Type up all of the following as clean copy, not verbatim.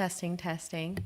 Testing, testing.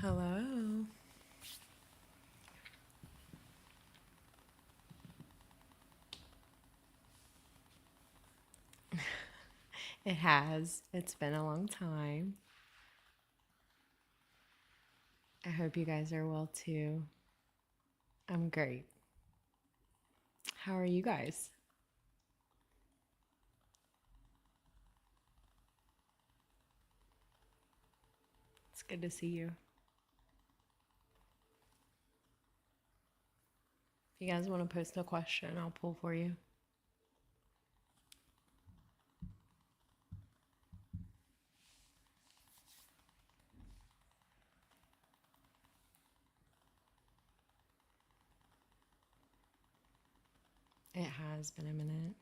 Hello. It has. It's been a long time. I hope you guys are well too. I'm great. How are you guys? It's good to see you. If you guys want to post a question, I'll pull for you. It has been a minute.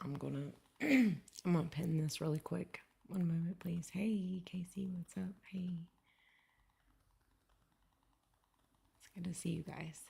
I'm gonna I'm gonna pin this really quick. One moment, please. Hey, Casey, what's up? Hey, it's good to see you guys.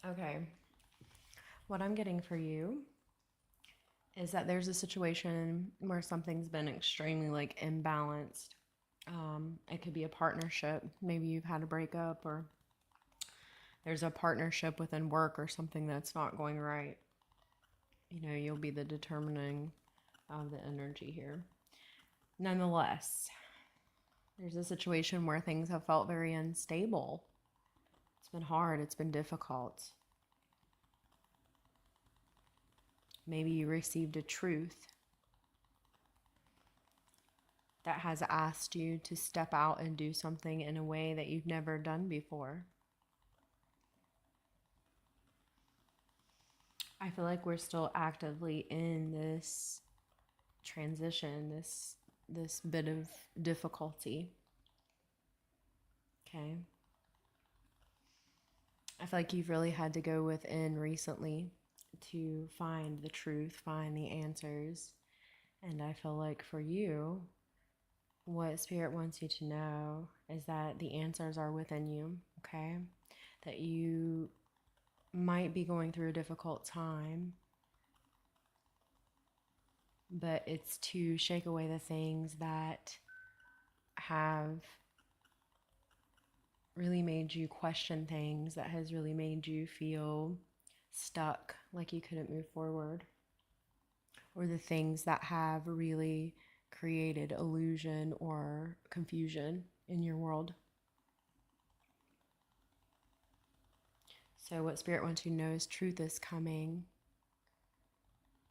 Okay. What I'm getting for you is that there's a situation where something's been extremely like imbalanced. It could be a partnership. Maybe you've had a breakup, or there's a partnership within work or something that's not going right. You'll be the determining of the energy here. Nonetheless, there's a situation where things have felt very unstable. It's been hard, it's been difficult. Maybe you received a truth that has asked you to step out and do something in a way that you've never done before. I feel like we're still actively in this transition, this bit of difficulty. Okay. I feel like you've really had to go within recently to find the truth, find the answers. And I feel like for you, what Spirit wants you to know is that the answers are within you, okay? That you might be going through a difficult time, but it's to shake away the things that have really made you question things, that has really made you feel stuck, like you couldn't move forward, or the things that have really created illusion or confusion in your world. So, what Spirit wants you to know is truth is coming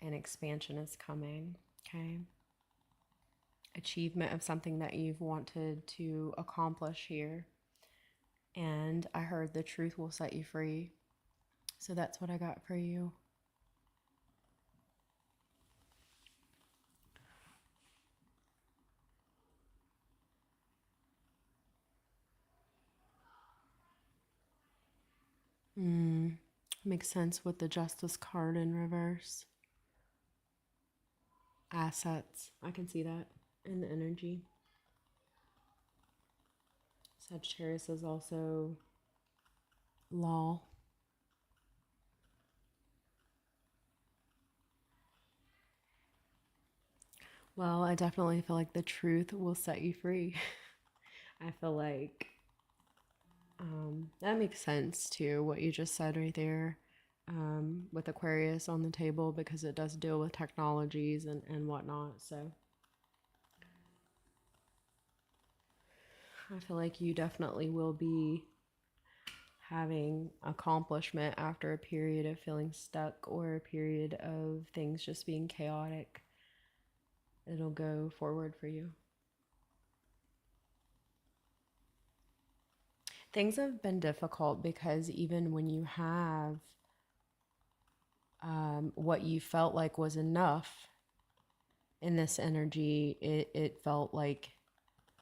and expansion is coming, okay? Achievement of something that you've wanted to accomplish here. And I heard the truth will set you free. So, that's what I got for you. Mm, makes sense with the Justice card in reverse. Assets. I can see that in the energy. Sagittarius is also law. Well, I definitely feel like the truth will set you free. I feel like that makes sense too, what you just said right there, with Aquarius on the table, because it does deal with technologies and whatnot. So I feel like you definitely will be having accomplishment after a period of feeling stuck or a period of things just being chaotic. It'll go forward for you. Things have been difficult because even when you have what you felt like was enough in this energy, it felt like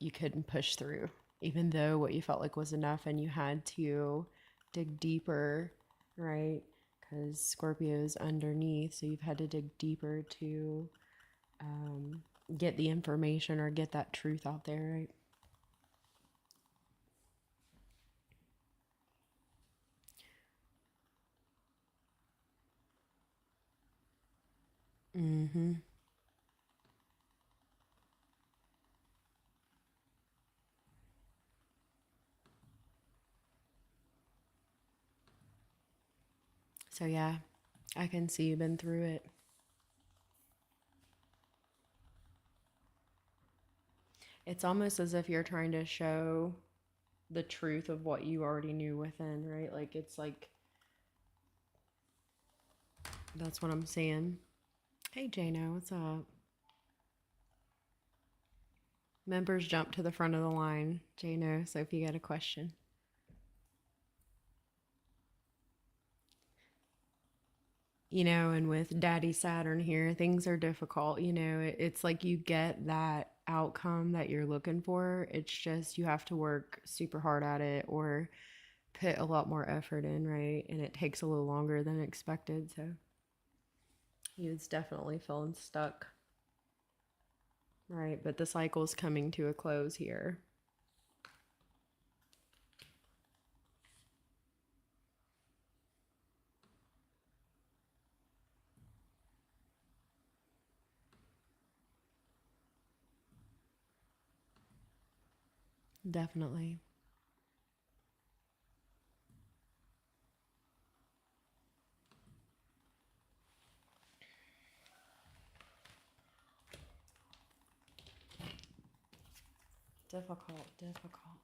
you couldn't push through, even though what you felt like was enough, and you had to dig deeper, right? Because Scorpio's underneath, so you've had to dig deeper to um, get the information or get that truth out there, right? Mm-hmm. So yeah, I can see you've been through it. It's almost as if you're trying to show the truth of what you already knew within, right? Like it's like that's what I'm saying. Hey Jano, what's up? Members jump to the front of the line. Jano, so if you got a question. And with Daddy Saturn here, things are difficult. It's like you get that outcome that you're looking for. It's just you have to work super hard at it or put a lot more effort in, right? And it takes a little longer than expected. So he was definitely feeling stuck, right? But the cycle's coming to a close here. Definitely. Difficult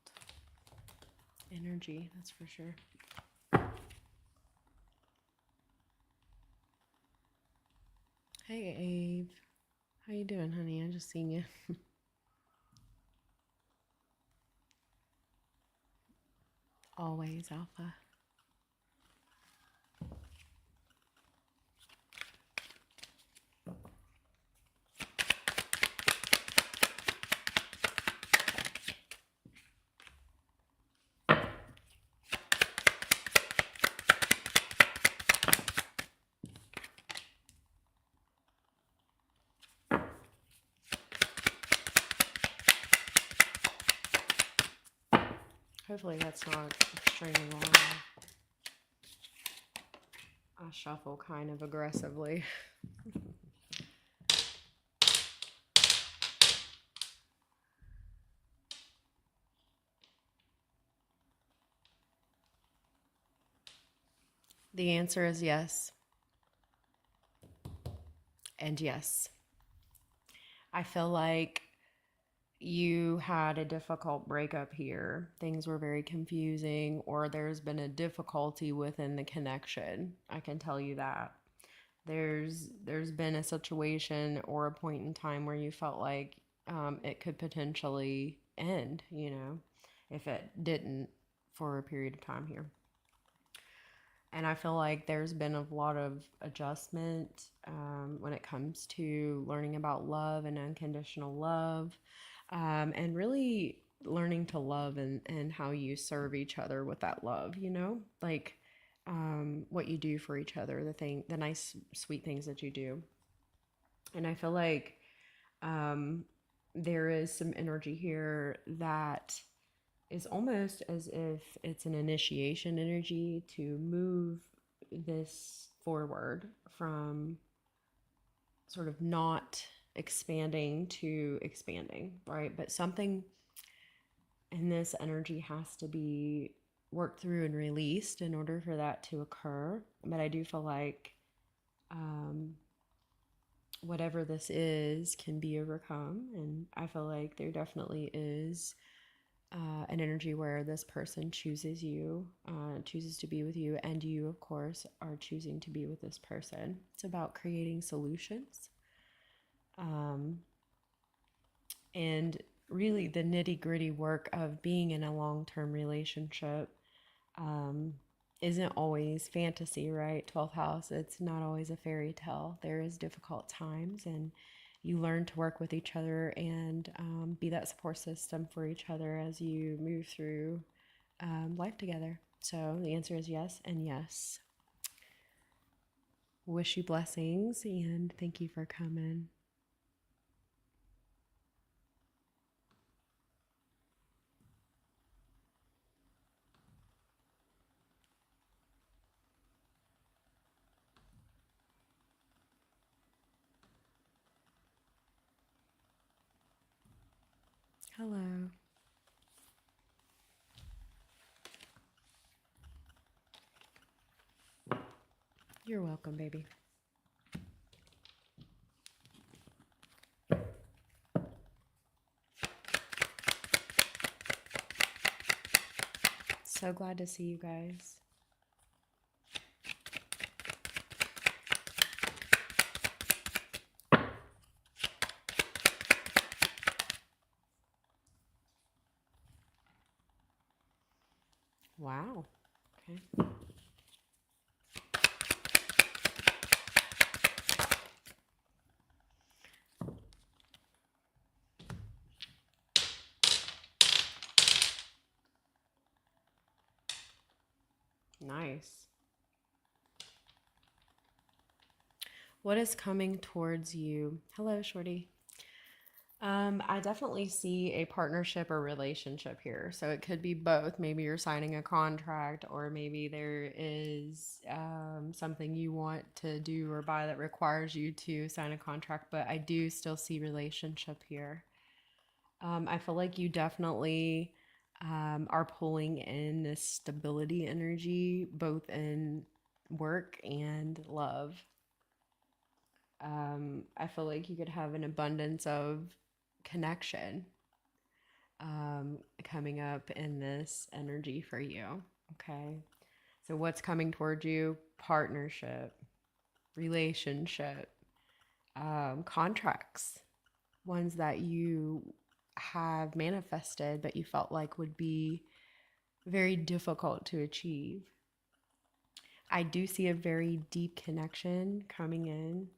energy, that's for sure. Hey, Ave. How you doing, honey? I just seen you. Always, Alpha. Hopefully that's not extremely long. I shuffle kind of aggressively. The answer is yes. And yes. I feel like you had a difficult breakup here. Things were very confusing, or there's been a difficulty within the connection. I can tell you that. There's been a situation or a point in time where you felt like it could potentially end, if it didn't for a period of time here. And I feel like there's been a lot of adjustment when it comes to learning about love and unconditional love, and really learning to love and how you serve each other with that love, like what you do for each other, the nice, sweet things that you do. And I feel like um, there is some energy here that is almost as if it's an initiation energy to move this forward from sort of not expanding to expanding, right? But something in this energy has to be worked through and released in order for that to occur. But I do feel like um, whatever this is can be overcome. And I feel like there definitely is an energy where this person chooses you, chooses to be with you, and you, of course, are choosing to be with this person. It's about creating solutions. Um, and really, the nitty gritty work of being in a long term relationship um, isn't always fantasy, right? 12th house, it's not always a fairy tale. There is difficult times, and you learn to work with each other and be that support system for each other as you move through life together. So the answer is yes and yes. Wish you blessings and thank you for coming. Hello. You're welcome, baby. So glad to see you guys. Wow. Okay. Nice. What is coming towards you? Hello, Shorty. I definitely see a partnership or relationship here. So it could be both. Maybe you're signing a contract, or maybe there is something you want to do or buy that requires you to sign a contract. But I do still see relationship here. I feel like you definitely are pulling in this stability energy, both in work and love. I feel like you could have an abundance of connection coming up in this energy for you. Okay. So, what's coming toward you? Partnership, relationship, contracts, ones that you have manifested, but you felt like would be very difficult to achieve. I do see a very deep connection coming in,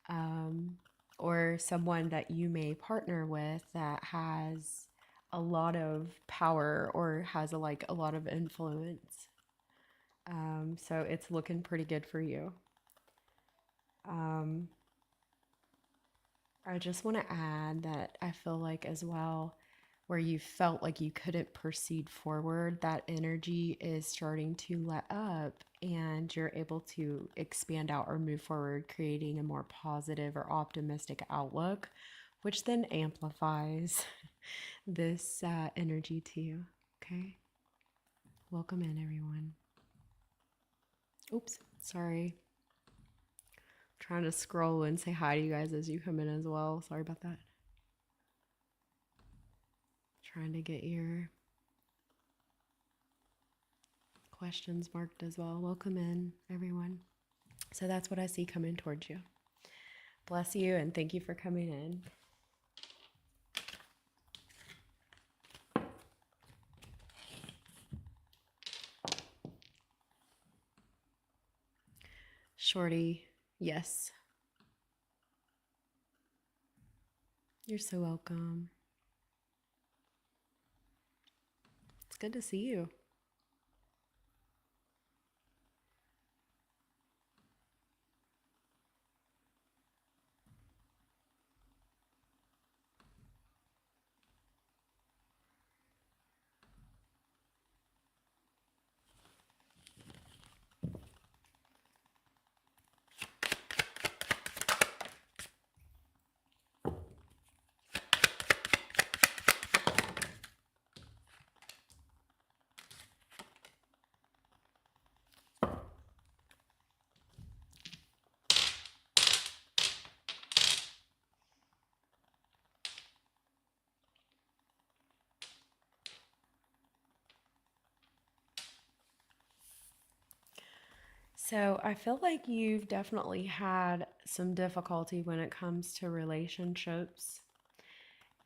um, or someone that you may partner with that has a lot of power or has a lot of influence. So it's looking pretty good for you. Um, I just want to add that I feel like as well, where you felt like you couldn't proceed forward, that energy is starting to let up and you're able to expand out or move forward, creating a more positive or optimistic outlook, which then amplifies this energy to you. Okay. Welcome in, everyone. Oops, sorry. Trying to scroll and say hi to you guys as you come in as well. Sorry about that. Trying to get your questions marked as well. Welcome in, everyone. So that's what I see coming towards you. Bless you and thank you for coming in. Shorty, yes. You're so welcome. It's good to see you. So I feel like you've definitely had some difficulty when it comes to relationships.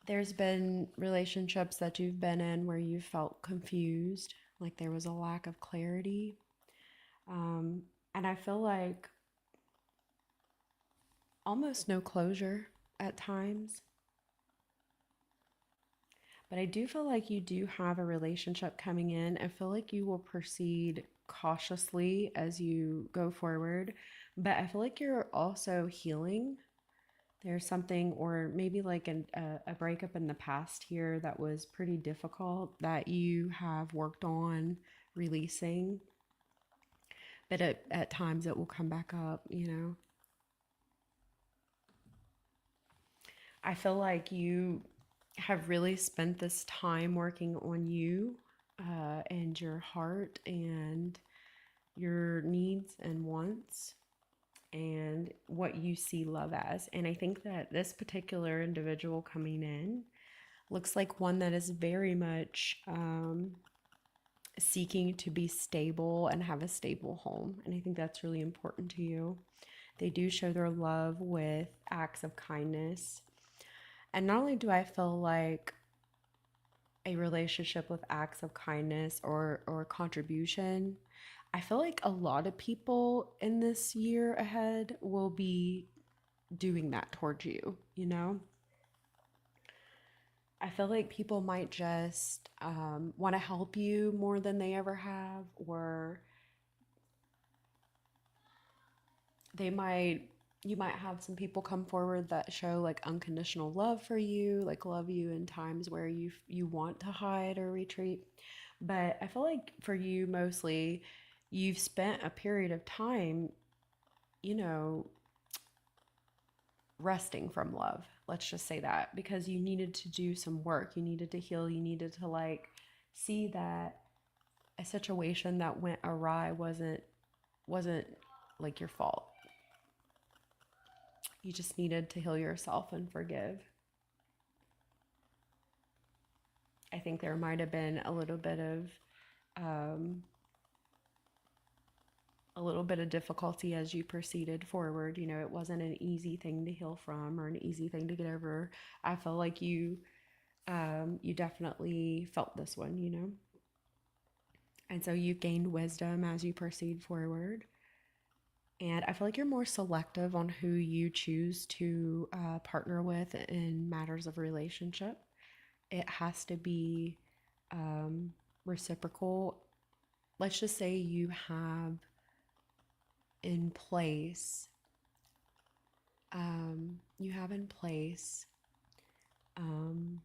There's been relationships that you've been in where you felt confused, like there was a lack of clarity. Um, and I feel like almost no closure at times. But I do feel like you do have a relationship coming in. I feel like you will proceed cautiously as you go forward. But I feel like you're also healing. There's something, or maybe like a breakup in the past here that was pretty difficult that you have worked on releasing. But at times it will come back up, you know. I feel like you have really spent this time working on you and your heart and your needs and wants and what you see love as. And I think that this particular individual coming in looks like one that is very much seeking to be stable and have a stable home. And I think that's really important to you. They do show their love with acts of kindness. And not only do I feel like a relationship with acts of kindness or contribution, I feel like a lot of people in this year ahead will be doing that towards you, you know? I feel like people might just want to help you more than they ever have, or they might, you might have some people come forward that show like unconditional love for you, like love you in times where you want to hide or retreat. But I feel like for you mostly, you've spent a period of time, you know, resting from love. Let's just say that, because you needed to do some work, you needed to heal, you needed to like see that a situation that went awry wasn't like your fault. You just needed to heal yourself and forgive. I think there might have been um, a little bit of difficulty as you proceeded forward. You know, it wasn't an easy thing to heal from or an easy thing to get over. I feel like you definitely felt this one, you know, and so you gained wisdom as you proceed forward. And I feel like you're more selective on who you choose to partner with in matters of relationship. It has to be um, reciprocal. Let's just say in place, you have in place um,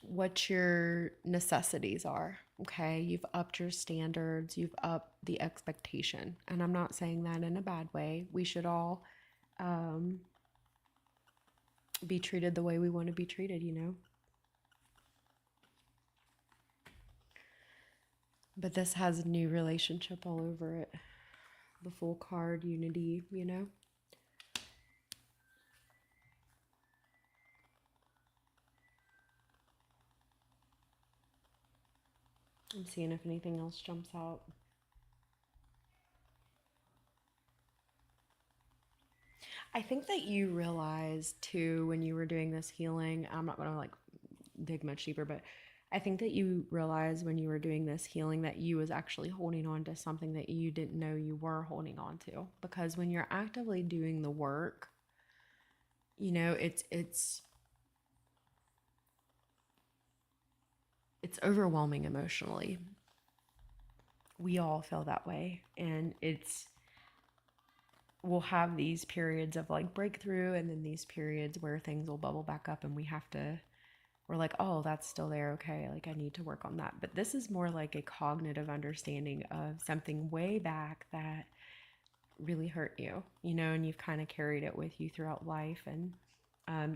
what your necessities are. Okay. You've upped your standards, you've upped the expectation. And I'm not saying that in a bad way. We should all um, be treated the way we want to be treated, you know? But this has a new relationship all over it. The full card, unity, you know? I'm seeing if anything else jumps out. I think that you realized too when you were doing this healing, I'm not going to like dig much deeper, but I think that you realized when you were doing this healing that you was actually holding on to something that you didn't know you were holding on to, because when you're actively doing the work, you know, it's overwhelming emotionally. We all feel that way, and it's we'll have these periods of like breakthrough and then these periods where things will bubble back up and we're like, oh, that's still there. Okay. Like I need to work on that. But this is more like a cognitive understanding of something way back that really hurt you, you know, and you've kind of carried it with you throughout life, and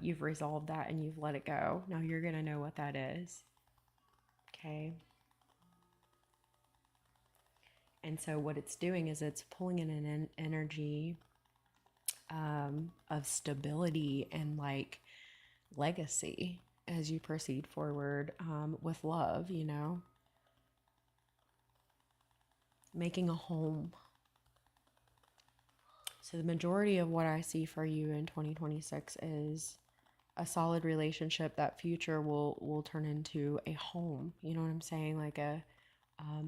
you've resolved that and you've let it go. Now you're going to know what that is. Okay. And so what it's doing is it's pulling in an energy of stability and like legacy as you proceed forward with love, you know, making a home. So the majority of what I see for you in 2026 is a solid relationship. That future will turn into a home. You know what I'm saying? Like a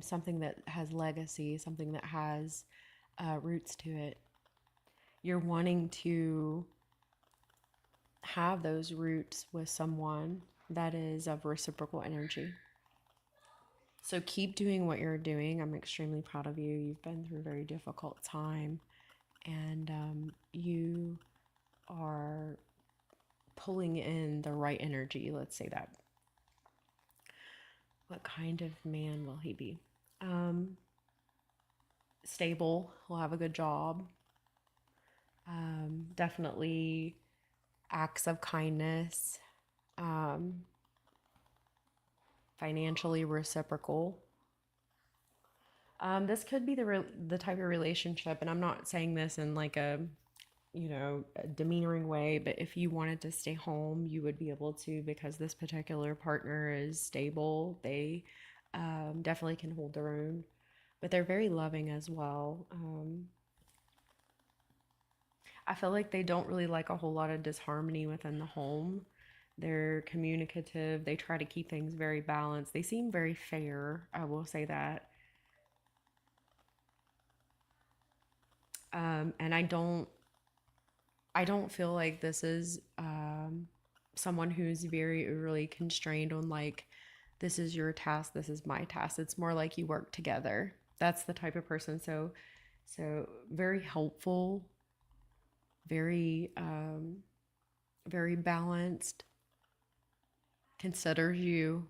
something that has legacy, something that has roots to it. You're wanting to have those roots with someone that is of reciprocal energy. So keep doing what you're doing. I'm extremely proud of you. You've been through a very difficult time, and you are pulling in the right energy. Let's say that. What kind of man will he be? Stable. He'll have a good job. Definitely acts of kindness. Financially reciprocal. This could be the type of relationship, and I'm not saying this in like a a demeanoring way, but if you wanted to stay home, you would be able to, because this particular partner is stable. They definitely can hold their own, but they're very loving as well. I feel like they don't really like a whole lot of disharmony within the home. They're communicative. They try to keep things very balanced. They seem very fair. I will say that. And I don't feel like this is someone who's very overly constrained on like, this is your task, this is my task. It's more like you work together. That's the type of person. So very helpful, very very balanced, considers you,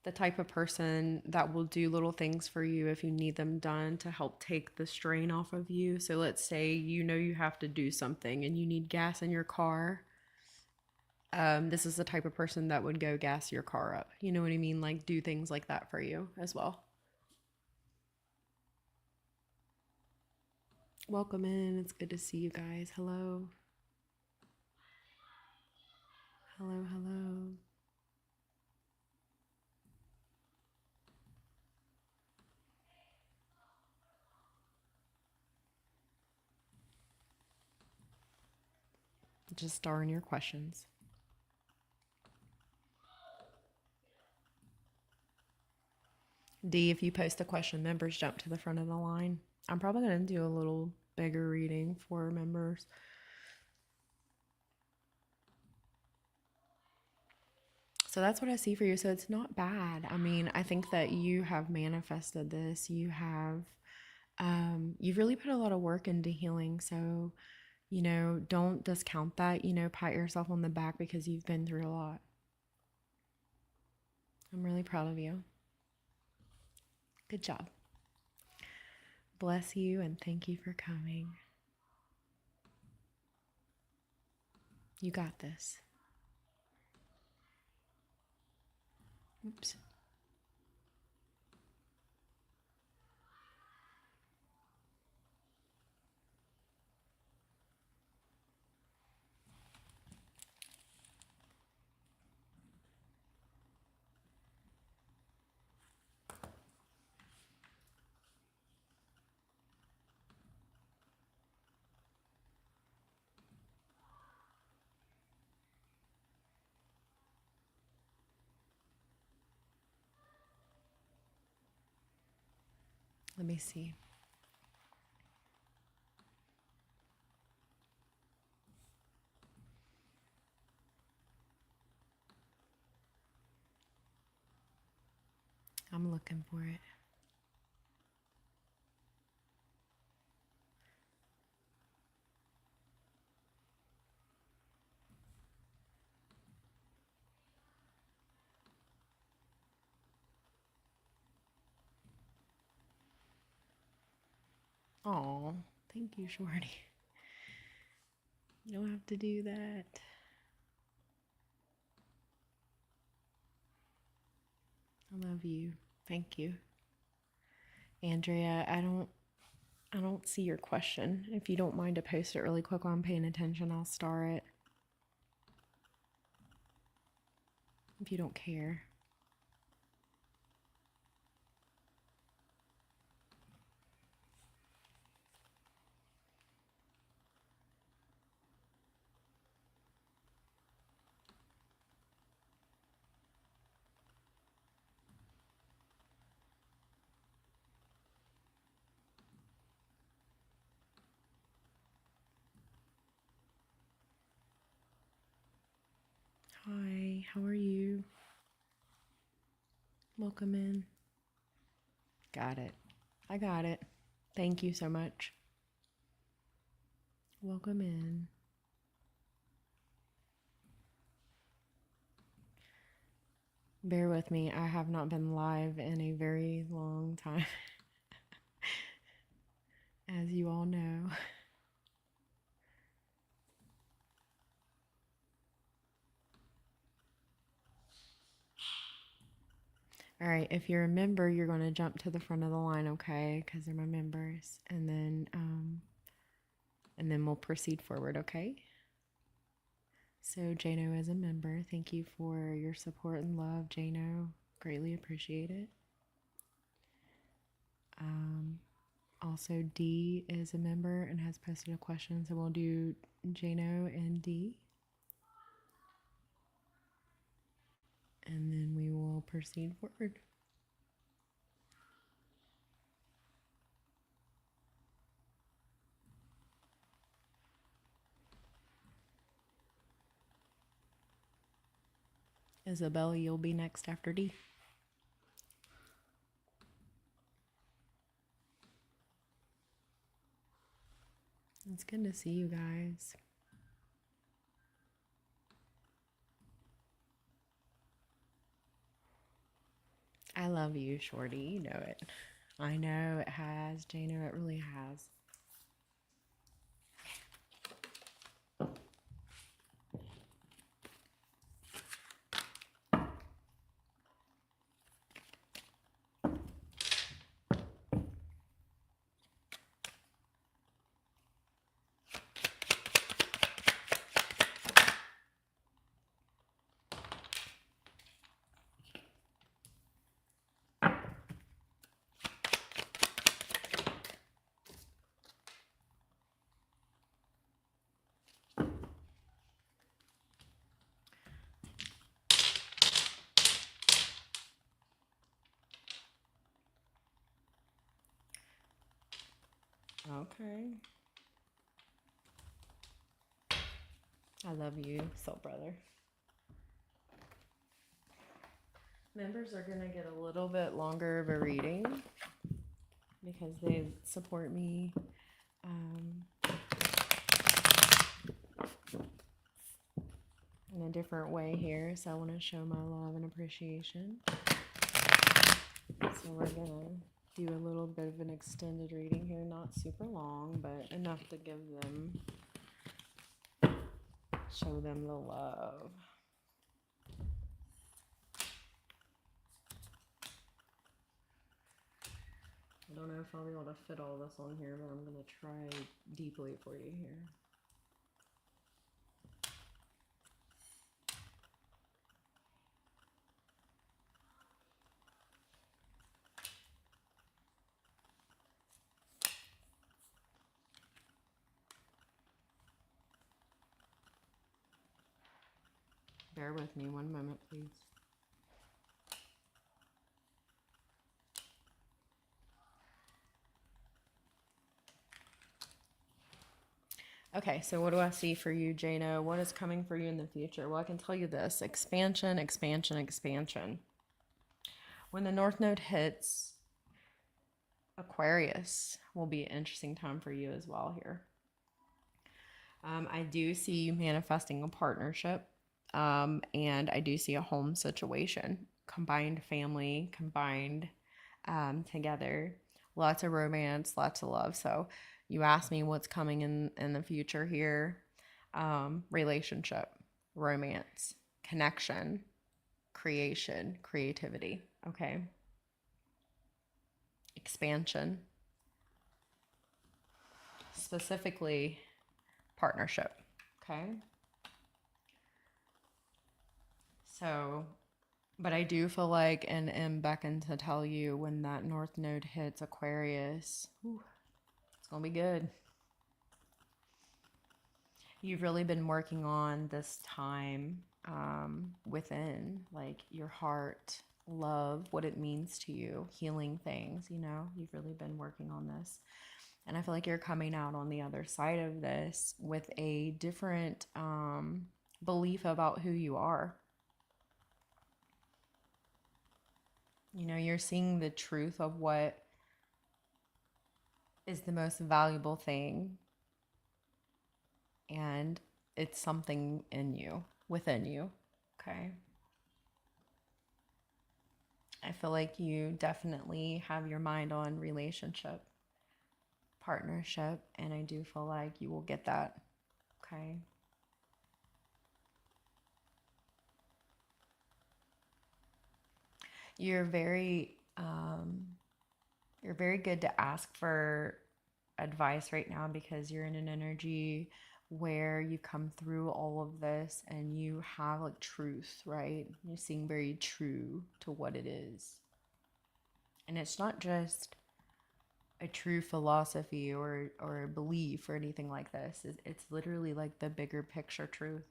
the type of person that will do little things for you if you need them done to help take the strain off of you. So let's say you have to do something and you need gas in your car. This is the type of person that would go gas your car up. You know what I mean? Like do things like that for you as well. Welcome in. It's good to see you guys. Hello. Hello, hello. Just star in your questions. D, if you post a question, members jump to the front of the line. I'm probably going to do a little bigger reading for members. So that's what I see for you. So it's not bad. I mean, I think that you have manifested this. You've really put a lot of work into healing. So, don't discount that. Pat yourself on the back because you've been through a lot. I'm really proud of you. Good job. Bless you and thank you for coming. You got this. Oops. Let me see. I'm looking for it. Oh, thank you, Shorty. You don't have to do that. I love you. Thank you. Andrea, I don't see your question. If you don't mind to post it really quick while I'm paying attention, I'll star it. If you don't care. Hi, how are you? Welcome in. Got it. I got it. Thank you so much. Welcome in. Bear with me. I have not been live in a very long time, as you all know. All right, if you're a member, you're going to jump to the front of the line, okay? Because they're my members, and then we'll proceed forward, okay? So Jano is a member. Thank you for your support and love, Jano. Greatly appreciate it. Also, D is a member and has posted a question, so we'll do Jano and D. And then we will proceed forward. Isabella, you'll be next after D. It's good to see you guys. I love you, Shorty. You know it. I know it has. Jano, it really has. Okay. I love you, soul brother. Members are going to get a little bit longer of a reading because they support me in a different way here. So I want to show my love and appreciation. So we're going to do a little bit of an extended reading here, not super long, but enough to give them, show them the love. I don't know if I'll be able to fit all this on here, but I'm going to try deeply for you here. Bear with me one moment, please. Okay, so what do I see for you, Jano? What is coming for you in the future? Well, I can tell you this: expansion, expansion, expansion. When the North Node hits Aquarius, will be an interesting time for you as well here. I do see you manifesting a partnership, and I do see a home situation, combined family, combined together, lots of romance, lots of love. So you asked me what's coming in the future here. Relationship, romance, connection, creation, creativity. Okay. Expansion. Specifically, partnership. Okay. So, but I do feel like, and am beckoned to tell you, when that North Node hits Aquarius, it's going to be good. You've really been working on this time within, like your heart, love, what it means to you, healing things, you know, you've really been working on this. And I feel like you're coming out on the other side of this with a different belief about who you are. You know, you're seeing the truth of what is the most valuable thing, and it's something in you, within you. Okay. I feel like you definitely have your mind on relationship, partnership, and I do feel like you will get that. Okay. You're very you're very good to ask for advice right now because you're in an energy where you come through all of this and you have like truth, right? You're seeing very true to what it is. And it's not just a true philosophy or a belief or anything like this. It's literally like the bigger picture truth.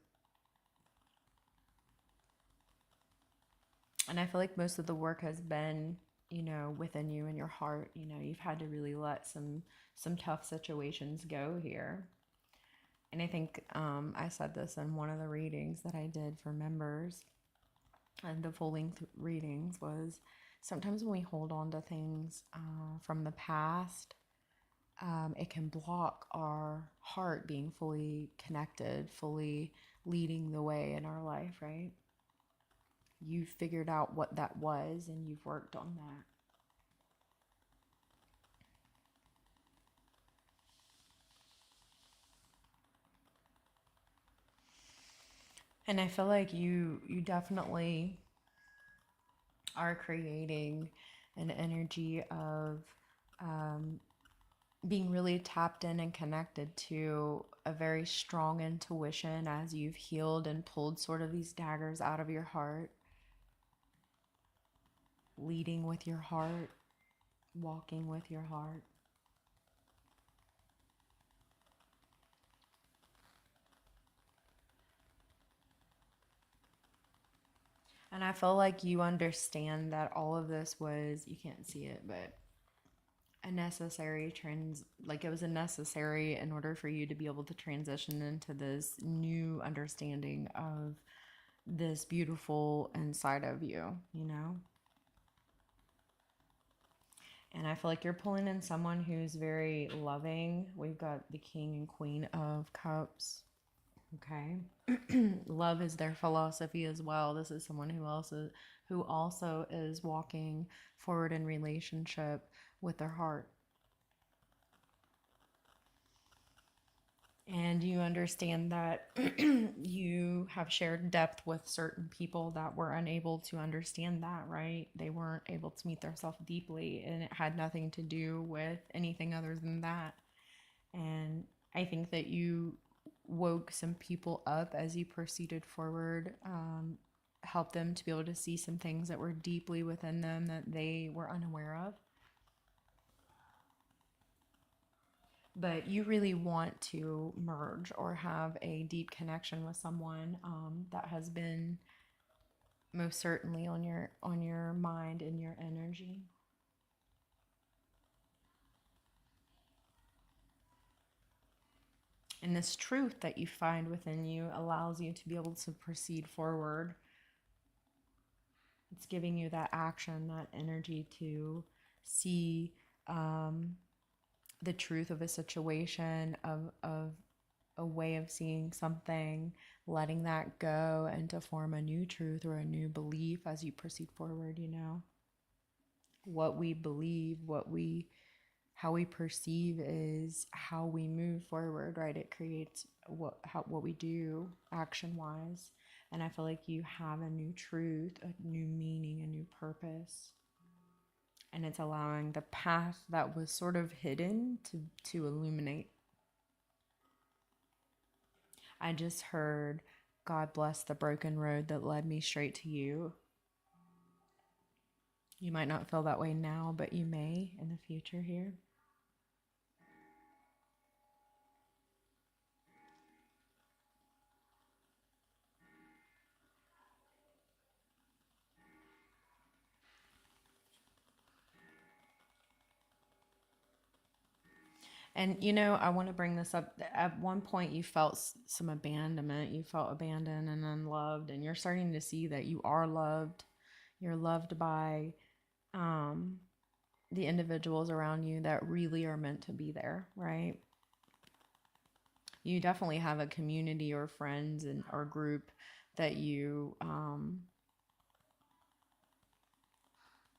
And I feel like most of the work has been, you know, within you and your heart. You know, you've had to really let some tough situations go here. And I think I said this in one of the readings that I did for members, and the full length readings was sometimes when we hold on to things from the past, it can block our heart being fully connected, fully leading the way in our life, right? You figured out what that was and you've worked on that. And I feel like you definitely are creating an energy of um, being really tapped in and connected to a very strong intuition as you've healed and pulled sort of these daggers out of your heart, leading with your heart, walking with your heart. And I feel like you understand that all of this was, you can't see it, but a necessary like it was a necessary in order for you to be able to transition into this new understanding of this beautiful inside of you, you know? And I feel like you're pulling in someone who's very loving. We've got the King and Queen of Cups. Okay. Love is their philosophy as well. This is someone who also is walking forward in relationship with their heart. And you understand that you have shared depth with certain people that were unable to understand that, right? They weren't able to meet themselves deeply, and it had nothing to do with anything other than that. And I think that you woke some people up as you proceeded forward, helped them to be able to see some things that were deeply within them that they were unaware of. But you really want to merge or have a deep connection with someone that has been most certainly on your mind and your energy. And this truth that you find within you allows you to be able to proceed forward. It's giving you that action, that energy to see the truth of a situation, of a way of seeing something, letting that go and to form a new truth or a new belief as you proceed forward, you know. What we believe, how we perceive is how we move forward, right? It creates what we do action wise. And I feel like you have a new truth, a new meaning, a new purpose. And it's allowing the path that was sort of hidden to illuminate. I just heard, God bless the broken road that led me straight to you. You might not feel that way now, but you may in the future here. And you know, I want to bring this up. At one point, you felt some abandonment. You felt abandoned and unloved, and you're starting to see that you are loved. You're loved by um, the individuals around you that really are meant to be there, right? You definitely have a community or friends and or group that you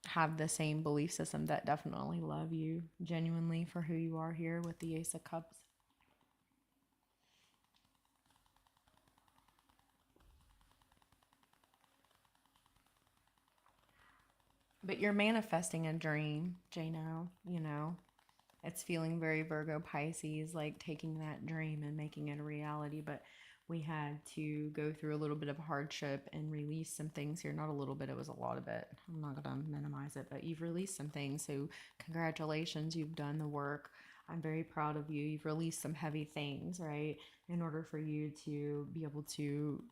have the same belief system that definitely love you genuinely for who you are here with the Ace of Cups. But you're manifesting a dream, Jano, you know. It's feeling very Virgo Pisces, like taking that dream and making it a reality. But we had to go through a little bit of hardship and release some things here. Not a little bit, it was a lot of it. I'm not going to minimize it, but you've released some things. So, congratulations, you've done the work. I'm very proud of you. You've released some heavy things, right? In order for you to be able to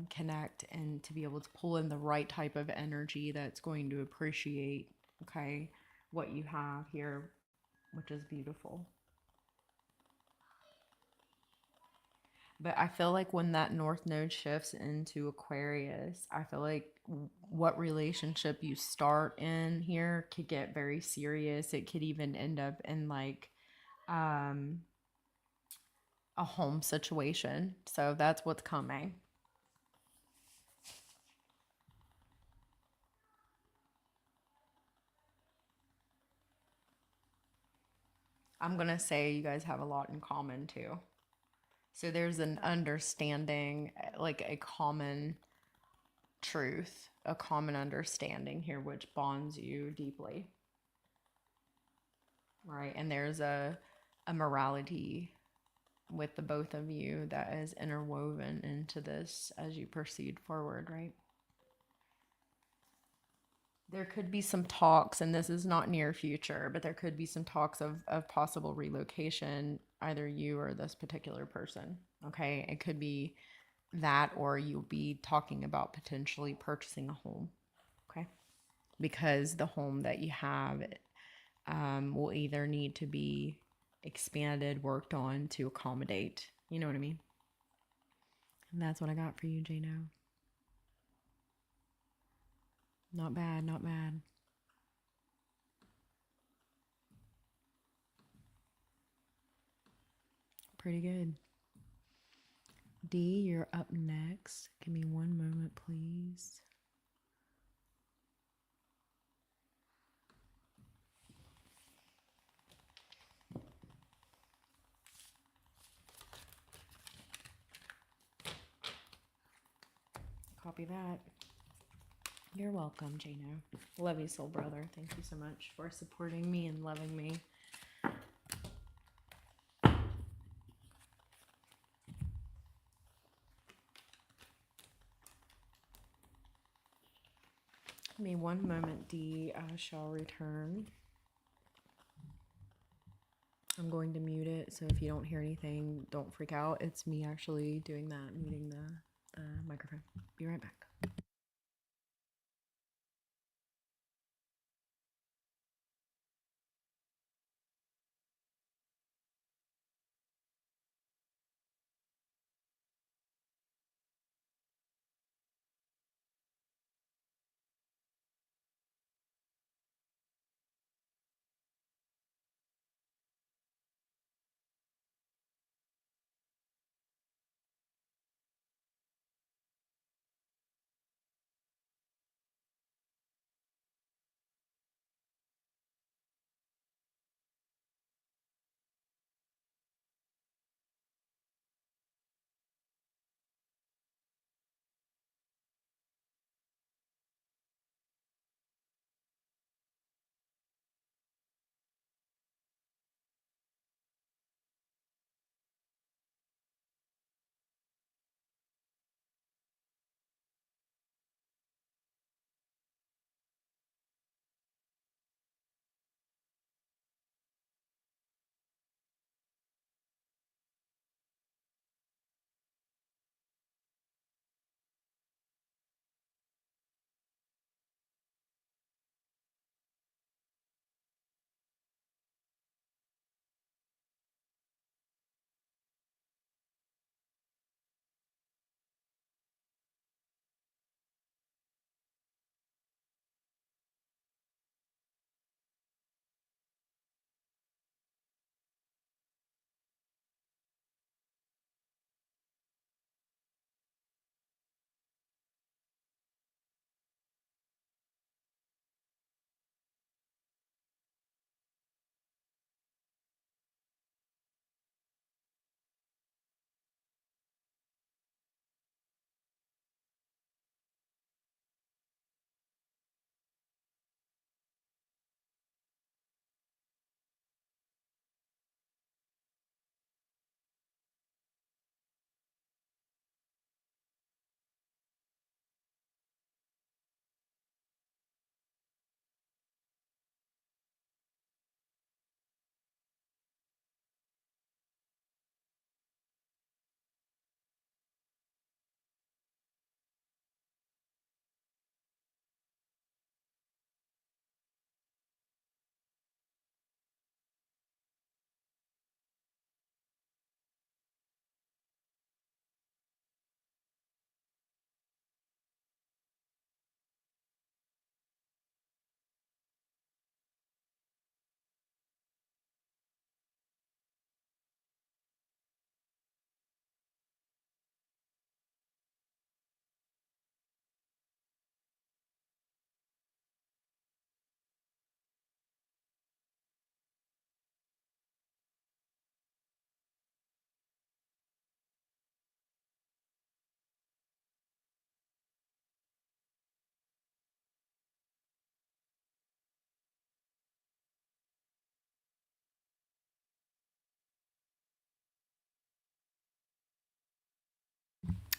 connect and to be able to pull in the right type of energy that's going to appreciate, okay, what you have here, which is beautiful. But I feel like when that North Node shifts into Aquarius, I feel like what relationship you start in here could get very serious. It could even end up in like um, a home situation. So that's what's coming. I'm going to say you guys have a lot in common too. So there's an understanding, like a common truth, a common understanding here, which bonds you deeply, right? And there's a morality with the both of you that is interwoven into this as you proceed forward, right? There could be some talks, and this is not near future, but there could be some talks of possible relocation, either you or this particular person. Okay. It could be that, or you'll be talking about potentially purchasing a home. Okay. Because the home that you have will either need to be expanded, worked on to accommodate. You know what I mean? And that's what I got for you, Jano. Not bad, not bad. Pretty good. D, you're up next. Give me one moment, please. Copy that. You're welcome, Jano. Love you, soul brother. Thank you so much for supporting me and loving me. Give me one moment, D. I shall return. I'm going to mute it, so if you don't hear anything, don't freak out. It's me actually doing that, muting the microphone. Be right back.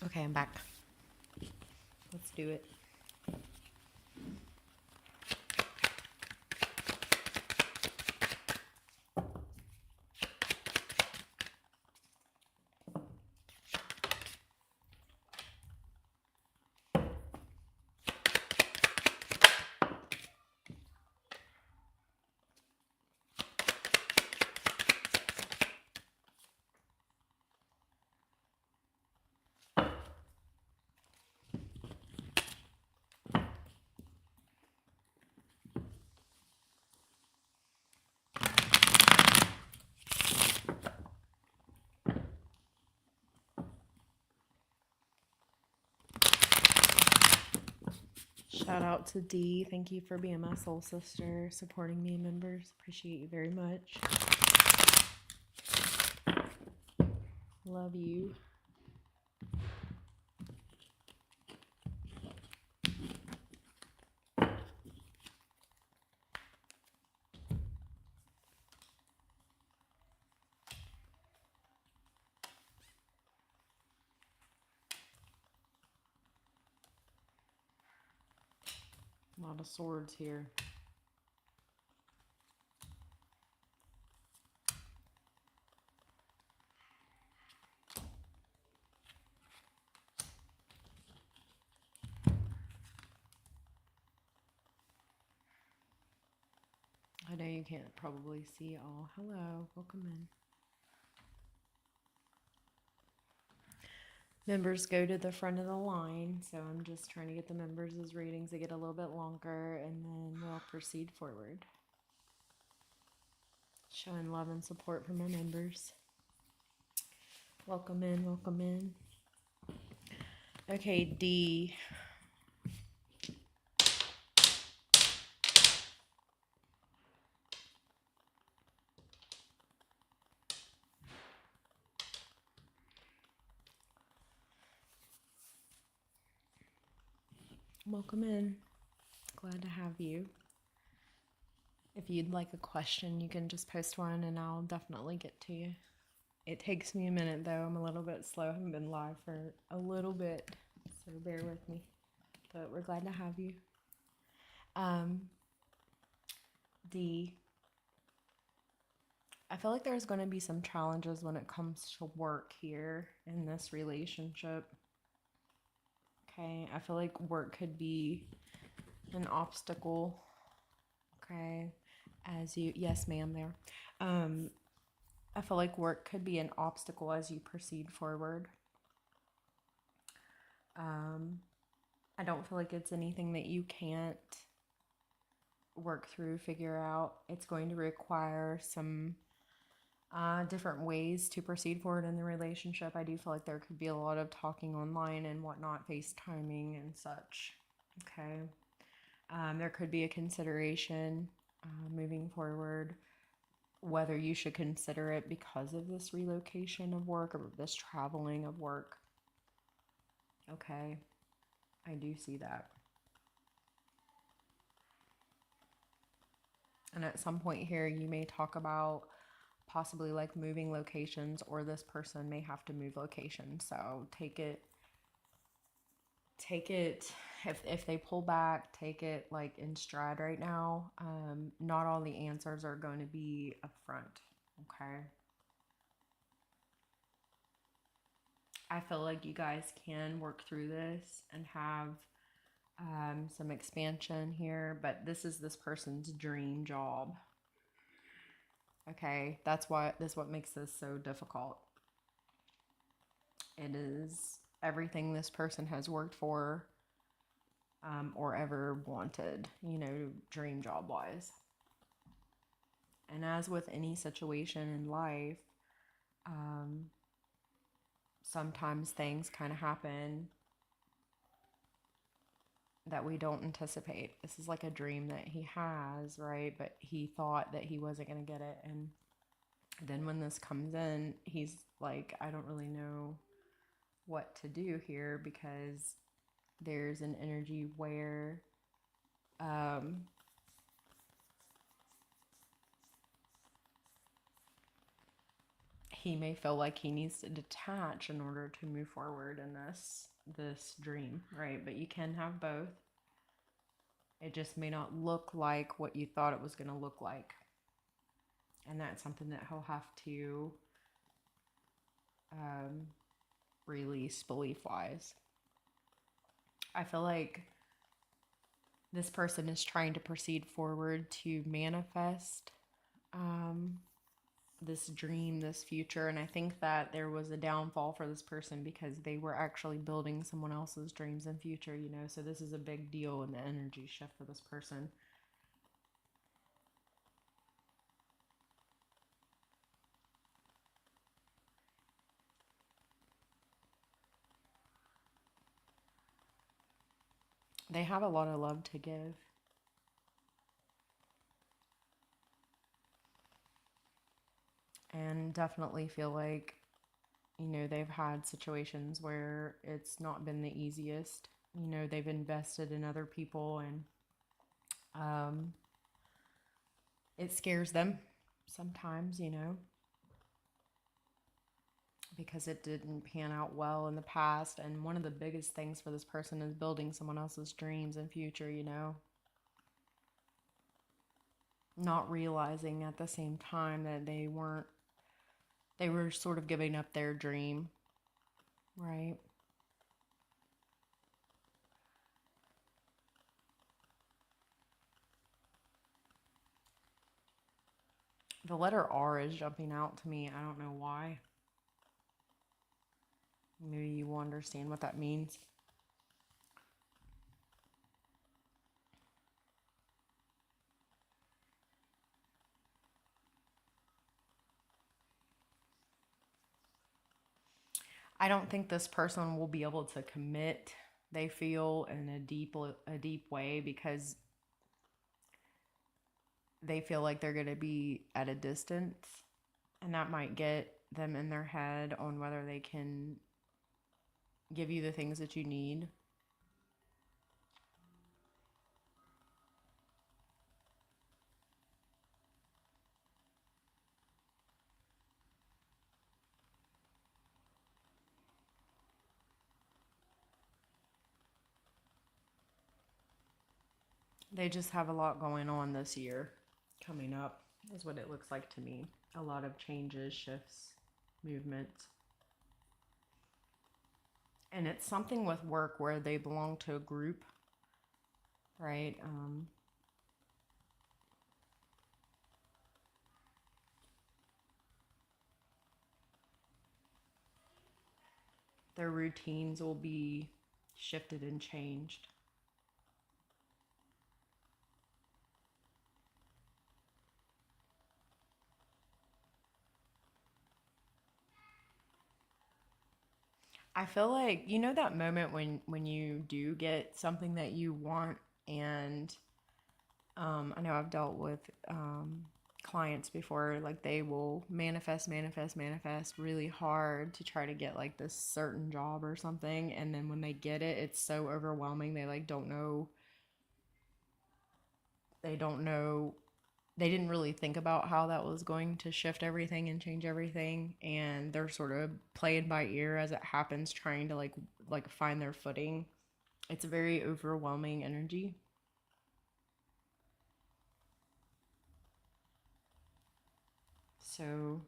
Okay, I'm back. Let's do it. Shout out to D. Thank you for being my soul sister, supporting me, members. Appreciate you very much. Love you. A lot of swords here. I know you can't probably see all. Hello, welcome in. Members go to the front of the line, so I'm just trying to get the members' readings to get a little bit longer, and then we'll proceed forward. Showing love and support for my members. Welcome in, welcome in. Okay, D. Welcome in. Glad to have you. If you'd like a question, you can just post one and I'll definitely get to you. It takes me a minute though. I'm a little bit slow. I haven't been live for a little bit, so bear with me. But we're glad to have you. D. I feel like there's going to be some challenges when it comes to work here in this relationship. Okay, I feel like work could be an obstacle. Okay, as you, yes ma'am, there. I feel like work could be an obstacle as you proceed forward. I don't feel like it's anything that you can't work through, figure out. It's going to require some different ways to proceed forward in the relationship. I do feel like there could be a lot of talking online and whatnot, FaceTiming and such. Okay. There could be a consideration moving forward, whether you should consider it because of this relocation of work or this traveling of work. Okay. I do see that. And at some point here, you may talk about possibly like moving locations, or this person may have to move locations. So take it, if they pull back, take it like in stride right now. Not all the answers are going to be upfront. Okay. I feel like you guys can work through this and have some expansion here, but this is this person's dream job. Okay, that's what makes this so difficult. It is everything this person has worked for or ever wanted, dream job wise. And as with any situation in life, sometimes things kind of happen that we don't anticipate. This is like a dream that he has, right? But he thought that he wasn't going to get it. And then when this comes in, he's like, I don't really know what to do here, because there's an energy where he may feel like he needs to detach in order to move forward in this dream, right? But you can have both. It just may not look like what you thought it was going to look like. And that's something that he'll have to um, release belief wise. I feel like this person is trying to proceed forward to manifest this dream, this future. And I think that there was a downfall for this person because they were actually building someone else's dreams and future, you know. So this is a big deal in the energy shift for this person. They have a lot of love to give. And definitely feel like, you know, they've had situations where it's not been the easiest. You know, they've invested in other people, and it scares them sometimes, you know, because it didn't pan out well in the past. And one of the biggest things for this person is building someone else's dreams and future, you know, not realizing at the same time that they were sort of giving up their dream, right? The letter R is jumping out to me. I don't know why. Maybe you will understand what that means. I don't think this person will be able to commit, they feel, in a deep way, because they feel like they're going to be at a distance, and that might get them in their head on whether they can give you the things that you need. They just have a lot going on this year coming up, is what it looks like to me. A lot of changes, shifts, movements. And it's something with work where they belong to a group, right? Their routines will be shifted and changed. I feel like, you know, that moment when you do get something that you want, and I know I've dealt with clients before, like they will manifest, manifest, manifest really hard to try to get like this certain job or something, and then when they get it, it's so overwhelming. They like don't know, they didn't really think about how that was going to shift everything and change everything, and they're sort of playing by ear as it happens, trying to like find their footing. It's a very overwhelming energy. So,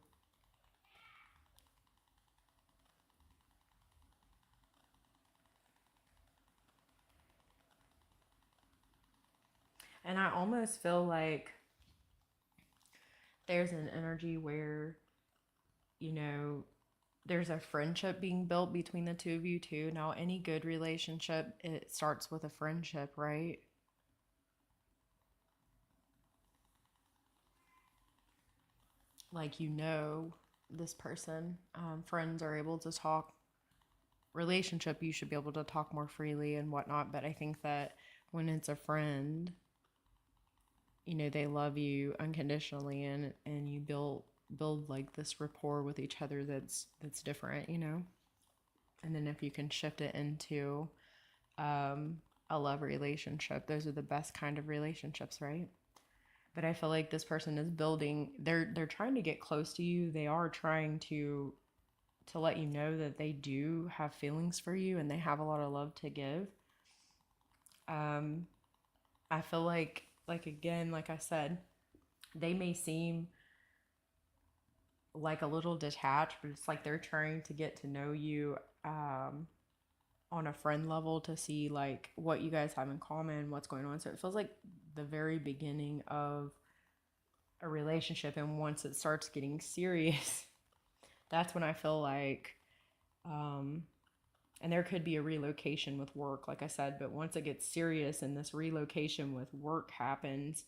and I almost feel like there's an energy where, you know, there's a friendship being built between the two of you too. Now, any good relationship, it starts with a friendship, right? Like, you know, this person, friends are able to talk. Relationship, you should be able to talk more freely and whatnot. But I think that when it's a friend, you know, they love you unconditionally, and you build like this rapport with each other that's different, you know. And then if you can shift it into a love relationship, those are the best kind of relationships, right? But I feel like this person is building, they're trying to get close to you. They are trying to let you know that they do have feelings for you and they have a lot of love to give. Um I feel like again, like I said, they may seem like a little detached, but it's like they're trying to get to know you on a friend level to see like what you guys have in common, what's going on. So it feels like the very beginning of a relationship, and once it starts getting serious, that's when I feel like, um, and there could be a relocation with work, like I said, but once it gets serious and this relocation with work happens,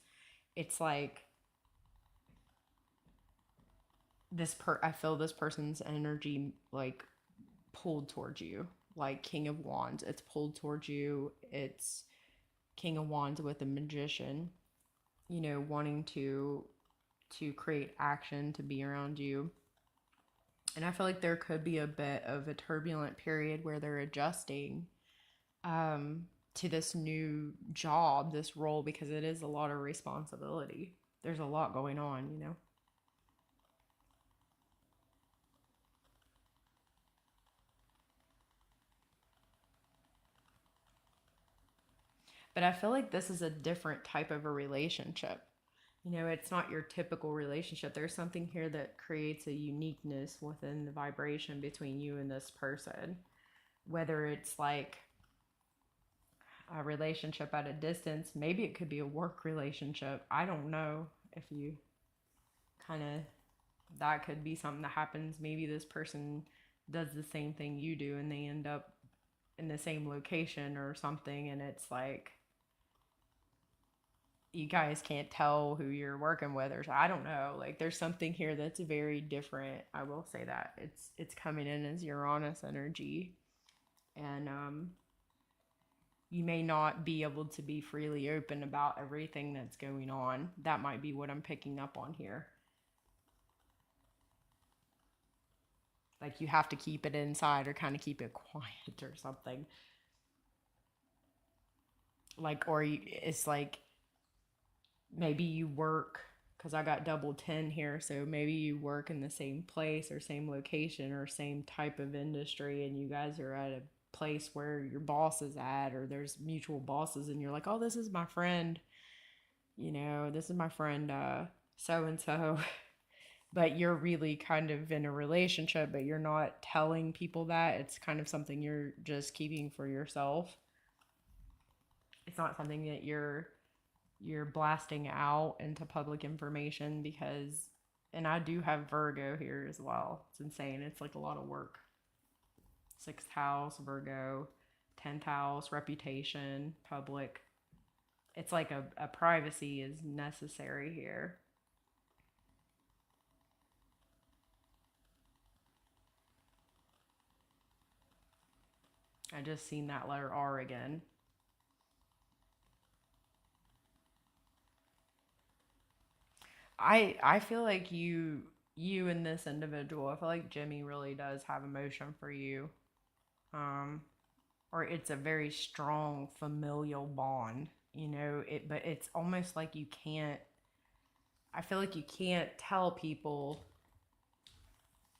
it's like I feel this person's energy like pulled towards you, like King of Wands. It's pulled towards you. It's King of Wands with a magician, wanting to create action, to be around you. And I feel like there could be a bit of a turbulent period where they're adjusting to this new job, this role, because it is a lot of responsibility. There's a lot going on. But I feel like this is a different type of a relationship. It's not your typical relationship. There's something here that creates a uniqueness within the vibration between you and this person. Whether it's like a relationship at a distance, maybe it could be a work relationship. I don't know if you kind of, that could be something that happens. Maybe this person does the same thing you do and they end up in the same location or something, and it's like you guys can't tell who you're working with, or I don't know. Like there's something here that's very different. I will say that it's coming in as Uranus energy, and you may not be able to be freely open about everything that's going on. That might be what I'm picking up on here. Like you have to keep it inside or kind of keep it quiet or something. Like, or it's like maybe you work, because I got double 10 here. So maybe you work in the same place or same location or same type of industry, and you guys are at a place where your boss is at, or there's mutual bosses, and you're like, oh, this is my friend, this is my friend, so and so. But you're really kind of in a relationship, but you're not telling people that. It's kind of something you're just keeping for yourself. It's not something that you're blasting out into public information, because, and I do have Virgo here as well. It's insane. It's like a lot of work. Sixth house, Virgo, 10th house, reputation, public. It's like a privacy is necessary here. I just seen that letter R again. I feel like you and this individual, I feel like Jimmy really does have emotion for you. Um or it's a very strong familial bond, but it's almost like you can't, I feel like you can't tell people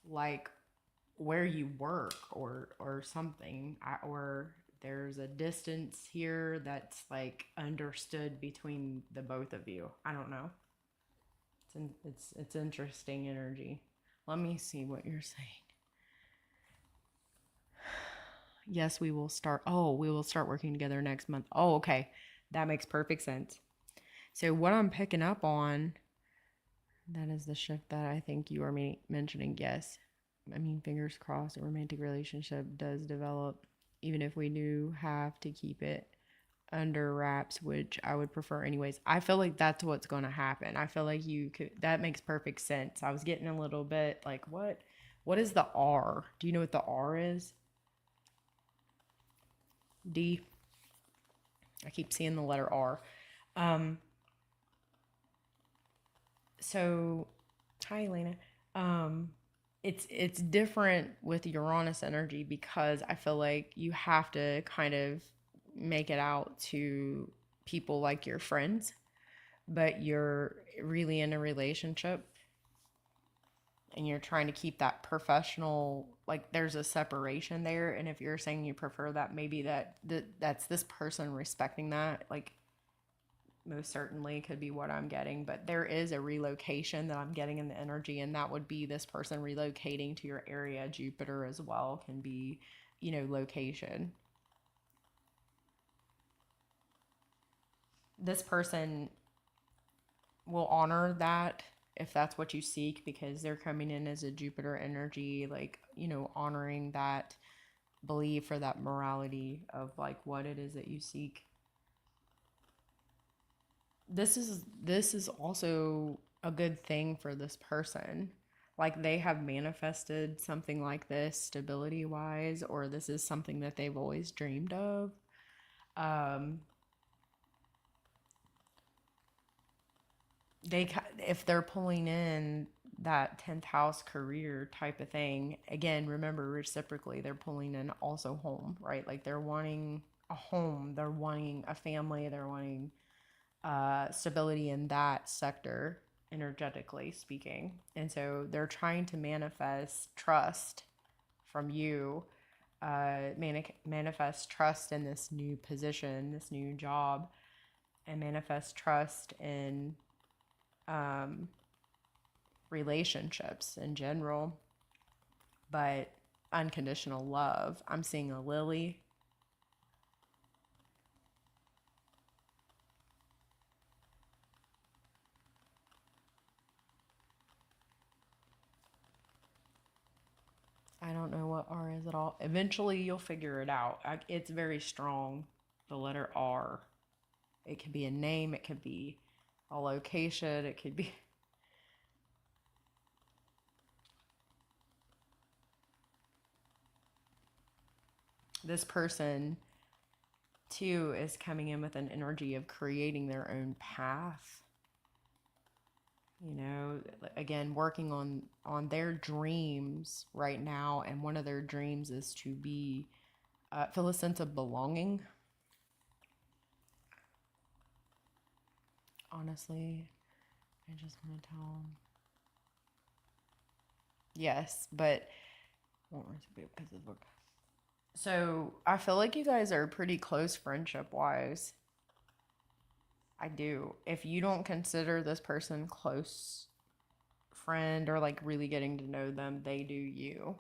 like where you work or something, or there's a distance here that's like understood between the both of you. I don't know. It's interesting energy. Let me see what you're saying. Yes, we will start. Oh, we will start working together next month. Oh, okay. That makes perfect sense. So what I'm picking up on, that is the shift that I think you are mentioning. Yes. I mean, fingers crossed, a romantic relationship does develop, even if we do have to keep it under wraps, which I would prefer anyways. I feel like that's what's going to happen. I feel like you could, that makes perfect sense. I was getting a little bit like, what is the R? Do you know what the R is? D. I keep seeing the letter R. Um, so hi Elena. Um, it's different with Uranus energy, because I feel like you have to kind of make it out to people like your friends, but you're really in a relationship and you're trying to keep that professional, like there's a separation there. And if you're saying you prefer that, maybe that's this person respecting that, like most certainly could be what I'm getting. But there is a relocation that I'm getting in the energy, and that would be this person relocating to your area. Jupiter as well can be, location. This person will honor that if that's what you seek, because they're coming in as a Jupiter energy, like, honoring that belief or that morality of like what it is that you seek. This is also a good thing for this person. Like they have manifested something like this stability wise, or this is something that they've always dreamed of. Um, they if they're pulling in that 10th house career type of thing, again, remember reciprocally they're pulling in also home, right? Like they're wanting a home, they're wanting a family, they're wanting stability in that sector, energetically speaking. And so they're trying to manifest trust from you, manifest trust in this new position, this new job, and manifest trust in um, relationships in general, but unconditional love. I'm seeing a lily. I don't know what R is at all. Eventually, you'll figure it out. It's very strong, the letter R. It could be a name, it could be a location, it could be. This person, too, is coming in with an energy of creating their own path. Again, working on their dreams right now, and one of their dreams is to be feel a sense of belonging. Honestly, I just want to tell them. Yes, but so I feel like you guys are pretty close friendship wise. I do. If you don't consider this person close friend or like really getting to know them, they do you.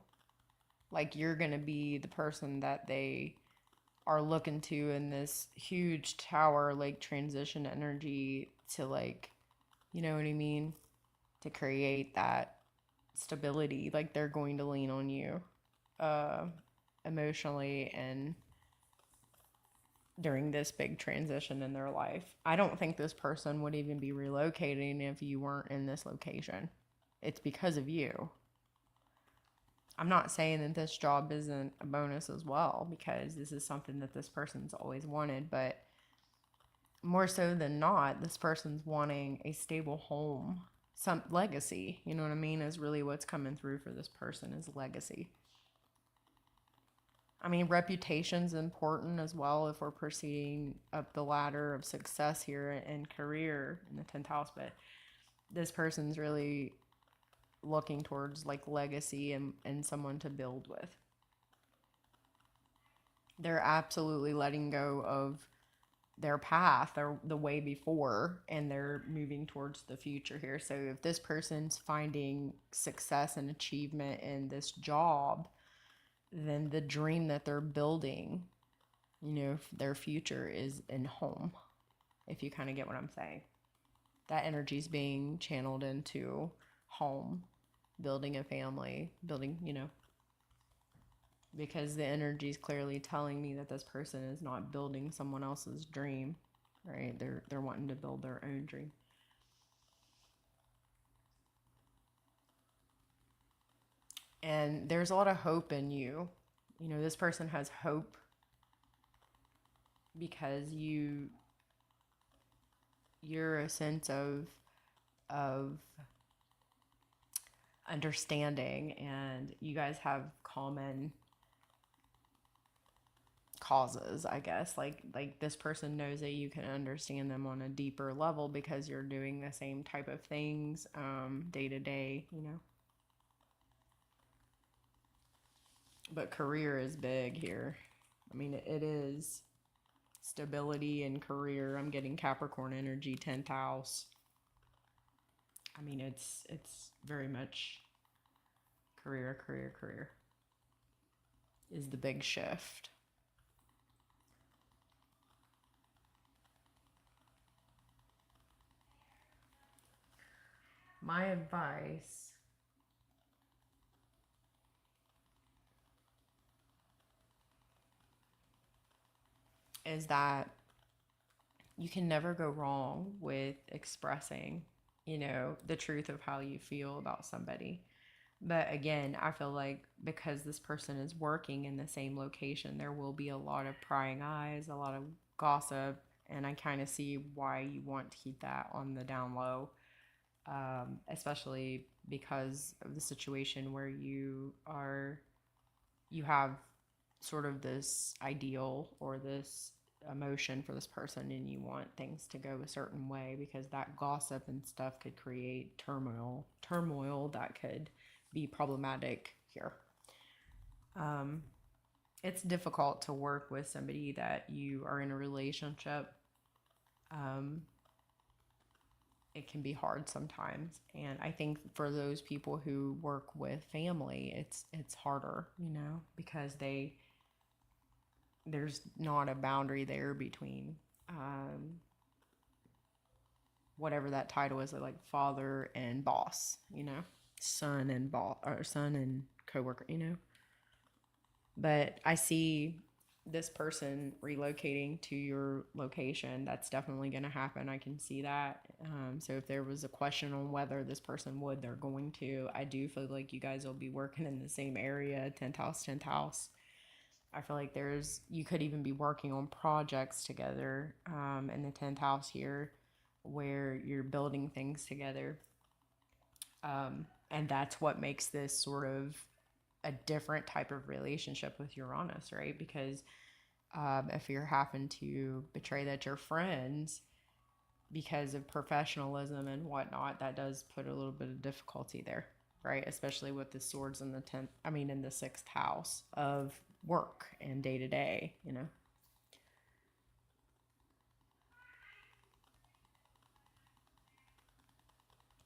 Like you're going to be the person that they are looking to in this huge tower, like transition energy to, like, you know what I mean? To create that stability. Like they're going to lean on you uh, emotionally and during this big transition in their life. I don't think this person would even be relocating if you weren't in this location. It's because of you. I'm not saying that this job isn't a bonus as well, because this is something that this person's always wanted, but more so than not, this person's wanting a stable home, some legacy. You know what I mean? Is really what's coming through for this person is legacy. I mean, reputation's important as well if we're proceeding up the ladder of success here in career in the 10th house. But this person's really looking towards like legacy and someone to build with. They're absolutely letting go of their path or the way before, and they're moving towards the future here. So if this person's finding success and achievement in this job, then the dream that they're building, their future is in home, if you kind of get what I'm saying. That energy is being channeled into home, building a family, building, because the energy is clearly telling me that this person is not building someone else's dream, right? They're wanting to build their own dream. And there's a lot of hope in you. This person has hope because you're a sense of understanding, and you guys have causes, I guess. Like this person knows that you can understand them on a deeper level because you're doing the same type of things day to day, you know. But career is big here. I mean, it is stability and career. I'm getting Capricorn energy, 10th house. I mean, it's very much career is the big shift. My advice is that you can never go wrong with expressing, you know, the truth of how you feel about somebody. But again, I feel like because this person is working in the same location, there will be a lot of prying eyes, a lot of gossip, and I kind of see why you want to keep that on the down low, especially because of the situation where you have sort of this ideal or this emotion for this person and you want things to go a certain way because that gossip and stuff could create turmoil that could be problematic here. um, it's difficult to work with somebody that you are in a relationship. um, it can be hard sometimes, and I think for those people who work with family, it's harder, you know, because there's not a boundary there between whatever that title is, like father and boss, you know, son and boss, or son and coworker, you know. But I see this person relocating to your location. That's definitely going to happen. I can see that. So if there was a question on whether this person would, they're going to. I do feel like you guys will be working in the same area, 10th house, 10th house. I feel like you could even be working on projects together in the 10th house here where you're building things together. And that's what makes this sort of a different type of relationship with Uranus, right? Because if you're having to betray that you're friends because of professionalism and whatnot, that does put a little bit of difficulty there, right? Especially with the swords in the 10th, I mean, in the 6th house of work and day to day, you know?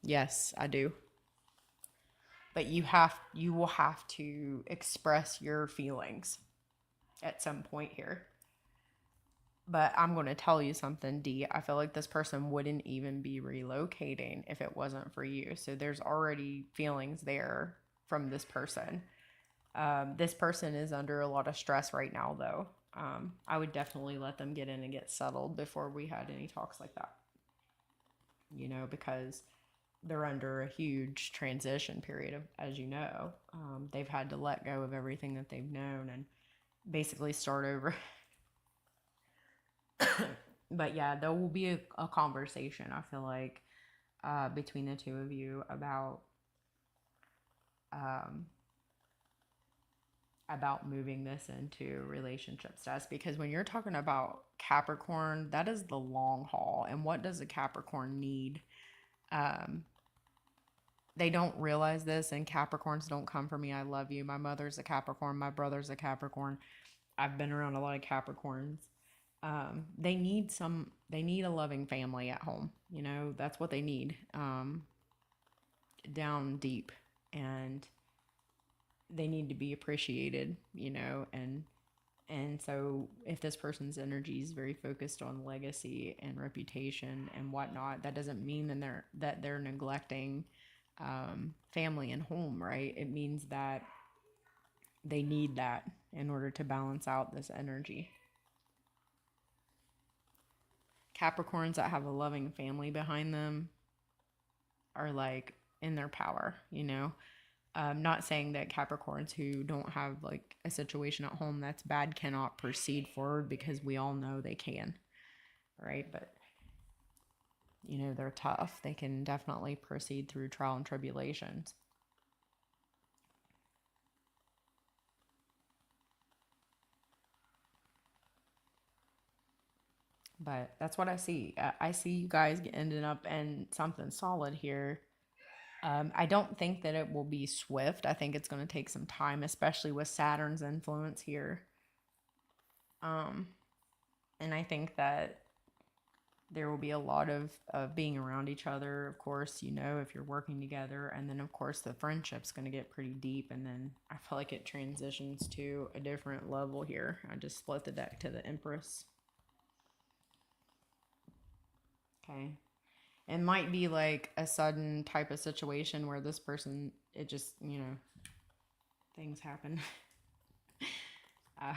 Yes, I do. But you will have to express your feelings at some point here. But I'm going to tell you something, D. I feel like this person wouldn't even be relocating if it wasn't for you. So there's already feelings there from this person. This person is under a lot of stress right now, though. I would definitely let them get in and get settled before we had any talks like that, you know, because they're under a huge transition period, as you know. They've had to let go of everything that they've known and basically start over. But yeah, there will be a conversation, I feel like, between the two of you um, about moving this into relationship status, because when you're talking about Capricorn, that is the long haul. And what does a Capricorn need? Um, they don't realize this, and Capricorns don't come for me. I love you. My mother's a Capricorn. My brother's a Capricorn. I've been around a lot of Capricorns. They need a loving family at home. You know, that's what they need, down deep. And they need to be appreciated, you know, and so if this person's energy is very focused on legacy and reputation and whatnot, that doesn't mean that they're neglecting family and home, right? It means that they need that in order to balance out this energy. Capricorns that have a loving family behind them are like in their power, you know. Not saying that Capricorns who don't have like a situation at home that's bad cannot proceed forward, because we all know they can, right? But you know, they're tough. They can definitely proceed through trial and tribulations. But that's what I see. I see you guys ending up in something solid here. I don't think that it will be swift. I think it's going to take some time, especially with Saturn's influence here. Um, and I think that there will be a lot of being around each other, of course, if you're working together. And then, of course, the friendship's going to get pretty deep. And then I feel like it transitions to a different level here. I just split the deck to the Empress. Okay. It might be like a sudden type of situation where this person, it just, things happen. uh,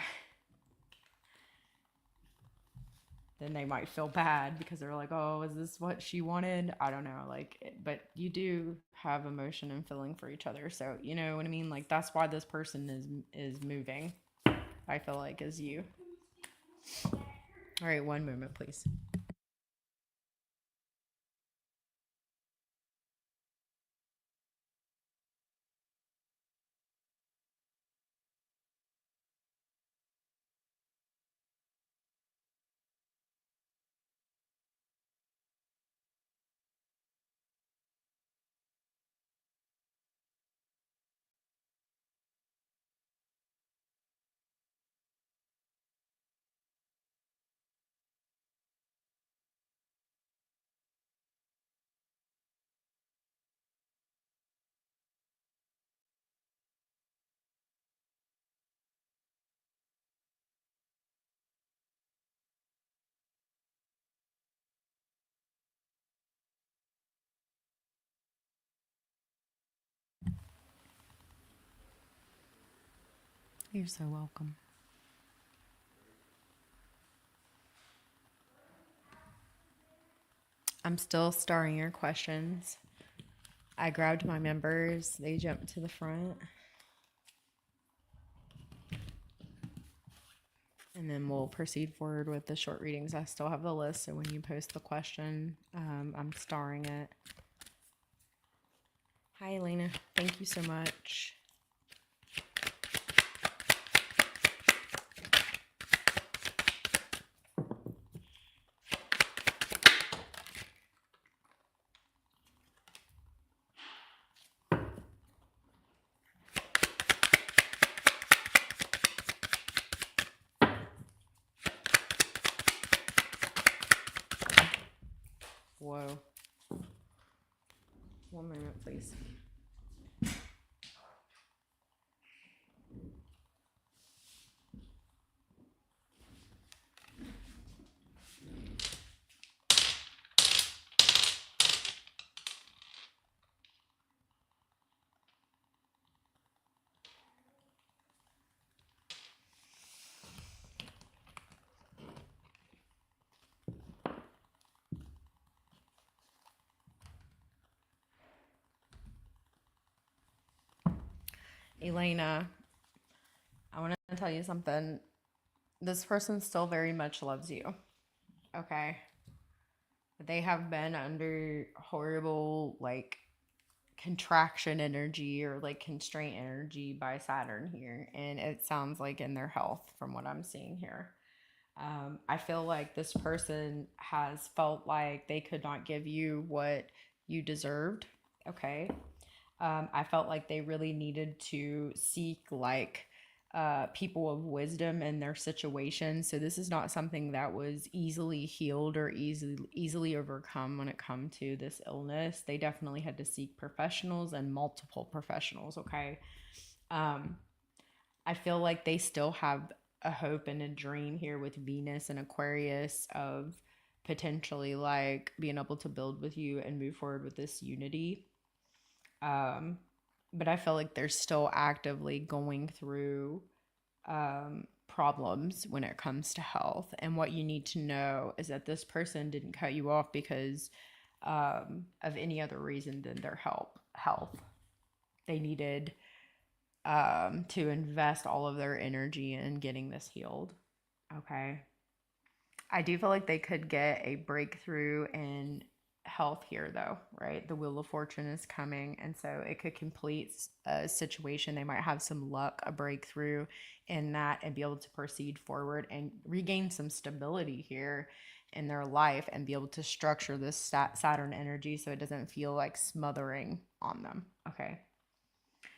then they might feel bad because they're like, oh, is this what she wanted? I don't know. But you do have emotion and feeling for each other. So, you know what I mean? Like, that's why this person is moving, I feel like, is you. All right, one moment, please. You're so welcome. I'm still starring your questions. I grabbed my members. They jumped to the front. And then we'll proceed forward with the short readings. I still have the list, so when you post the question, I'm starring it. Hi, Elena. Thank you so much. Whoa. 1 minute, please. Elena, I want to tell you something. This person still very much loves you. Okay. They have been under horrible, contraction energy or constraint energy by Saturn here. And it sounds like in their health from what I'm seeing here. I feel like this person has felt like they could not give you what you deserved. Okay. I felt like they really needed to seek people of wisdom in their situation. So this is not something that was easily healed or easily overcome when it come to this illness. They definitely had to seek professionals and multiple professionals. Okay. I feel like they still have a hope and a dream here with Venus and Aquarius of potentially being able to build with you and move forward with this unity. But I feel like they're still actively going through problems when it comes to health. And what you need to know is that this person didn't cut you off because of any other reason than their health. They needed to invest all of their energy in getting this healed. Okay. I do feel like they could get a breakthrough in health here, though, right? The Wheel of Fortune is coming, and so it could complete a situation. They might have some luck, a breakthrough in that, and be able to proceed forward and regain some stability here in their life and be able to structure this Saturn energy so it doesn't feel like smothering on them. Okay.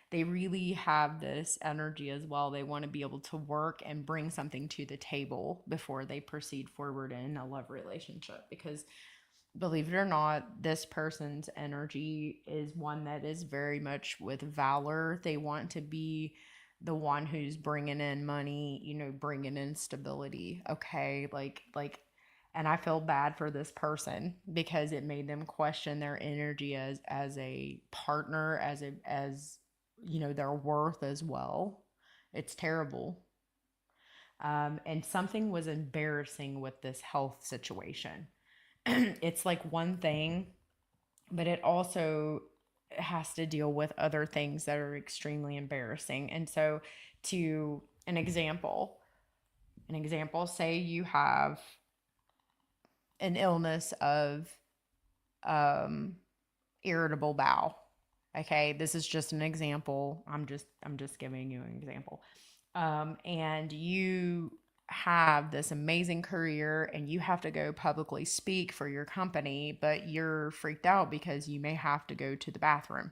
They really have this energy as well. They want to be able to work and bring something to the table before they proceed forward in a love relationship, because believe it or not, this person's energy is one that is very much with valor. They want to be the one who's bringing in money, bringing in stability. Okay. And I feel bad for this person because it made them question their energy as a partner, as their worth as well. It's terrible. And something was embarrassing with this health situation. It's like one thing, but it also has to deal with other things that are extremely embarrassing. And so, to an example, say you have an illness of um, irritable bowel. Okay, this is just an example. I'm just giving you an example. And you have this amazing career and you have to go publicly speak for your company, but you're freaked out because you may have to go to the bathroom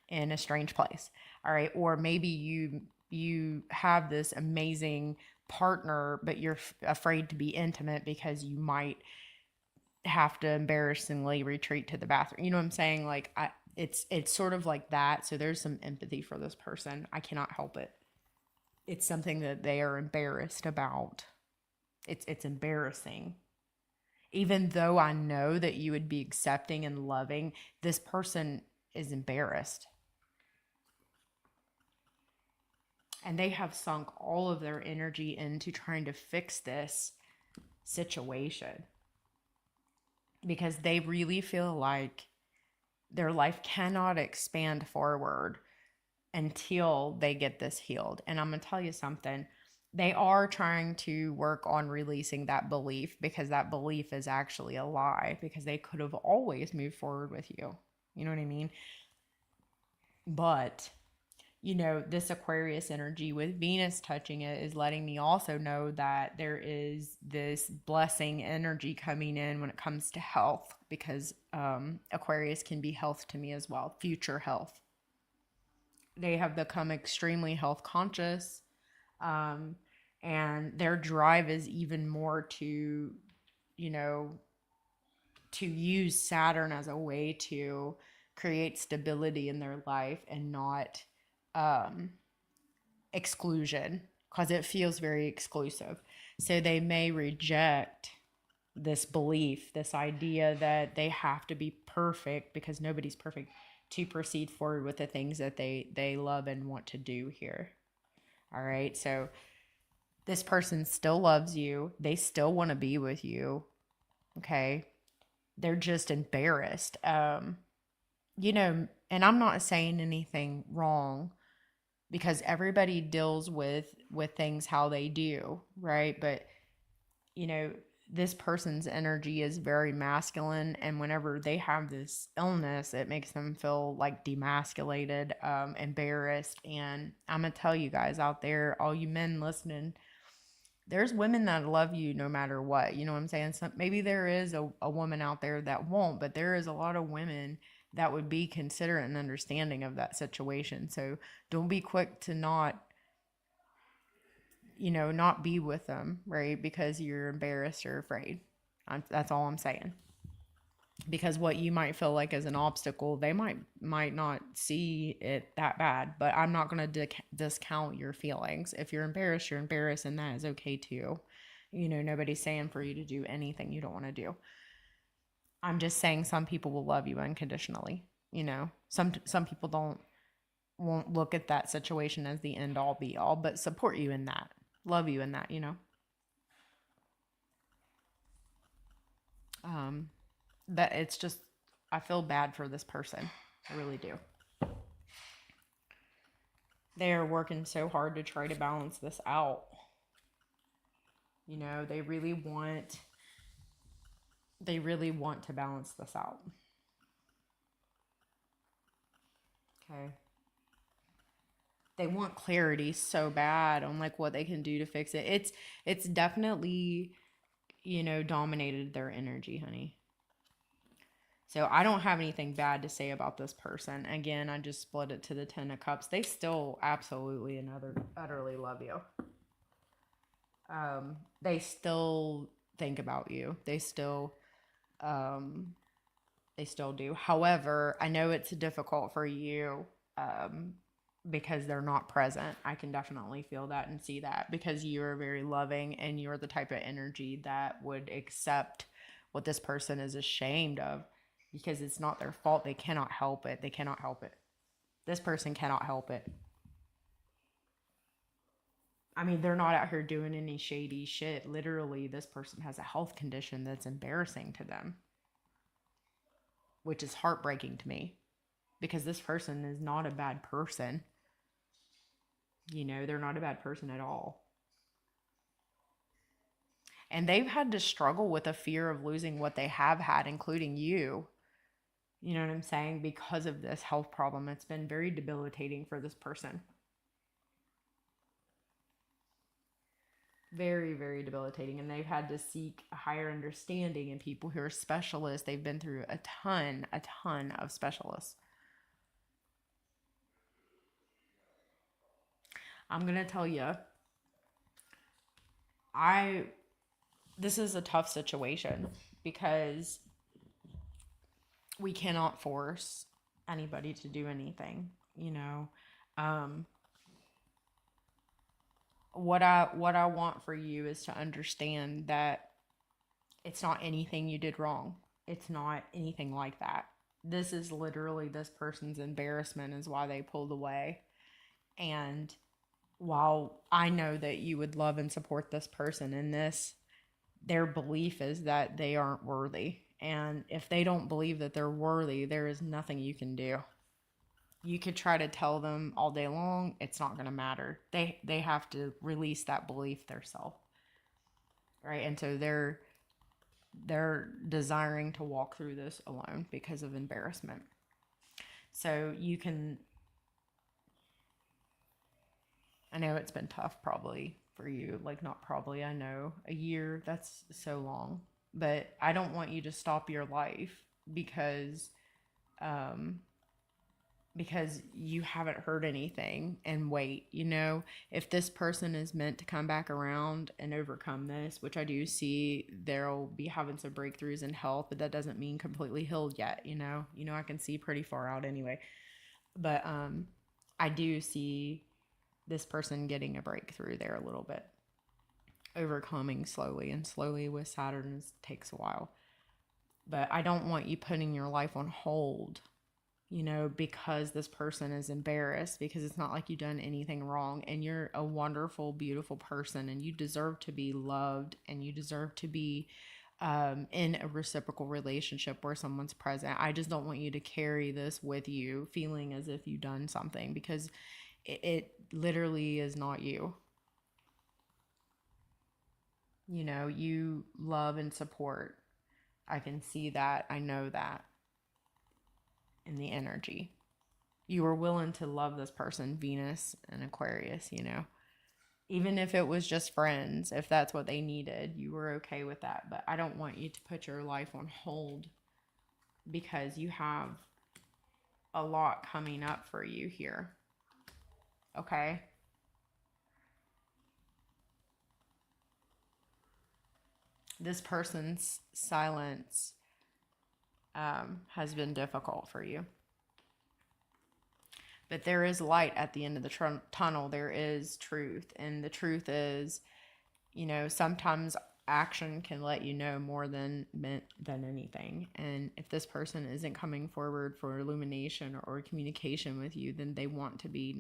in a strange place. All right. Or maybe you have this amazing partner, but you're afraid to be intimate because you might have to embarrassingly retreat to the bathroom. You know what I'm saying? It's sort of like that. So there's some empathy for this person. I cannot help it. It's something that they are embarrassed about. It's embarrassing. Even though I know that you would be accepting and loving, this person is embarrassed. And they have sunk all of their energy into trying to fix this situation because they really feel like their life cannot expand forward until they get this healed. And I'm going to tell you something. They are trying to work on releasing that belief because that belief is actually a lie, because they could have always moved forward with you. You know what I mean? But, this Aquarius energy with Venus touching it is letting me also know that there is this blessing energy coming in when it comes to health, because Aquarius can be health to me as well, future health. They have become extremely health conscious, and their drive is even more to, to use Saturn as a way to create stability in their life and not exclusion, because it feels very exclusive. So they may reject this belief, this idea that they have to be perfect, because nobody's perfect, to proceed forward with the things that they love and want to do here. All right. So this person still loves you. They still want to be with you. Okay. They're just embarrassed. And I'm not saying anything wrong, because everybody deals with things how they do, right? But this person's energy is very masculine, and whenever they have this illness, it makes them feel like demasculated, embarrassed. And I'm gonna tell you guys out there, all you men listening, there's women that love you no matter what. You know what I'm saying? Maybe there is a woman out there that won't, but there is a lot of women that would be considerate and understanding of that situation. So don't be quick to not be with them, right? Because you're embarrassed or afraid. That's all I'm saying. Because what you might feel like as an obstacle, they might not see it that bad. But I'm not going to discount your feelings. If you're embarrassed, and that is okay too. Nobody's saying for you to do anything you don't want to do. I'm just saying some people will love you unconditionally. Some people won't look at that situation as the end all be all, but support you in that, love you in that. That it's just, I feel bad for this person. I really do. They are working so hard to try to balance this out. They really want to balance this out. Okay. They want clarity so bad on what they can do to fix it. It's definitely dominated their energy, honey. So I don't have anything bad to say about this person. Again, I just split it to the 10 of cups. They still absolutely and utterly love you. They still think about you. Um, they still do. However, I know it's difficult for you, because they're not present. I can definitely feel that and see that, because you are very loving and you're the type of energy that would accept what this person is ashamed of, because it's not their fault. They cannot help it. They cannot help it. This person cannot help it. I mean, they're not out here doing any shady shit. Literally, this person has a health condition that's embarrassing to them, which is heartbreaking to me, because this person is not a bad person. They're not a bad person at all. And they've had to struggle with a fear of losing what they have had, including you. You know what I'm saying? Because of this health problem, it's been very debilitating for this person. Very, very debilitating. And they've had to seek a higher understanding in people who are specialists. They've been through a ton of specialists. I'm going to tell you, this is a tough situation, because we cannot force anybody to do anything, Um, what I want for you is to understand that it's not anything you did wrong. It's not anything like that. This is literally this person's embarrassment is why they pulled away. And while I know that you would love and support this person in this, their belief is that they aren't worthy. And if they don't believe that they're worthy, there is nothing you can do. You could try to tell them all day long, it's not going to matter. They have to release that belief themselves, right? And so they're desiring to walk through this alone because of embarrassment. So you can, I know it's been tough probably for you, like not probably, I know a year, that's so long, but I don't want you to stop your life um, because you haven't heard anything and wait. If this person is meant to come back around and overcome this, which I do see, they'll be having some breakthroughs in health, but that doesn't mean completely healed yet. I can see pretty far out anyway, but I do see this person getting a breakthrough there a little bit, overcoming slowly, and slowly with Saturn takes a while. But I don't want you putting your life on hold, because this person is embarrassed, because it's not like you've done anything wrong, and you're a wonderful, beautiful person, and you deserve to be loved, and you deserve to be in a reciprocal relationship where someone's present. I just don't want you to carry this with you feeling as if you've done something, because it literally is not you. You love and support. I can see that. I know that in the energy. You were willing to love this person, Venus and Aquarius, Even if it was just friends, if that's what they needed, you were okay with that. But I don't want you to put your life on hold, because you have a lot coming up for you here. Okay? This person's silence has been difficult for you. But there is light at the end of the tunnel. There is truth. And the truth is, sometimes action can let you know more than anything. And if this person isn't coming forward for illumination or communication with you, then they want to be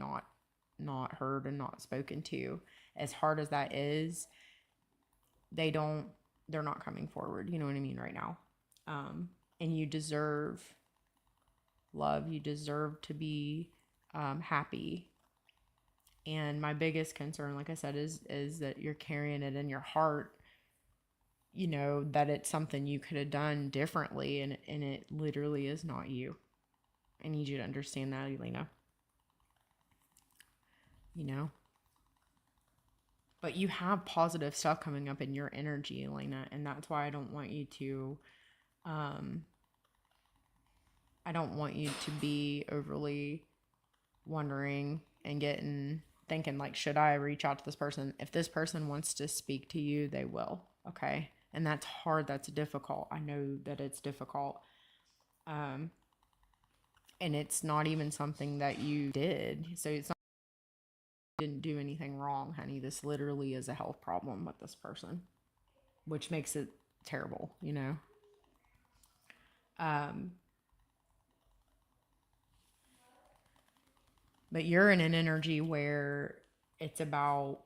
not heard and not spoken to. As hard as that is, they're not coming forward. You know what I mean, right now. And you deserve love. You deserve to be happy. And my biggest concern, like I said, is that you're carrying it in your heart, that it's something you could have done differently, and it literally is not you. I need you to understand that, Elena. But you have positive stuff coming up in your energy, Elena, and that's why um, I don't want you to be overly wondering and getting thinking like, should I reach out to this person? If this person wants to speak to you, they will. Okay. And that's hard. That's difficult. I know that it's difficult. Um, and it's not even something that you did. So it's not, you didn't do anything wrong, honey. This literally is a health problem with this person, which makes it terrible, you know? Um, but you're in an energy where it's about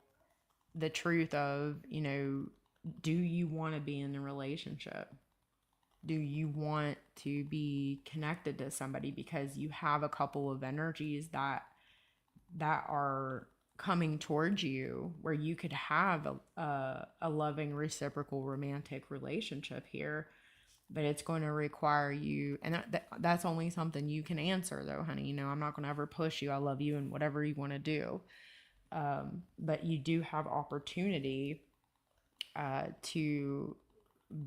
the truth of, do you want to be in a relationship? Do you want to be connected to somebody? Because you have a couple of energies that are coming towards you where you could have a loving, reciprocal, romantic relationship here, but it's going to require you, and that's only something you can answer though, honey. I'm not going to ever push you. I love you and whatever you want to do. But you do have opportunity to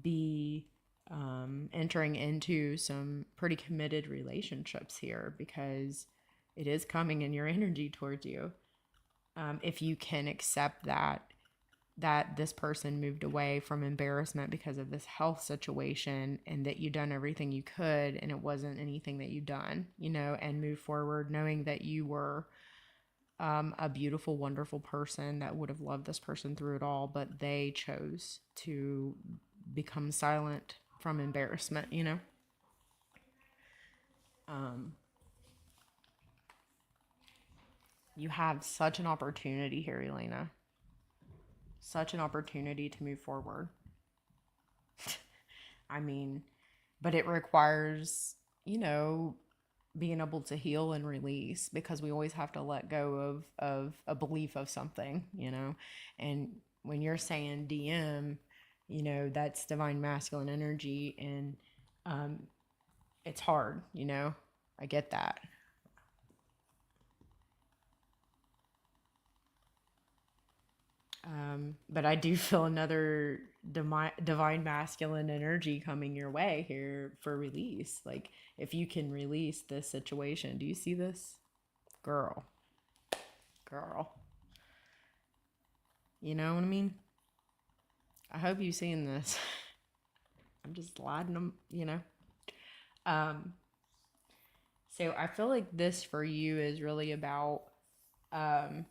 be entering into some pretty committed relationships here, because it is coming in your energy towards you. If you can accept that this person moved away from embarrassment because of this health situation, and that you done everything you could and it wasn't anything that you done, and move forward knowing that you were a beautiful, wonderful person that would have loved this person through it all, but they chose to become silent from embarrassment. Um, you have such an opportunity here, Elena. Such an opportunity to move forward. I mean, but it requires, being able to heal and release, because we always have to let go of a belief of something. And when you're saying DM, that's divine masculine energy, and it's hard. I get that. But I do feel another divine masculine energy coming your way here for release. Like, if you can release this situation, do you see this? Girl. Girl. You know what I mean? I hope you've seen this. I'm just sliding them. Um, so I feel like this for you is really about um,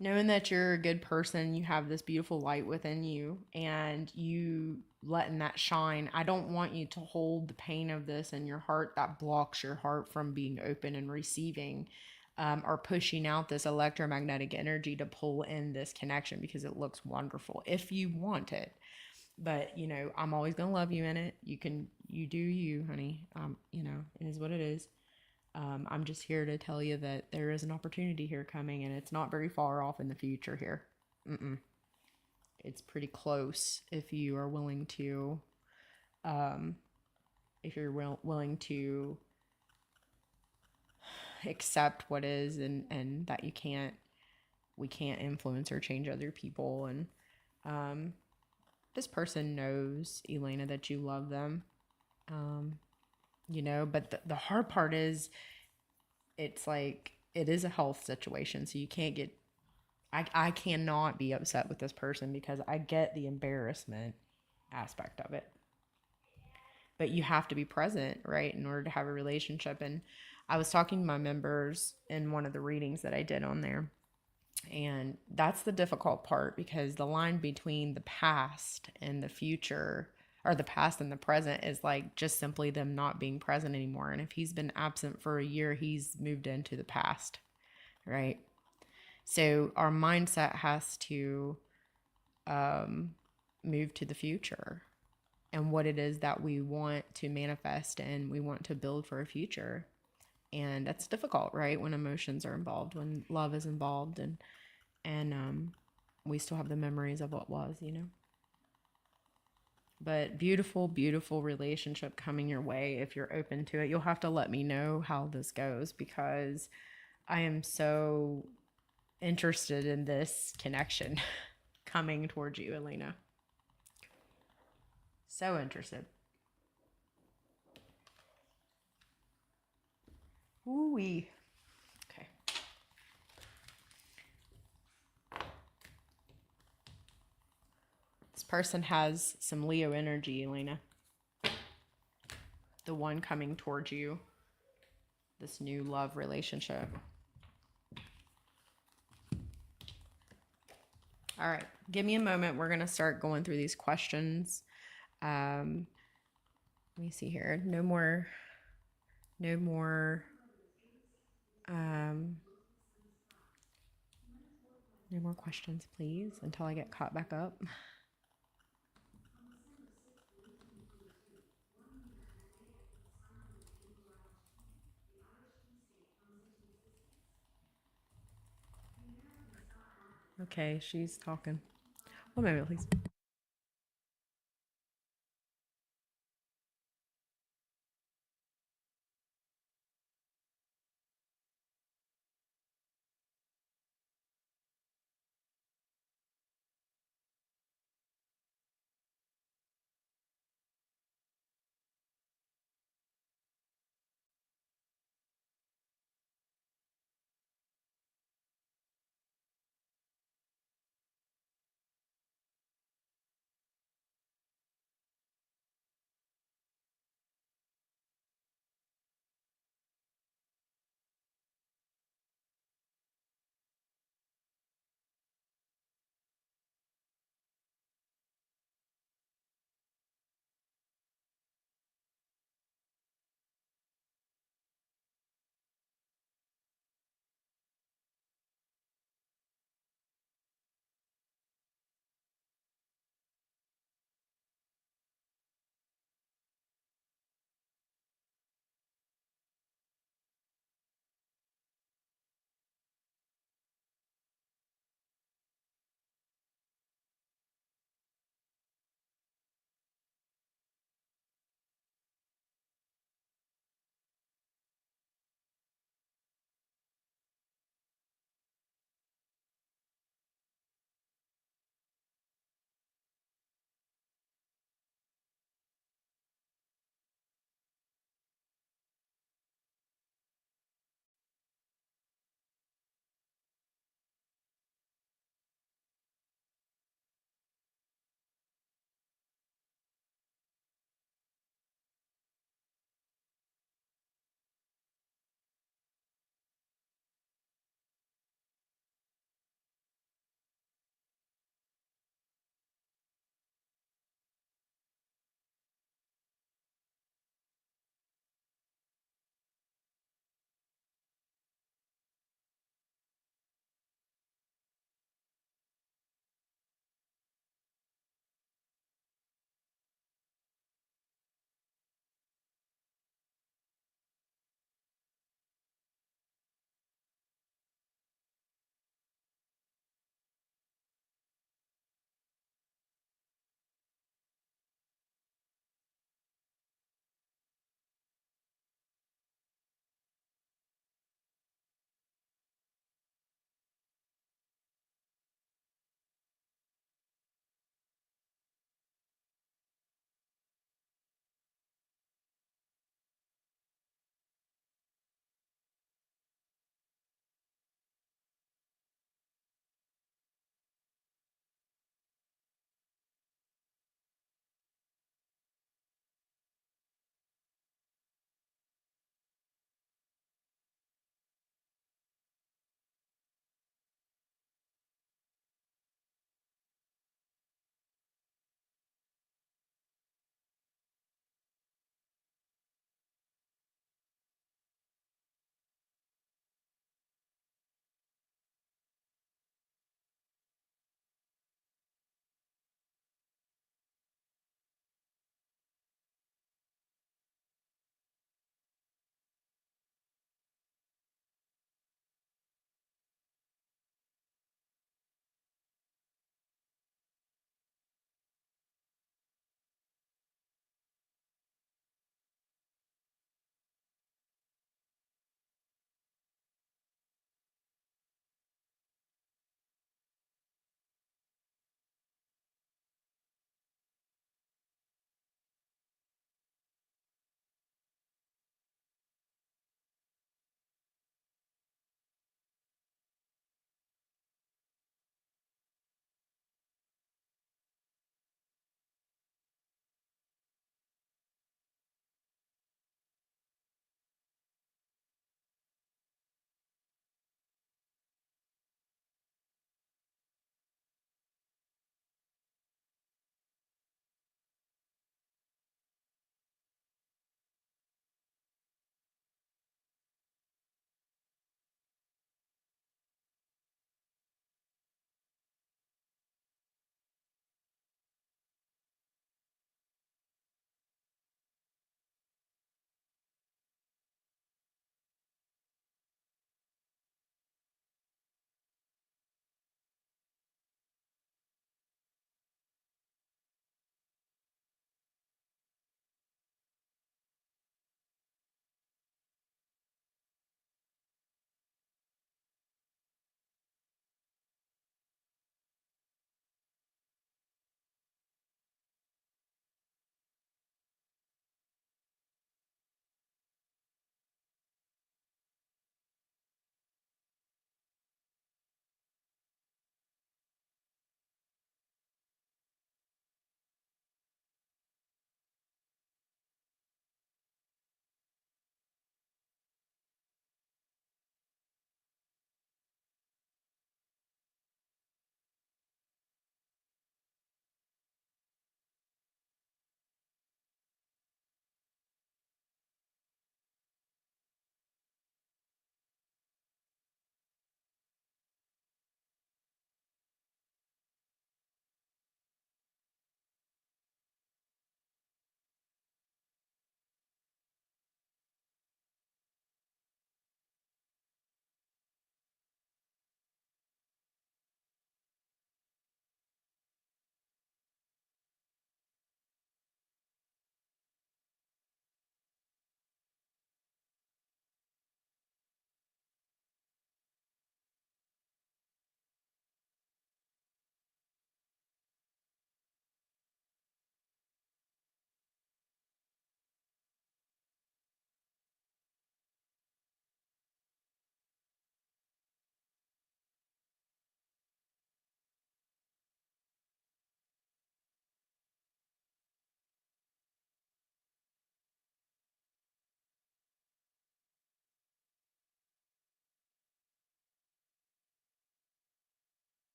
knowing that you're a good person, you have this beautiful light within you, and you letting that shine. I don't want you to hold the pain of this in your heart that blocks your heart from being open and receiving, or pushing out this electromagnetic energy to pull in this connection, because it looks wonderful if you want it. But I'm always gonna love you in it. You do you, honey. It is what it is. I'm just here to tell you that there is an opportunity here coming, and it's not very far off in the future here. Mm-mm. It's pretty close if you are willing to, um, if you're willing to accept what is, and that we can't influence or change other people. And this person knows, Elena, that you love them. But the hard part is, it's like, it is a health situation, so you can't get, I cannot be upset with this person, because I get the embarrassment aspect of it, but you have to be present, right, in order to have a relationship. And I was talking to my members in one of the readings that I did on there, and that's the difficult part, because the line between the past and the future, or the past and the present, is like just simply them not being present anymore. And if he's been absent for a year, he's moved into the past, right? So our mindset has to move to the future, and what it is that we want to manifest, and we want to build for a future. And that's difficult, right? When emotions are involved, when love is involved, and we still have the memories of what was. But beautiful, beautiful relationship coming your way if you're open to it. You'll have to let me know how this goes, because I am so interested in this connection coming towards you, Elena. So interested. Ooh-wee. Okay. This person has some Leo energy, Elena. The one coming towards you. This new love relationship. All right. Give me a moment. We're going to start going through these questions. Let me see here. No more no more questions, please, until I get caught back up. Okay, she's talking. 1 moment, please.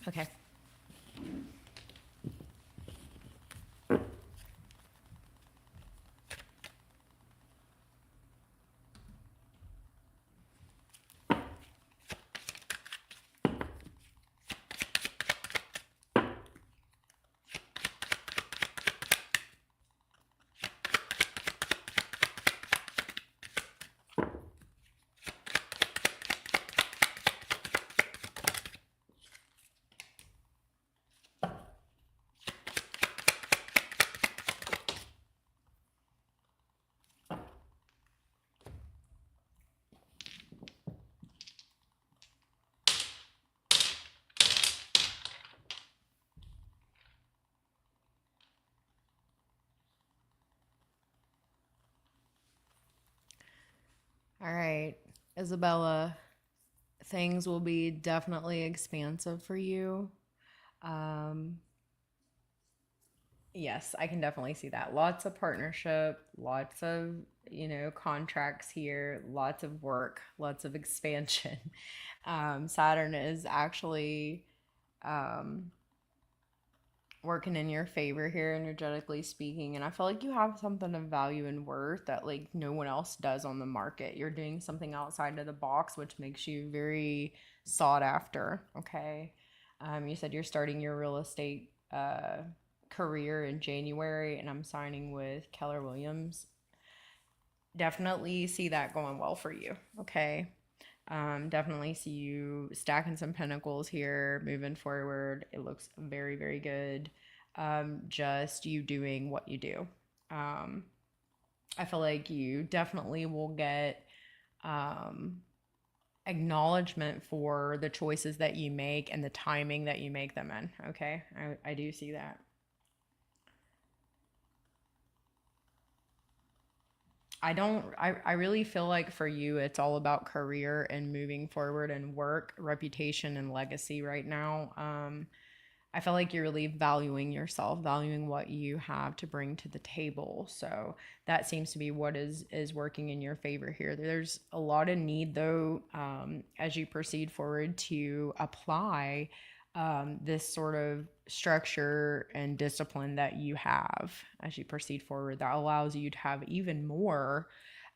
Okay. All right, Isabella, things will be definitely expansive for you. Um, yes, I can definitely see that. Lots of partnership, lots of, contracts here, lots of work, lots of expansion. Saturn is actually um, working in your favor here, energetically speaking, and I feel like you have something of value and worth that like no one else does on the market. You're doing something outside of the box, which makes you very sought after. Okay. You said you're starting your real estate career in January, and I'm signing with Keller Williams. Definitely see that going well for you. Okay. Definitely see you stacking some pinnacles here, moving forward. It looks very, very good. Just you doing what you do. Um, I feel like you definitely will get um, acknowledgement for the choices that you make and the timing that you make them in. Okay. I do see that. I really feel like for you, it's all about career and moving forward and work, reputation, and legacy right now. I feel like you're really valuing yourself, valuing what you have to bring to the table. So that seems to be what is working in your favor here. There's a lot of need though, as you proceed forward to apply this sort of structure and discipline that you have as you proceed forward that allows you to have even more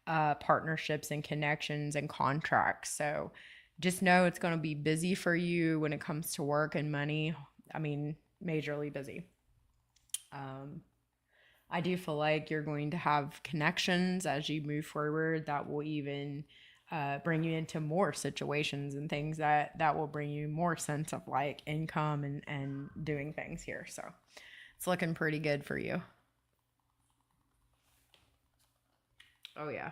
partnerships and connections and contracts. So just know it's going to be busy for you when it comes to work and money. I mean, majorly busy. Um, I do feel like you're going to have connections as you move forward that will even bring you into more situations and things that will bring you more sense of like income and doing things here. So it's looking pretty good for you. Oh yeah.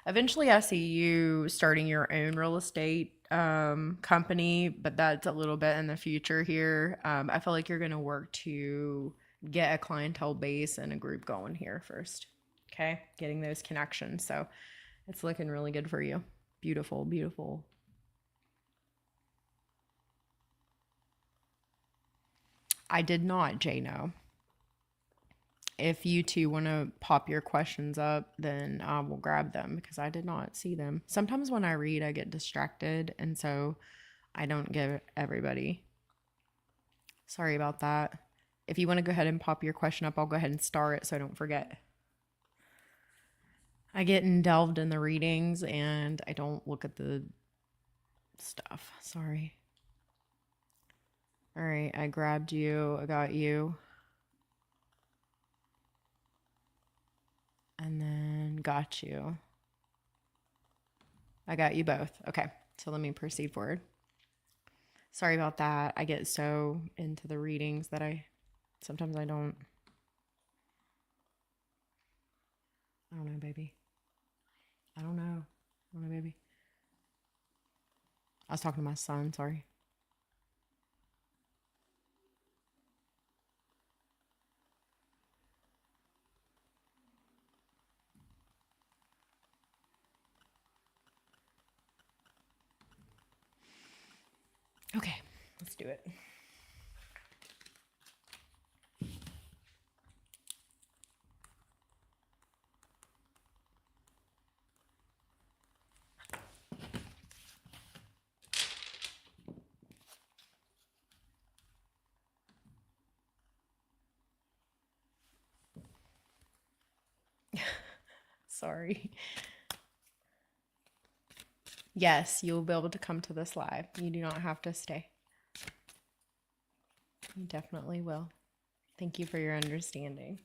Eventually, I see you starting your own real estate company, but that's a little bit in the future here. I feel like you're going to work to get a clientele base and a group going here first. Okay. Getting those connections. So it's looking really good for you. Beautiful, beautiful. I did not, Jano. If you two want to pop your questions up, then I will grab them because I did not see them. Sometimes when I read, I get distracted, and so I don't give everybody. Sorry about that. If you want to go ahead and pop your question up, I'll go ahead and star it so I don't forget. I get indelved in the readings and I don't look at the stuff. Sorry. All right, I grabbed you. I got you. And then got you. I got you both. Okay, so let me proceed forward. Sorry about that. I get so into the readings that sometimes I don't. I don't know, baby. I don't know. I don't know, baby. I was talking to my son. Sorry. Okay, let's do it. Sorry. Yes, you'll be able to come to this live. You do not have to stay. You definitely will. Thank you for your understanding.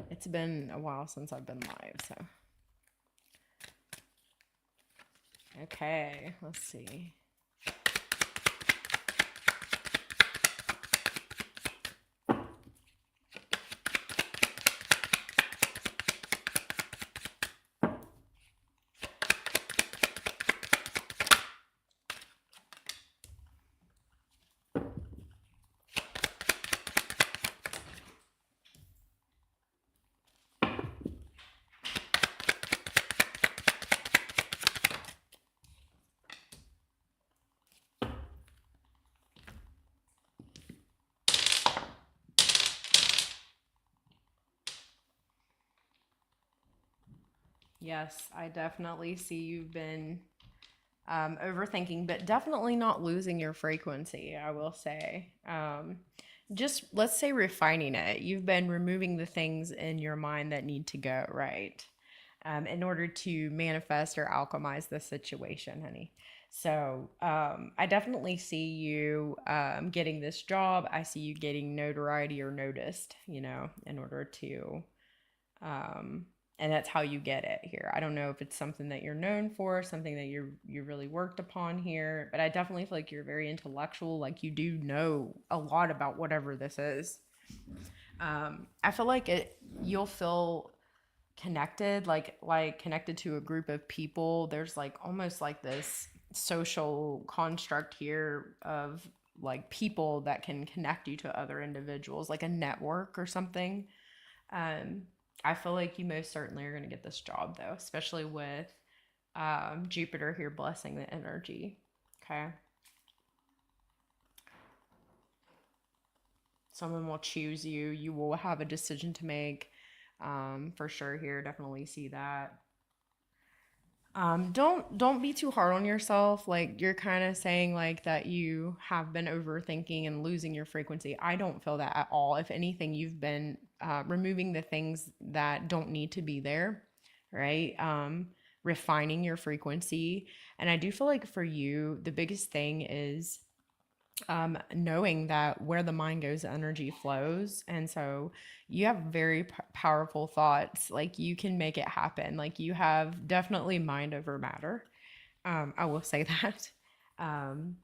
It's been a while since I've been live, so. Okay, let's see. Yes, I definitely see you've been overthinking, but definitely not losing your frequency, I will say. Just let's say refining it. You've been removing the things in your mind that need to go, right? In order to manifest or alchemize the situation, honey. So I definitely see you getting this job. I see you getting notoriety or noticed, in order to um, and that's how you get it here. I don't know if it's something that you're known for, something that you really worked upon here, but I definitely feel like you're very intellectual. Like you do know a lot about whatever this is. I feel like you'll feel connected, like connected to a group of people. There's like almost like this social construct here of like people that can connect you to other individuals, like a network or something. Um, I feel like you most certainly are going to get this job, though, especially with Jupiter here blessing the energy. Okay. Someone will choose you. You will have a decision to make for sure here. Definitely see that. Don't be too hard on yourself. Like you're kind of saying like that you have been overthinking and losing your frequency. I don't feel that at all. If anything, you've been removing the things that don't need to be there, right? Refining your frequency. And I do feel like for you, the biggest thing is knowing that where the mind goes, energy flows. And so you have very powerful thoughts. Like you can make it happen. Like you have definitely mind over matter. I will say that. Um,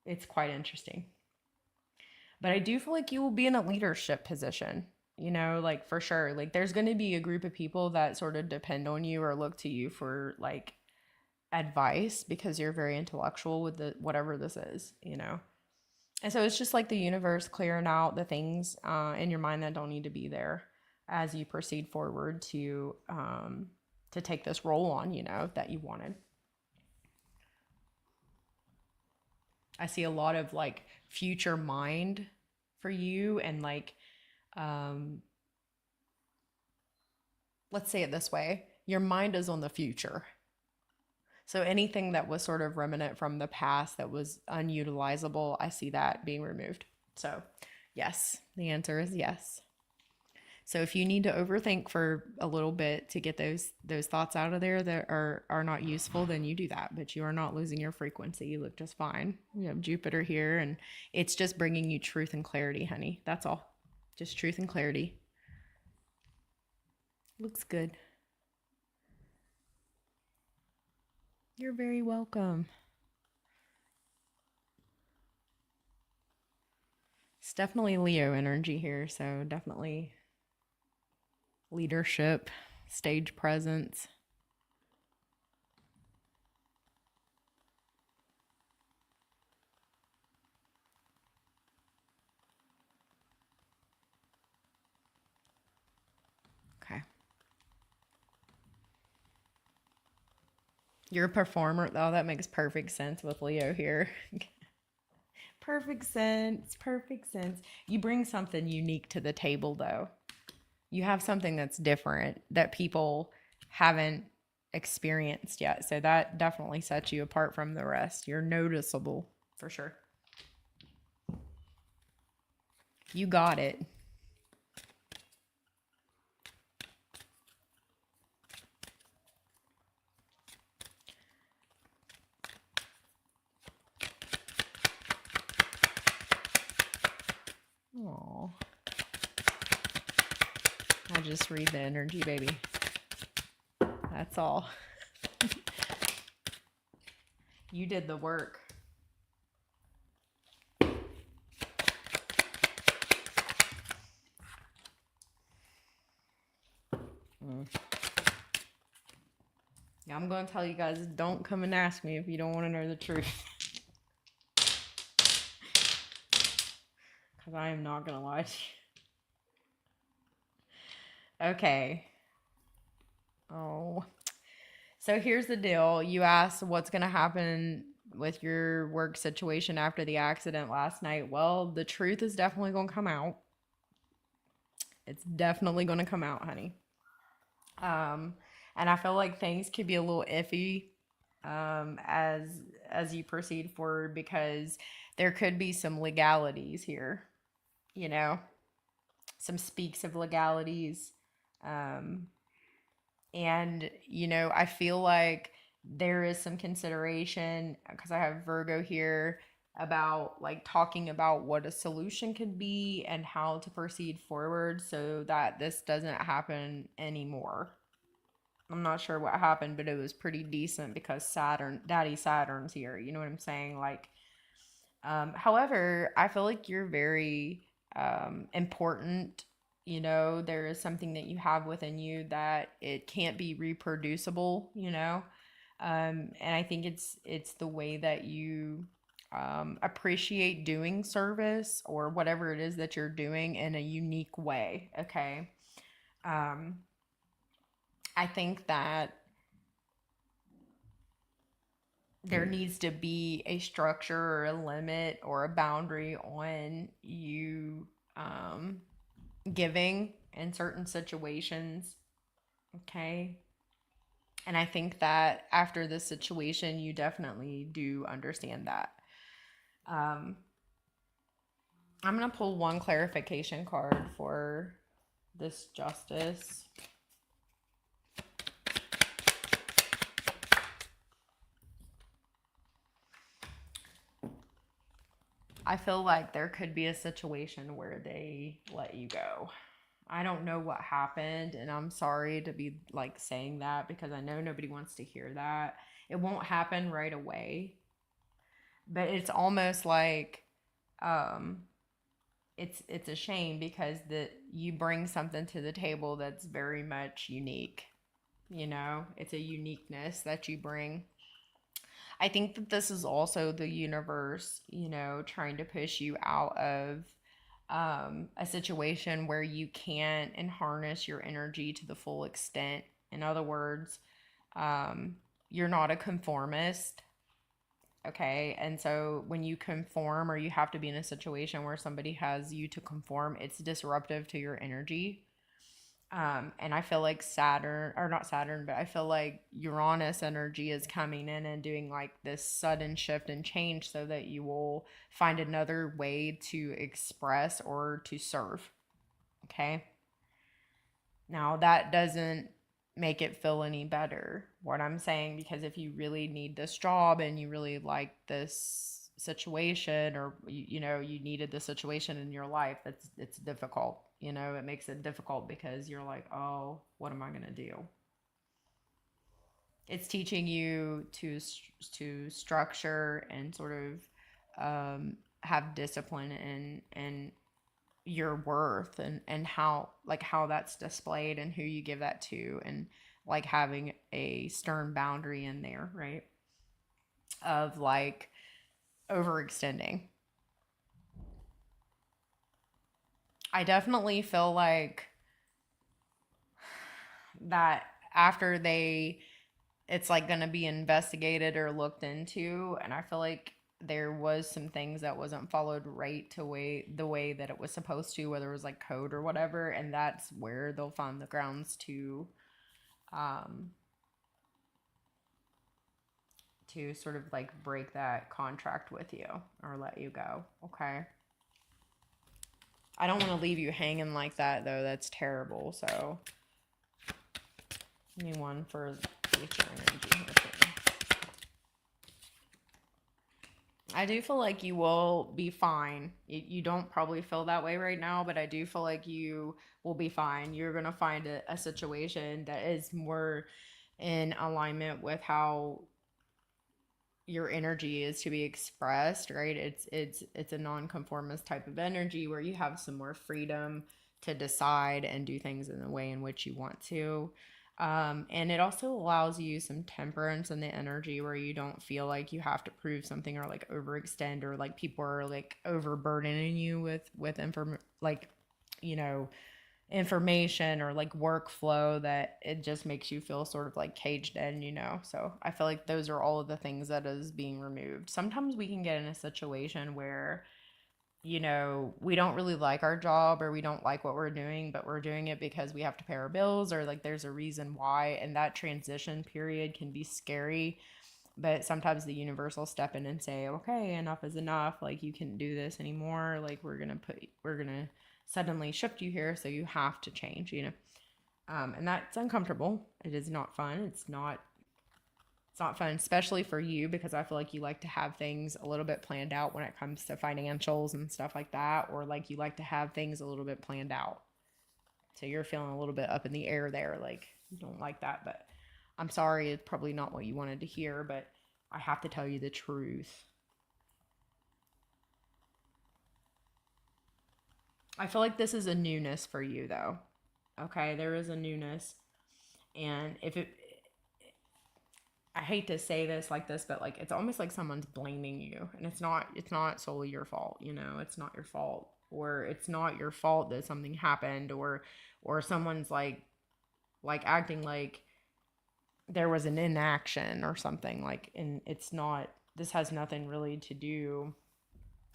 it's quite interesting. But I do feel like you will be in a leadership position, like for sure. Like there's going to be a group of people that sort of depend on you or look to you for like advice because you're very intellectual with the whatever this is. And so it's just like the universe clearing out the things in your mind that don't need to be there as you proceed forward to take this role on, that you wanted. I see a lot of like future mind for you and like um let's say it this way, your mind is on the future. So anything that was sort of remnant from the past that was unutilizable, I see that being removed. So, yes, the answer is yes. So if you need to overthink for a little bit to get those thoughts out of there that are not useful, then you do that. But you are not losing your frequency. You look just fine. You have Jupiter here, and it's just bringing you truth and clarity, honey. That's all. Just truth and clarity. Looks good. You're very welcome. It's definitely Leo energy here, so definitely leadership, stage presence. Okay. You're a performer. Oh, that makes perfect sense with Leo here. Perfect sense. Perfect sense. You bring something unique to the table, though. You have something that's different that people haven't experienced yet. So that definitely sets you apart from the rest. You're noticeable for sure. You got it. Oh, I just read the energy, baby. That's all. You did the work. Yeah, I'm going to tell you guys, don't come and ask me if you don't want to know the truth. Because I am not going to lie to you. Okay. Oh. So here's the deal. You asked what's going to happen with your work situation after the accident last night. Well, the truth is definitely going to come out. It's definitely going to come out, honey. And I feel like things could be a little iffy as you proceed forward, because there could be some legalities here, you know, some speaks of legalities. And, you know, I feel like there is some consideration, because I have Virgo here, about like talking about what a solution could be and how to proceed forward so that this doesn't happen anymore. I'm not sure what happened, but it was pretty decent because Daddy Saturn's here. You know what I'm saying? Like, however, I feel like you're very important. You know, there is something that you have within you that it can't be reproducible. You know, and I think it's the way that you appreciate doing service or whatever it is that you're doing in a unique way. Okay. I think that there needs to be a structure or a limit or a boundary on you giving in certain situations. Okay. And I think that after this situation, you definitely do understand that. Um, I'm going to pull one clarification card for this justice. I feel like there could be a situation where they let you go. I don't know what happened, and I'm sorry to be like saying that because I know nobody wants to hear that. It won't happen right away, but it's almost like um it's a shame because that you bring something to the table that's very much unique. You know, it's a uniqueness that you bring. I think that this is also the universe, you know, trying to push you out of a situation where you can't and harness your energy to the full extent. In other words, you're not a conformist. Okay. And so when you conform or you have to be in a situation where somebody has you to conform, it's disruptive to your energy. And I feel like Saturn, or not Saturn, but I feel like Uranus energy is coming in and doing like this sudden shift and change so that you will find another way to express or to serve. Okay. Now, that doesn't make it feel any better, what I'm saying, because if you really need this job and you really like this situation, or you know, you needed the situation in your life, it's difficult. You know, it makes it difficult because you're like, oh, what am I going to do? It's teaching you to structure and sort of have discipline and your worth, and how that's displayed and who you give that to, and like having a stern boundary in there, right? Of like overextending. I definitely feel like that after it's like going to be investigated or looked into, and I feel like there was some things that wasn't followed right to the way that it was supposed to, whether it was like code or whatever, and that's where they'll find the grounds to sort of like break that contract with you or let you go. Okay. I don't want to leave you hanging like that though. That's terrible. So give me one for future energy here too. I do feel like you will be fine. You don't probably feel that way right now, but I do feel like you will be fine. You're going to find a situation that is more in alignment with how your energy is to be expressed, right? It's a nonconformist type of energy where you have some more freedom to decide and do things in the way in which you want to. And it also allows you some temperance in the energy where you don't feel like you have to prove something or like overextend or like people are like overburdening you with like you know information or like workflow that it just makes you feel sort of like caged in, So I feel like those are all of the things that is being removed. Sometimes we can get in a situation where, we don't really like our job or we don't like what we're doing, but we're doing it because we have to pay our bills or like there's a reason why. And that transition period can be scary. But sometimes the universe will step in and say, okay, enough is enough. Like, you can't do this anymore. Like, we're going to suddenly shift you here. So you have to change. And that's uncomfortable. It is not fun. It's not fun, especially for you, because I feel like you like to have things a little bit planned out when it comes to financials and stuff like that, or like you like to have things a little bit planned out. So you're feeling a little bit up in the air there, like you don't like that, but I'm sorry, it's probably not what you wanted to hear, but I have to tell you the truth. I feel like this is a newness for you though. Okay, there is a newness. And if it I hate to say this like this, but like it's almost like someone's blaming you, and it's not solely your fault, it's not your fault, or it's not your fault that something happened, or someone's like acting like there was an inaction or something, like, and it's not. This has nothing really to do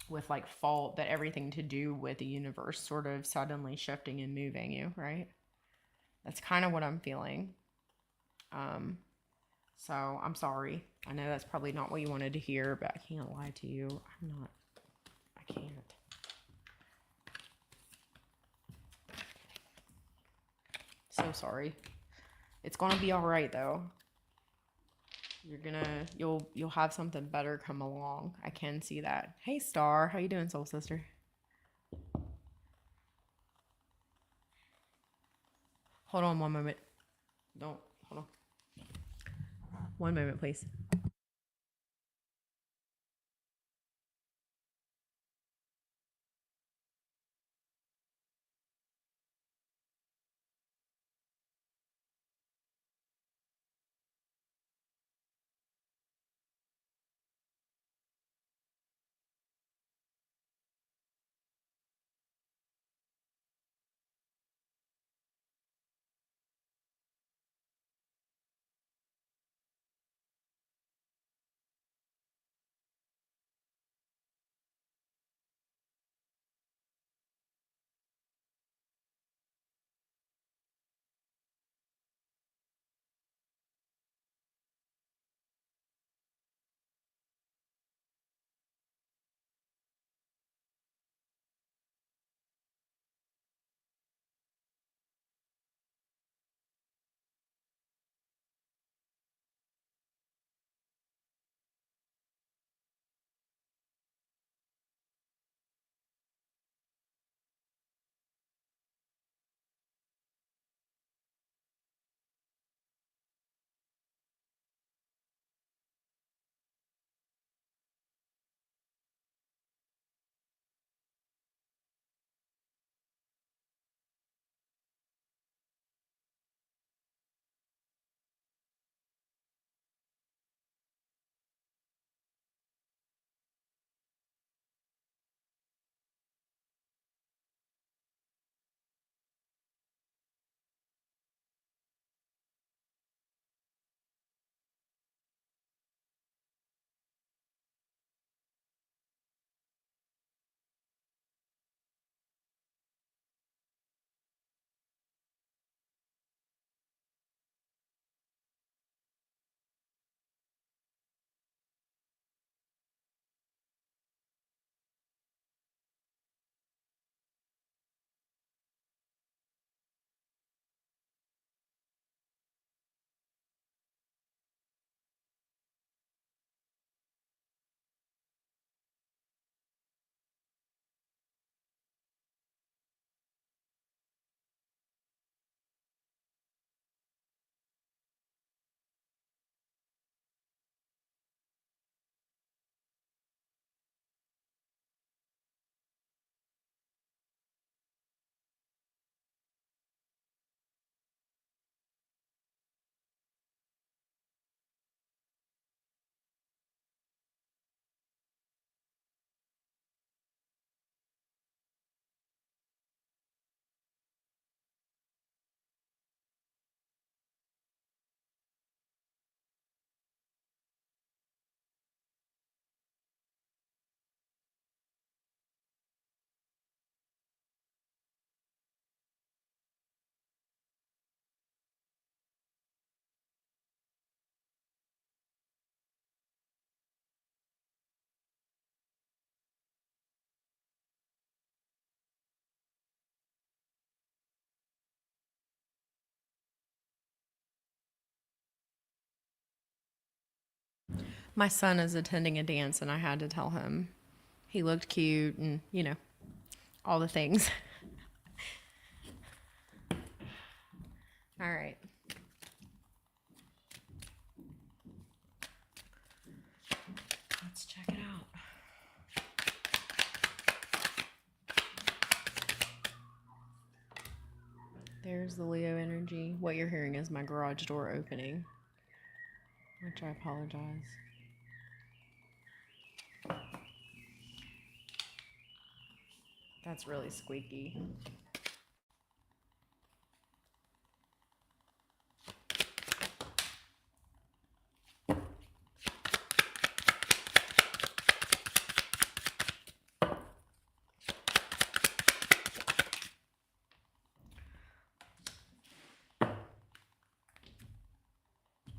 with like fault, but everything to do with the universe sort of suddenly shifting and moving you, right? That's kind of what I'm feeling. um So I'm sorry. I know that's probably not what you wanted to hear, but I can't lie to you. I'm not. I can't. So sorry. It's gonna be all right though. You'll have something better come along. I can see that. Hey Star, how you doing, soul sister? Hold on one moment. Don't hold on. One moment, please. My son is attending a dance and I had to tell him he looked cute and, all the things. All right. Let's check it out. There's the Leo energy. What you're hearing is my garage door opening, which I apologize. That's really squeaky.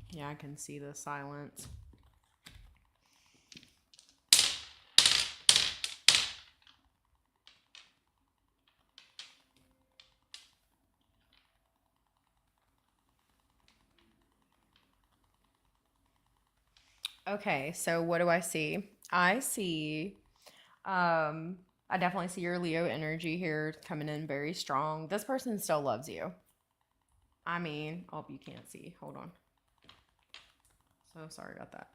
Yeah, I can see the silence. Okay, so what do I see? I definitely see your Leo energy here coming in very strong. This person still loves you. I mean, oh, you can't see. Hold on. So sorry about that.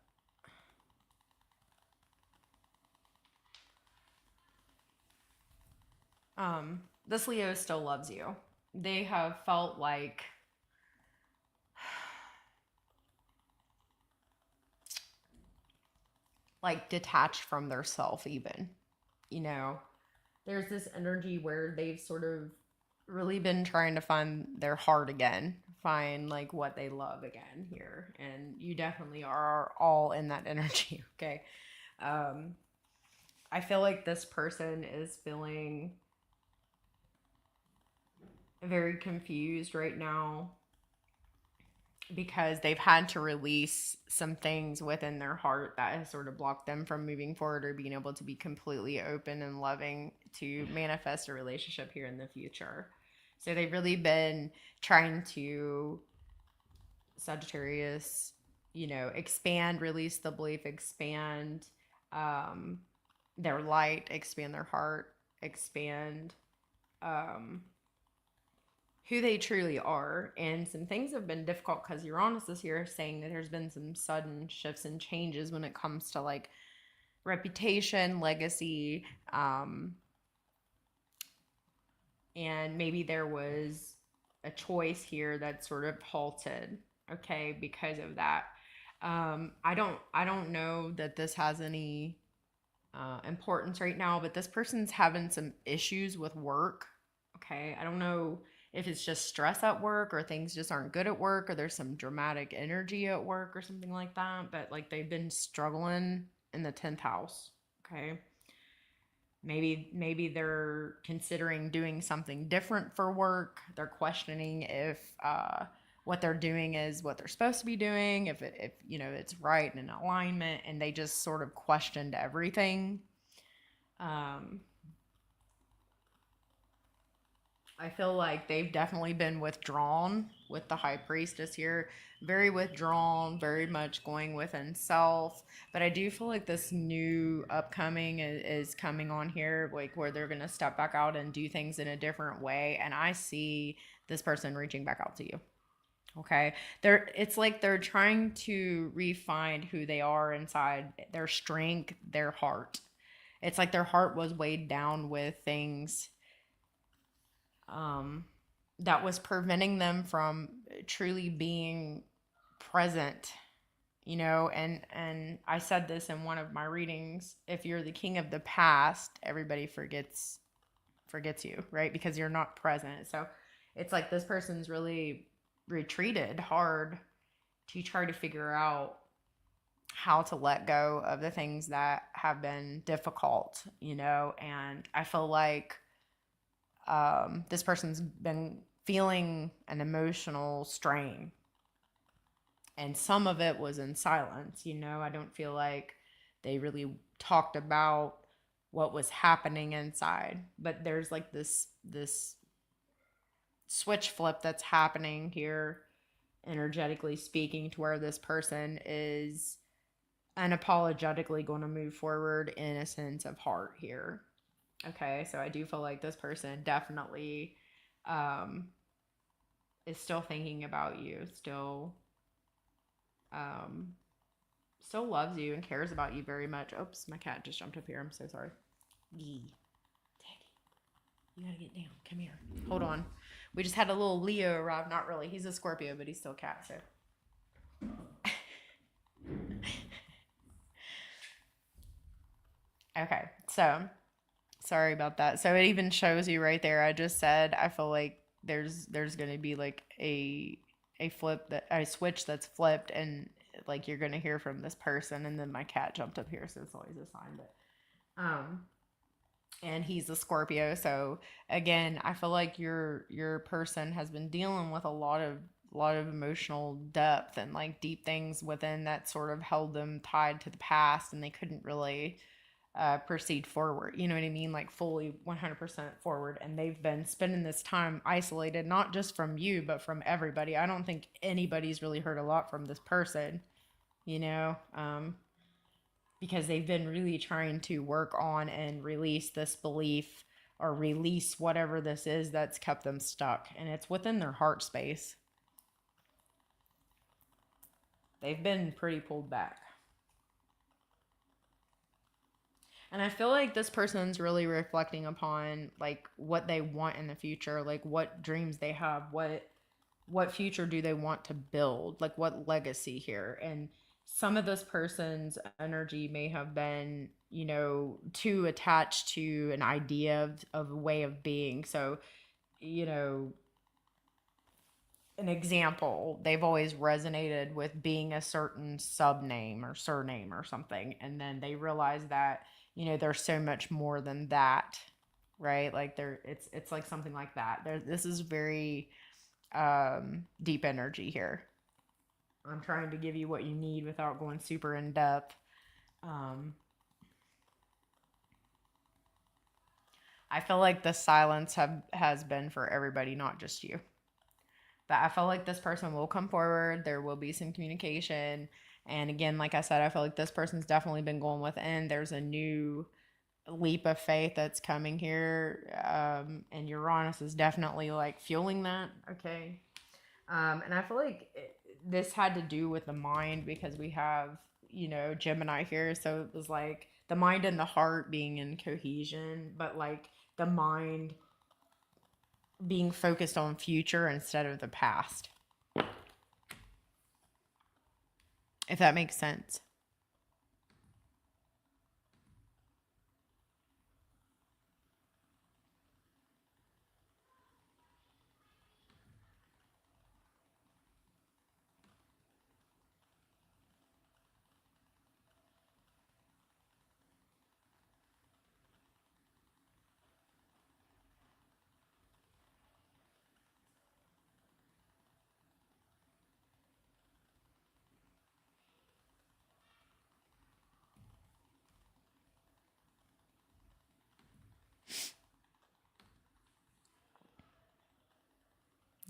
This Leo still loves you. They have felt like detached from their self even. You know, there's this energy where they've sort of really been trying to find their heart again, find like what they love again here. And you definitely are all in that energy, okay? Um, I feel like this person is feeling very confused right now because they've had to release some things within their heart that has sort of blocked them from moving forward or being able to be completely open and loving to manifest a relationship here in the future. So they've really been trying to, Sagittarius, expand, release the belief, expand um, their light, expand their heart, expand um, who they truly are. And some things have been difficult because Uranus is here saying that there's been some sudden shifts and changes when it comes to like reputation, legacy, and maybe there was a choice here that sort of halted, okay, because of that. I don't know that this has any importance right now, but this person's having some issues with work. Okay, I don't know if it's just stress at work or things just aren't good at work or there's some dramatic energy at work or something like that, but like they've been struggling in the 10th house. Okay, maybe they're considering doing something different for work. They're questioning if what they're doing is what they're supposed to be doing, if it's right and in alignment, and they just sort of questioned everything. I feel like they've definitely been withdrawn with the high priestess here. Very withdrawn, very much going within self. But I do feel like this new upcoming is coming on here, like where they're going to step back out and do things in a different way. And I see this person reaching back out to you. Okay. It's like they're trying to refine who they are inside, their strength, their heart. It's like their heart was weighed down with things um, that was preventing them from truly being present, and I said this in one of my readings. If you're the king of the past, everybody forgets you, right? Because you're not present. So it's like this person's really retreated hard to try to figure out how to let go of the things that have been difficult, and I feel like this person's been feeling an emotional strain. And some of it was in silence, I don't feel like they really talked about what was happening inside. But there's like this switch flip that's happening here, energetically speaking, to where this person is unapologetically going to move forward in a sense of heart here. Okay, so I do feel like this person definitely um, is still thinking about you, um, still loves you and cares about you very much. Oops, my cat just jumped up here. I'm so sorry. Yee. You gotta get down. Come here. Hold on. We just had a little Leo arrive. Not really. He's a Scorpio, but he's still a cat, so. Okay, so sorry about that. So it even shows you right there. I just said I feel like there's gonna be like a switch that's flipped, and like you're gonna hear from this person, and then my cat jumped up here, so it's always a sign. But and he's a Scorpio, so again, I feel like your person has been dealing with a lot of emotional depth and like deep things within that sort of held them tied to the past, and they couldn't really proceed forward. You know what I mean? Like fully 100% forward. And they've been spending this time isolated, not just from you, but from everybody. I don't think anybody's really heard a lot from this person, you know, because they've been really trying to work on and release this belief or release whatever this is that's kept them stuck. And it's within their heart space. They've been pretty pulled back. And I feel like this person's really reflecting upon like what they want in the future, like what dreams they have, what future do they want to build, like what legacy here. And some of this person's energy may have been, too attached to an idea of a way of being. So, you know, an example, they've always resonated with being a certain subname or surname or something, and then they realize that there's so much more than that, right? Like it's like something like that. This is very deep energy here. I'm trying to give you what you need without going super in depth. um I feel like the silence has been for everybody, not just you. But I feel like this person will come forward. There will be some communication. And again, like I said, I feel like this person's definitely been going within. There's a new leap of faith that's coming here. And Uranus is definitely like fueling that. Okay. And I feel like this had to do with the mind because we have, Gemini here. So it was like the mind and the heart being in cohesion, but like the mind being focused on future instead of the past. If that makes sense.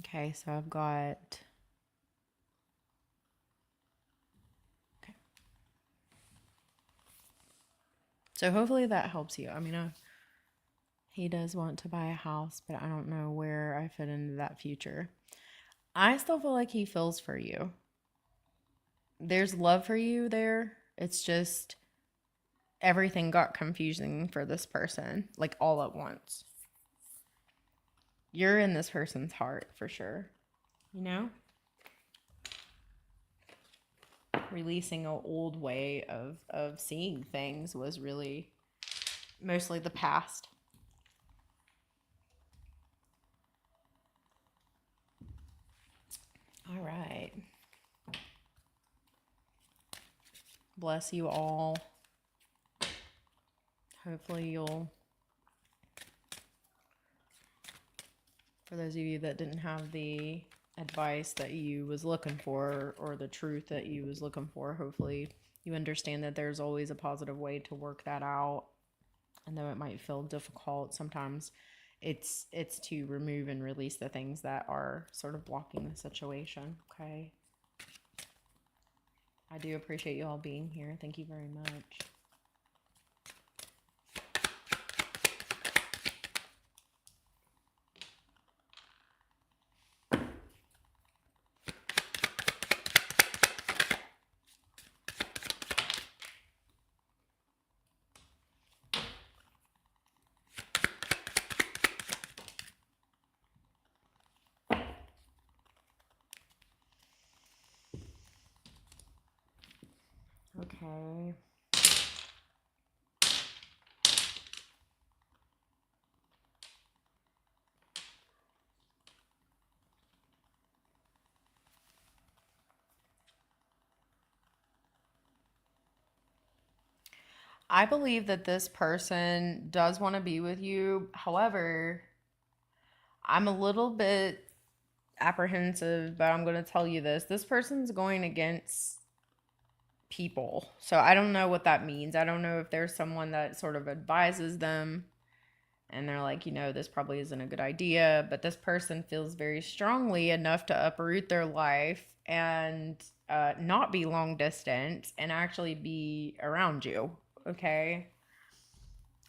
Okay, so I've got. Okay. So hopefully that helps you. I mean, he does want to buy a house, but I don't know where I fit into that future. I still feel like he feels for you. There's love for you there. It's just everything got confusing for this person, like all at once. You're in this person's heart for sure. You know? Releasing an old way of seeing things was really mostly the past. All right. Bless you all. Hopefully you'll, for those of you that didn't have the advice that you was looking for or the truth that you was looking for, hopefully you understand that there's always a positive way to work that out. And though it might feel difficult, sometimes it's to remove and release the things that are sort of blocking the situation. Okay. I do appreciate you all being here. Thank you very much. Okay. I believe that this person does want to be with you. However, I'm a little bit apprehensive, but I'm going to tell you this. This person's going against people. So I don't know what that means. I don't know if there's someone that sort of advises them and they're like, this probably isn't a good idea, but this person feels very strongly enough to uproot their life and not be long distance and actually be around you. Okay.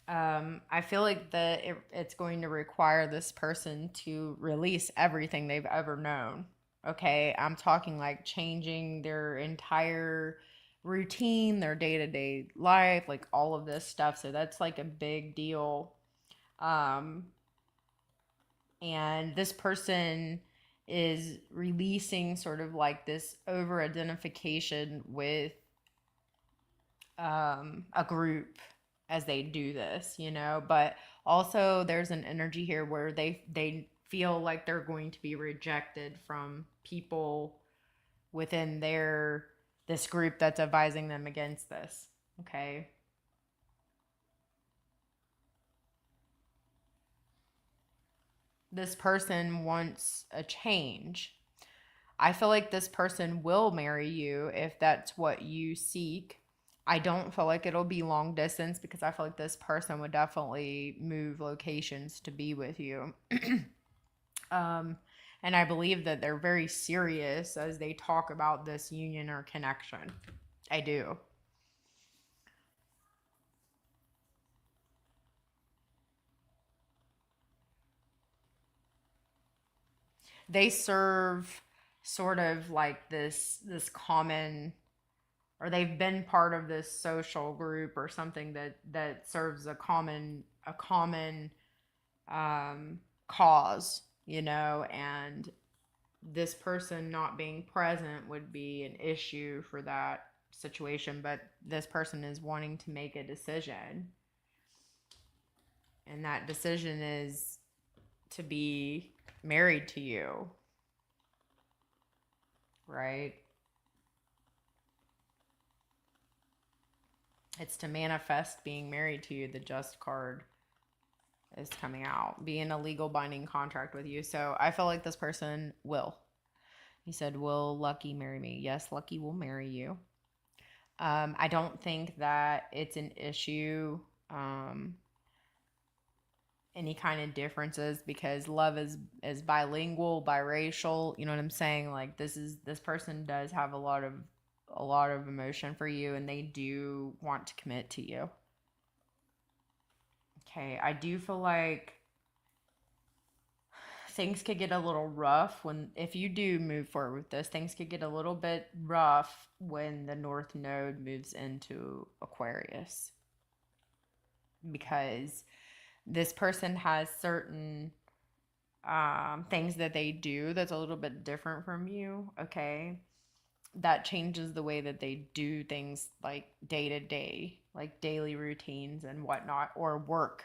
I feel like that it's going to require this person to release everything they've ever known. Okay, I'm talking like changing their entire routine, their day to day life, like all of this stuff. So that's like a big deal. Um, and this person is releasing sort of like this over identification with a group as they do this, but also there's an energy here where they feel like they're going to be rejected from people within this group that's advising them against this. Okay. This person wants a change. I feel like this person will marry you if that's what you seek. I don't feel like it'll be long distance because I feel like this person would definitely move locations to be with you. And I believe that they're very serious as they talk about this union or connection. I do. They serve sort of like this common, or they've been part of this social group or something that serves a common cause, and this person not being present would be an issue for that situation, but this person is wanting to make a decision, and that decision is to be married to you, right? It's to manifest being married to you. The just card is coming out, be in a legal binding contract with you. So I feel like this person will. He said, will Lucky marry me? Yes, Lucky will marry you. I don't think that it's an issue, any kind of differences, because love is bilingual, biracial. You know what I'm saying? Like this person does have a lot of emotion for you, and they do want to commit to you. Okay, I do feel like things could get a little rough if you do move forward with this, things could get a little bit rough when the North Node moves into Aquarius, because this person has certain things that they do that's a little bit different from you. Okay, that changes the way that they do things, like day to day, like daily routines and whatnot, or work.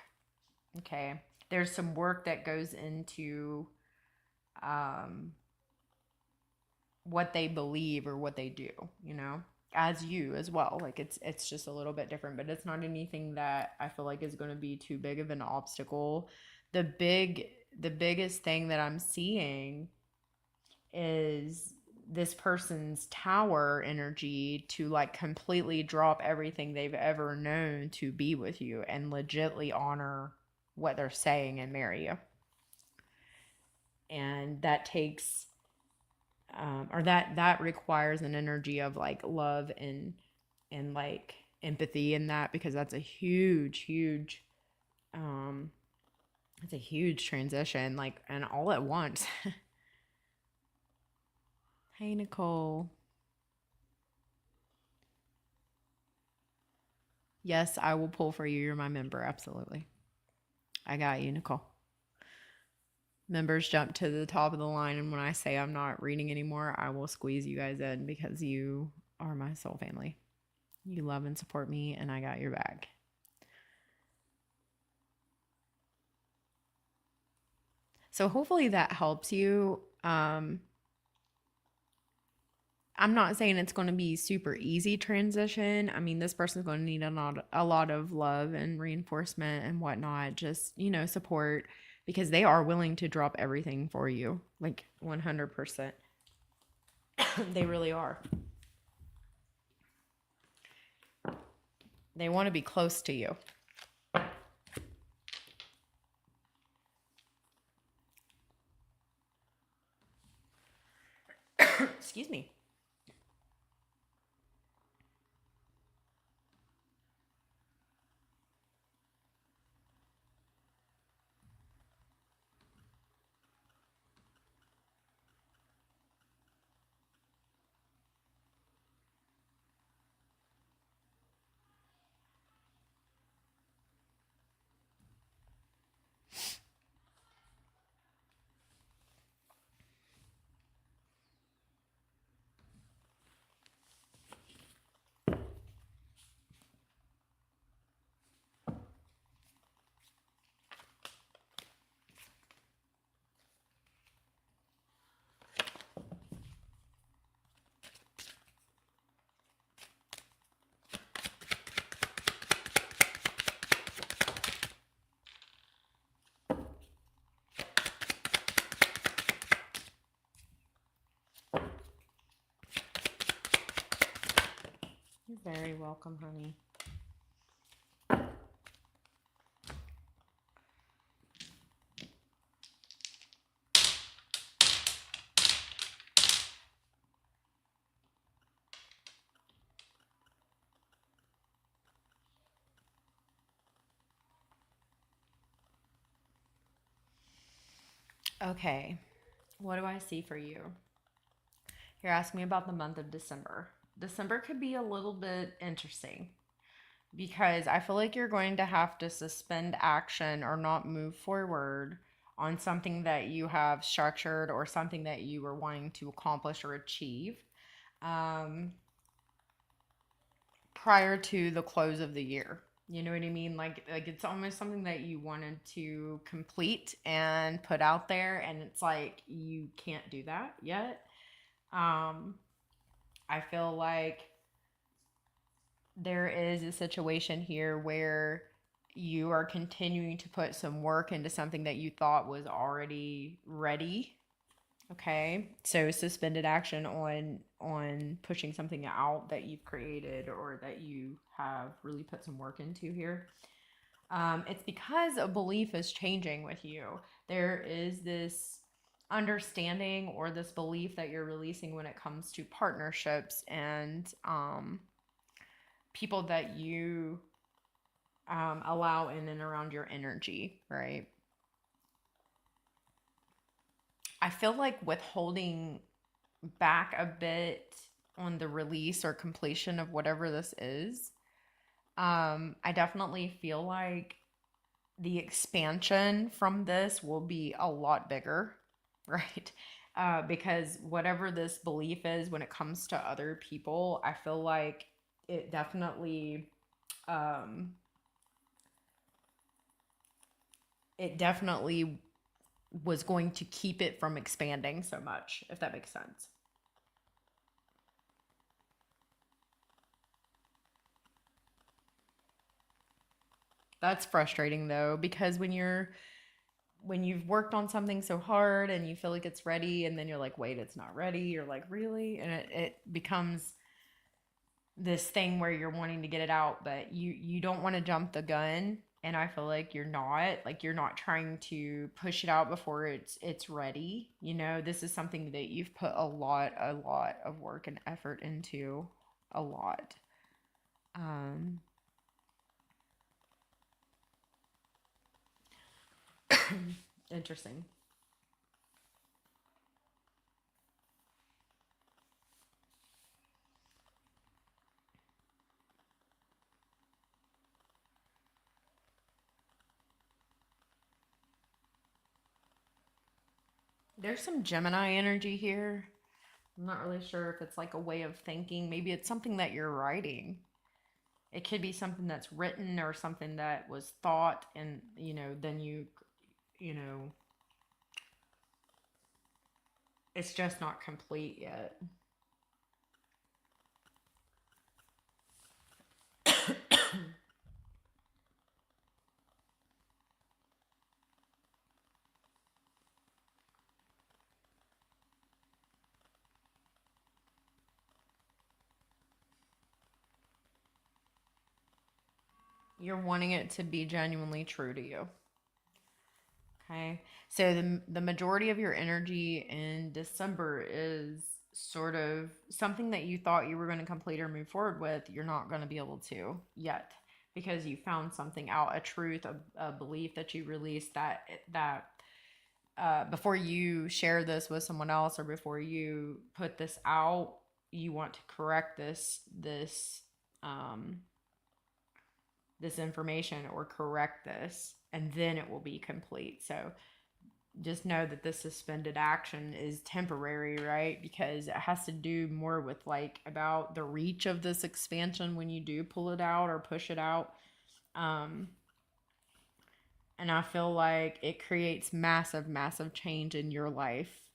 Okay, there's some work that goes into um, what they believe or what they do, as you as well. Like it's just a little bit different, but it's not anything that I feel like is going to be too big of an obstacle. The biggest thing that I'm seeing is this person's tower energy to like completely drop everything they've ever known to be with you and legitly honor what they're saying and marry you. And that takes or that requires an energy of like love and like empathy in that, because that's a huge um it's a huge transition, like, and all at once. Hey, Nicole. Yes, I will pull for you. You're my member. Absolutely. I got you, Nicole. Members jump to the top of the line, and when I say I'm not reading anymore, I will squeeze you guys in because you are my soul family. You love and support me, and I got your back. So hopefully that helps you. I'm not saying it's going to be super easy transition. I mean, this person's going to need a lot of love and reinforcement and whatnot, just, support, because they are willing to drop everything for you, like 100%. They really are. They want to be close to you. Excuse me. You're very welcome, honey. Okay, what do I see for you? You're asking me about the month of December. December could be a little bit interesting because I feel like you're going to have to suspend action or not move forward on something that you have structured or something that you were wanting to accomplish or achieve um, prior to the close of the year. You know what I mean? Like it's almost something that you wanted to complete and put out there, and it's like you can't do that yet. Um, I feel like there is a situation here where you are continuing to put some work into something that you thought was already ready. Okay, so suspended action on pushing something out that you've created or that you have really put some work into here. It's because a belief is changing with you. There is this understanding or this belief that you're releasing when it comes to partnerships and people that you allow in and around your energy, right? I feel like withholding back a bit on the release or completion of whatever this is. I definitely feel like the expansion from this will be a lot bigger, right? Because whatever this belief is when it comes to other people, I feel like it definitely um, it definitely was going to keep it from expanding so much, if that makes sense. That's frustrating though, because when you've worked on something so hard and you feel like it's ready and then you're like, wait, it's not ready. You're like, really? And it becomes this thing where you're wanting to get it out, but you don't want to jump the gun. And I feel like you're not trying to push it out before it's ready. You know, this is something that you've put a lot of work and effort into, a lot. Um, Interesting. There's some Gemini energy here. I'm not really sure if it's like a way of thinking. Maybe it's something that you're writing. It could be something that's written or something that was thought, and then you know, it's just not complete yet. You're wanting it to be genuinely true to you. Okay. So the majority of your energy in December is sort of something that you thought you were going to complete or move forward with, you're not going to be able to yet because you found something out, a truth, a belief that you released that before you share this with someone else or before you put this out, you want to correct um this information or correct this, and then it will be complete. So just know that this suspended action is temporary, right? Because it has to do more with like about the reach of this expansion when you do pull it out or push it out. Um, and I feel like it creates massive, massive change in your life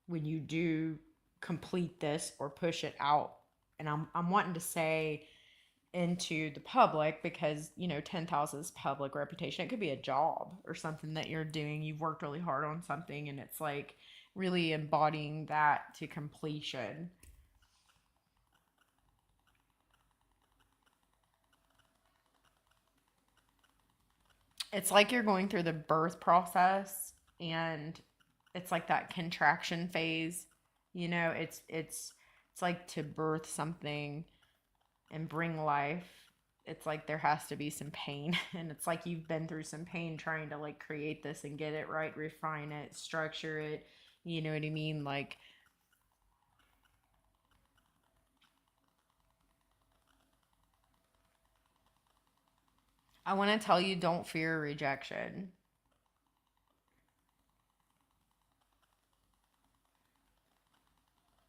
when you do complete this or push it out. And I'm wanting to say into the public because 10,000 is public reputation. It could be a job or something that you're doing. You've worked really hard on something, and it's like really embodying that to completion. It's like you're going through the birth process, and it's like that contraction phase. It's like to birth something and bring life. It's like there has to be some pain, and it's like you've been through some pain trying to like create this and get it right, refine it, structure it. You know what I mean? Like, I want to tell you, don't fear rejection,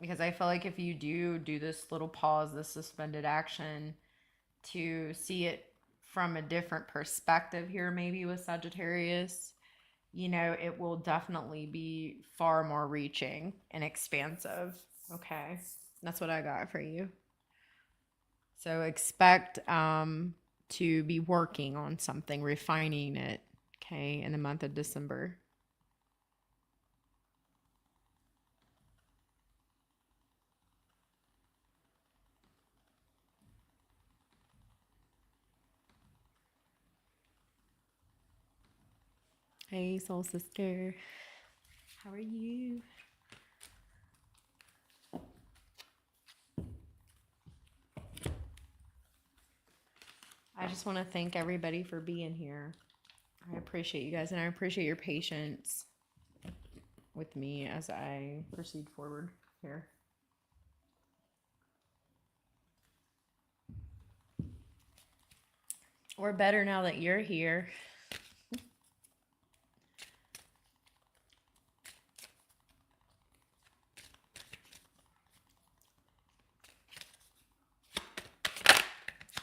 because I feel like if you do this little pause, this suspended action, to see it from a different perspective here, maybe with Sagittarius, it will definitely be far more reaching and expansive. Okay. That's what I got for you. So expect to be working on something, refining it, okay, in the month of December. Hey, soul sister. How are you? I just want to thank everybody for being here. I appreciate you guys, and I appreciate your patience with me as I proceed forward here. We're better now that you're here.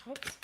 Oops.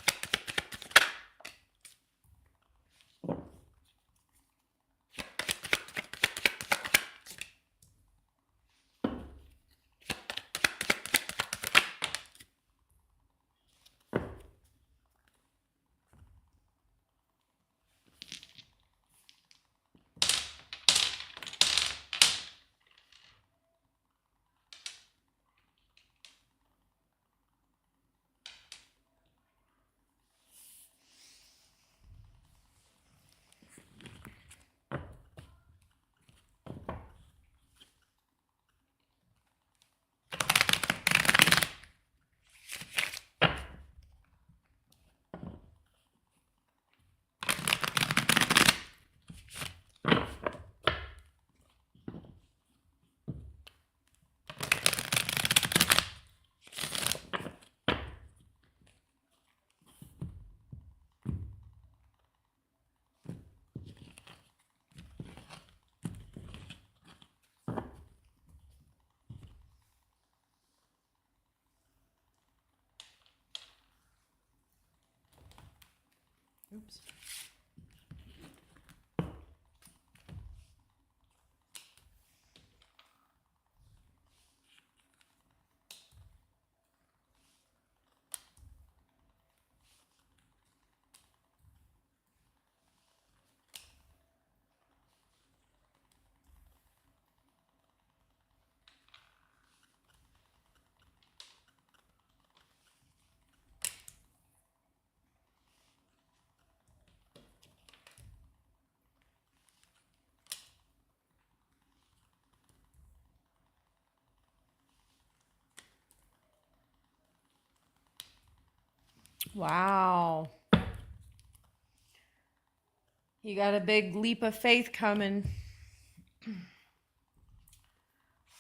Oops. Wow. You got a big leap of faith coming.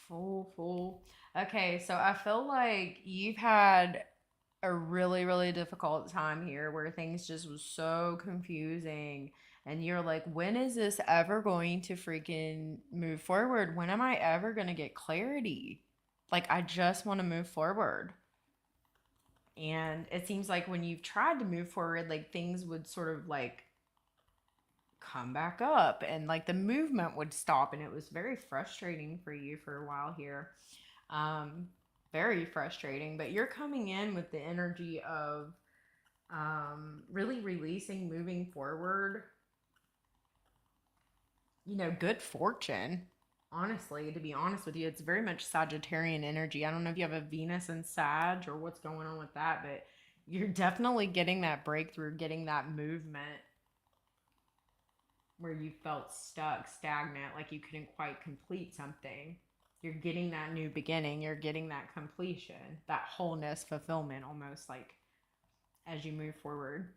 Full. Okay, so I feel like you've had a really, really difficult time here where things just was so confusing. And you're like, when is this ever going to freaking move forward? When am I ever going to get clarity? Like, I just want to move forward. And it seems like when you've tried to move forward, like things would sort of like come back up and like the movement would stop. And it was very frustrating for you for a while here. Um, Very frustrating. But you're coming in with the energy of really releasing, moving forward, good fortune. Honestly, to be honest with you, it's very much Sagittarian energy. I don't know if you have a Venus in Sag or what's going on with that, but you're definitely getting that breakthrough, getting that movement where you felt stuck, stagnant, like you couldn't quite complete something. You're getting that new beginning, you're getting that completion, that wholeness, fulfillment almost like as you move forward.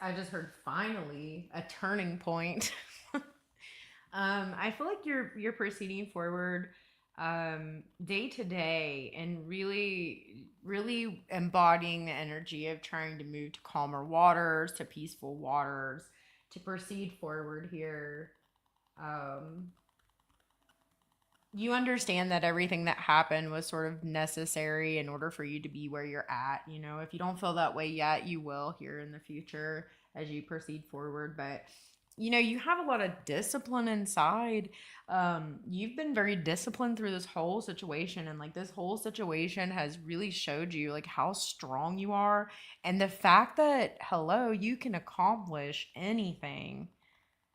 I just heard finally a turning point. I feel like you're proceeding forward day to day and really embodying the energy of trying to move to calmer waters, to peaceful waters, to proceed forward here. Um, you understand that everything that happened was sort of necessary in order for you to be where you're at. If you don't feel that way yet, you will here in the future as you proceed forward. But you have a lot of discipline inside. You've been very disciplined through this whole situation, and like this whole situation has really showed you like how strong you are, and the fact that hello, you can accomplish anything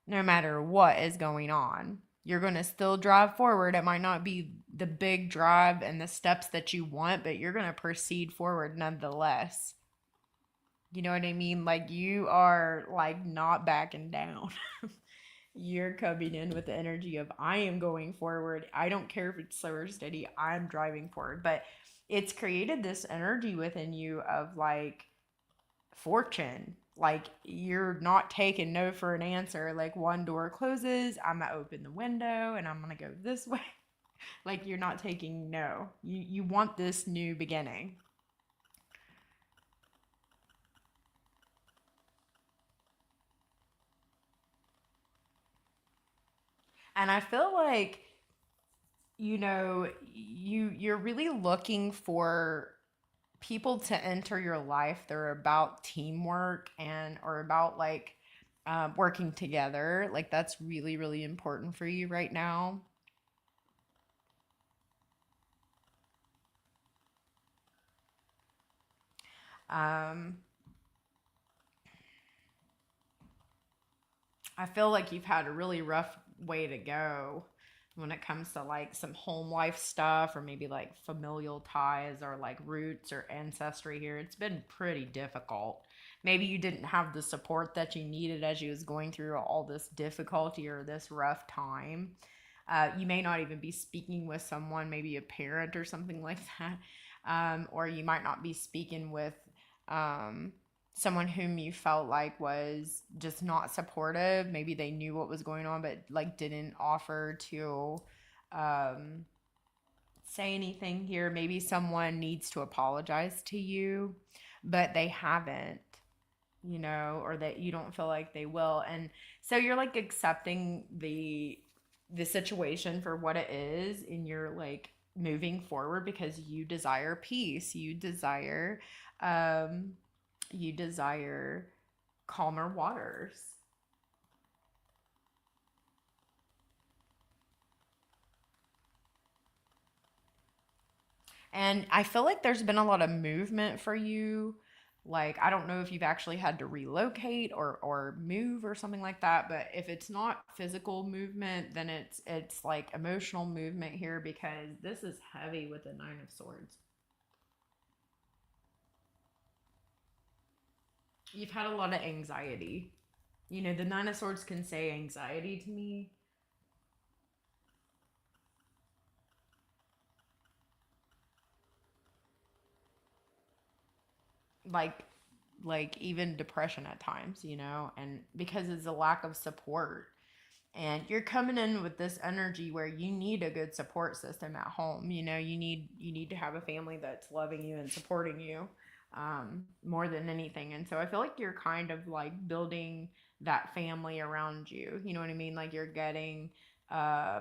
no matter what is going on. You're going to still drive forward. It might not be the big drive and the steps that you want, but you're going to proceed forward nonetheless. You know what I mean? Like you are like not backing down. You're coming in with the energy of I am going forward. I don't care if it's slow or steady. I'm driving forward. But it's created this energy within you of like fortune. Like you're not taking no for an answer. Like one door closes, I'm gonna open the window and I'm gonna go this way. Like you're not taking no. You want this new beginning. And I feel like you're really looking for people to enter your life. They're about teamwork and or about like working together. Like that's really really important for you right now. Um, I feel like you've had a really rough way to go when it comes to like some home life stuff or maybe like familial ties or like roots or ancestry here. It's been pretty difficult. Maybe you didn't have the support that you needed as you was going through all this difficulty or this rough time. You may not even be speaking with someone, maybe a parent or something like that. Or you might not be speaking with um, someone whom you felt like was just not supportive. Maybe they knew what was going on, but like didn't offer to um, say anything here. Maybe someone needs to apologize to you, but they haven't. or that you don't feel like they will. And so you're like accepting the situation for what it is, and you're like moving forward because you desire peace. Um you desire calmer waters. And I feel like there's been a lot of movement for you. Like, I don't know if you've actually had to relocate or move or something like that, but if it's not physical movement, then it's like emotional movement here, because this is heavy with the 9 of Swords. You've had a lot of anxiety. The 9 of Swords can say anxiety to me, like even depression at times, and because it's a lack of support. And you're coming in with this energy where you need a good support system at home. You need to have a family that's loving you and supporting you, more than anything. And so I feel like you're kind of like building that family around you. You know what I mean? Like, you're getting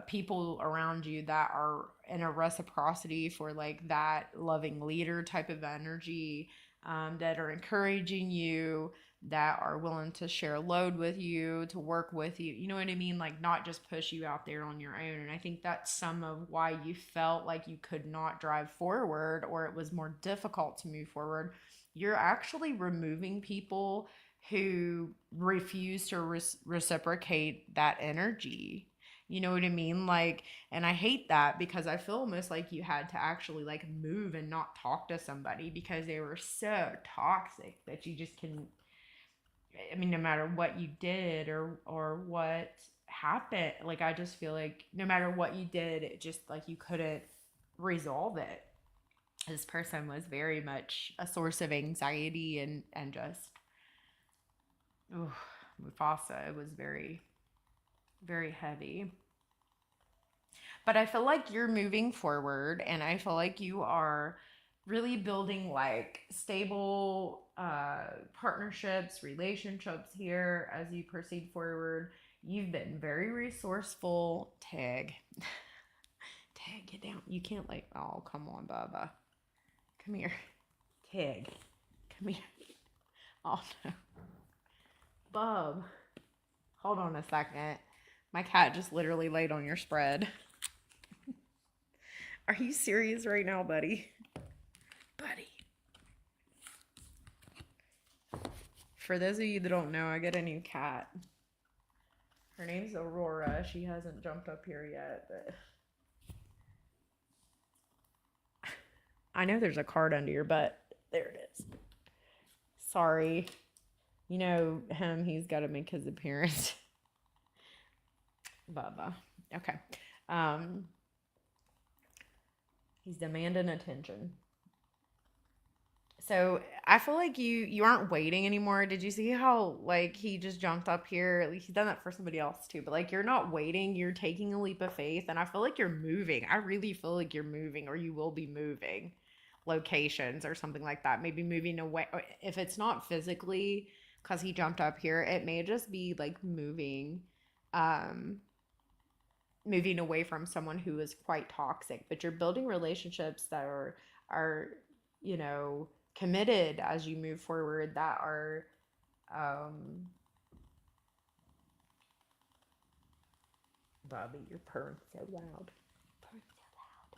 people around you that are in a reciprocity for like that loving leader type of energy, that are encouraging you, that are willing to share a load with you, to work with you. You know what I mean? Like, not just push you out there on your own. And I think that's some of why you felt like you could not drive forward, or it was more difficult to move forward. You're actually removing people who refuse to reciprocate that energy. You know what I mean? Like, and I hate that, because I feel almost like you had to actually like move and not talk to somebody because they were so toxic that you just can. I mean, no matter what you did or what happened, like, I just feel like no matter what you did, it just like you couldn't resolve it. This person was very much a source of anxiety, and just, ooh, Mufasa. It was very, very heavy. But I feel like you're moving forward, and I feel like you are really building like stable partnerships, relationships here as you proceed forward. You've been very resourceful. Tag. Tag, get down. You can't, like, oh, come on, Bubba. Come here. Tag. Come here. Oh, no. Bub. Hold on a second. My cat just literally laid on your spread. Are you serious right now, buddy? Buddy. For those of you that don't know, I got a new cat. Her name's Aurora. She hasn't jumped up here yet, but I know there's a card under your butt. There it is. Sorry. You know him, he's got to make his appearance. Bubba. Okay. Um, he's demanding attention. So I feel like you aren't waiting anymore. Did you see how like he just jumped up here? Like, he's done that for somebody else too. But like, you're not waiting. You're taking a leap of faith, and I feel like you're moving. I really feel like you're moving, or you will be moving locations or something like that. Maybe moving away. If it's not physically, because he jumped up here, it may just be like um, moving away from someone who is quite toxic. But you're building relationships that are you know committed as you move forward, that are um Bobby, you're purring so loud. Purring so loud.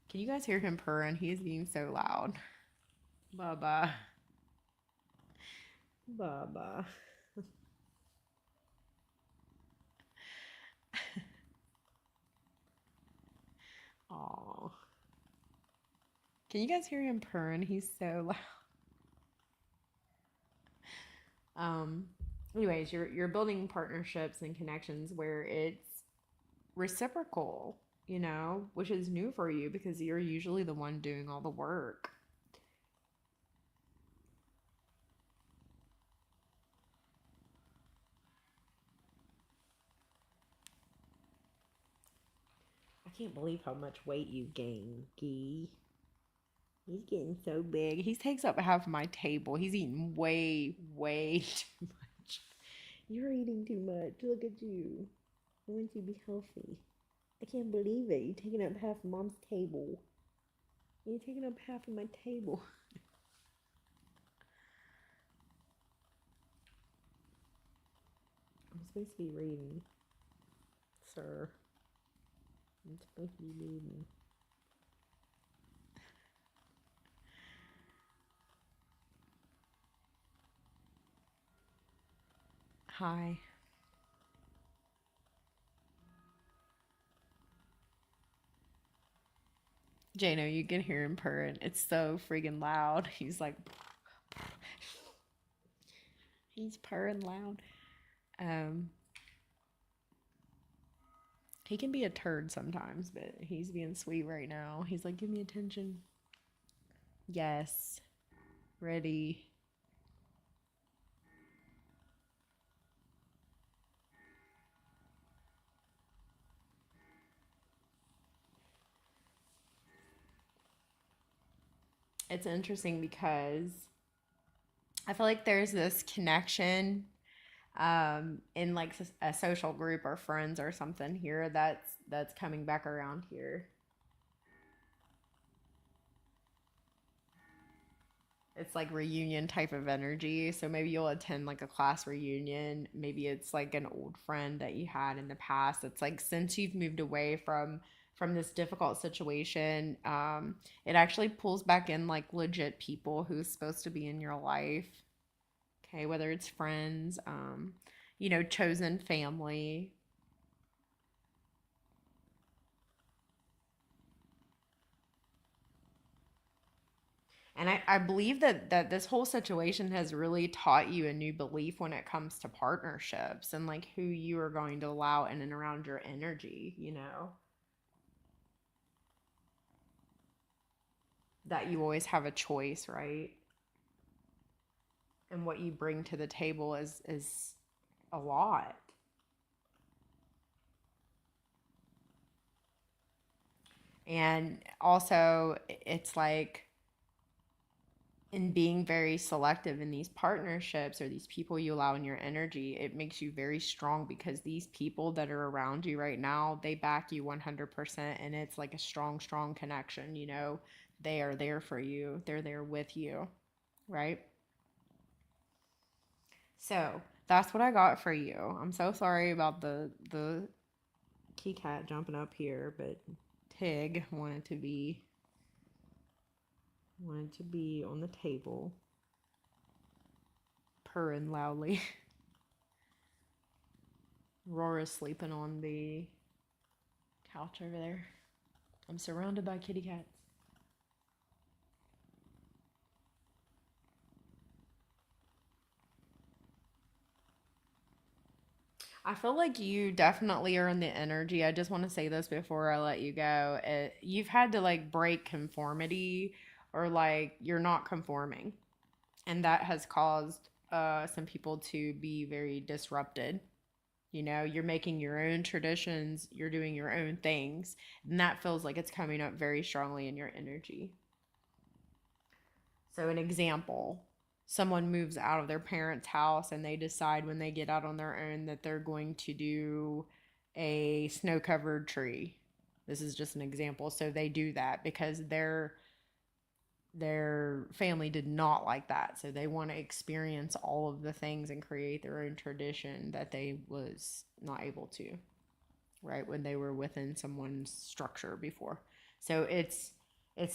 Can you guys hear him purring? He's being so loud. Bubba. Bubba. Aw. Can you guys hear him purring? He's so loud. Um Anyways, you're building partnerships and connections where it's reciprocal, which is new for you because you're usually the one doing all the work. I can't believe how much weight you gained, Gee. He's getting so big. He takes up half of my table. He's eating way, way too much. You're eating too much. Look at you. I want you to be healthy. I can't believe it. You're taking up half of mom's table. You're taking up half of my table. I'm supposed to be reading, sir. I'm supposed to be reading. Hi. Jano, you can hear him purring. It's so freaking loud. He's like, he's purring loud. Um, he can be a turd sometimes, but he's being sweet right now. He's like, give me attention. Yes. Ready. It's interesting because I feel like there's this connection in like a social group or friends or something here that's coming back around here. It's like reunion type of energy. So maybe you'll attend like a class reunion. Maybe it's like an old friend that you had in the past. It's like since you've moved away from this difficult situation, it actually pulls back in like legit people who's supposed to be in your life. Okay, whether it's friends, chosen family. And I believe that this whole situation has really taught you a new belief when it comes to partnerships and like who you are going to allow in and around your energy. That you always have a choice, right? And what you bring to the table is a lot. And also it's like in being very selective in these partnerships or these people you allow in your energy, it makes you very strong because these people that are around you right now, they back you 100%, and it's like a strong, strong connection. They are there for you, they're there with you, right? So that's what I got for you. I'm so sorry about the key cat jumping up here, but Tig wanted to be on the table, purring loudly. Rora's sleeping on the couch over there. I'm surrounded by kitty cats. I feel like you definitely are in the energy. I just want to say this before I let you go. You've had to like break conformity, or like you're not conforming. And that has caused some people to be very disrupted. You're making your own traditions, you're doing your own things, and that feels like it's coming up very strongly in your energy. So, an example, someone moves out of their parents' house and they decide when they get out on their own that they're going to do a snow covered tree. This is just an example. So, they do that because their family did not like that, so they want to experience all of the things and create their own tradition that they was not able to, right, when they were within someone's structure before. So it's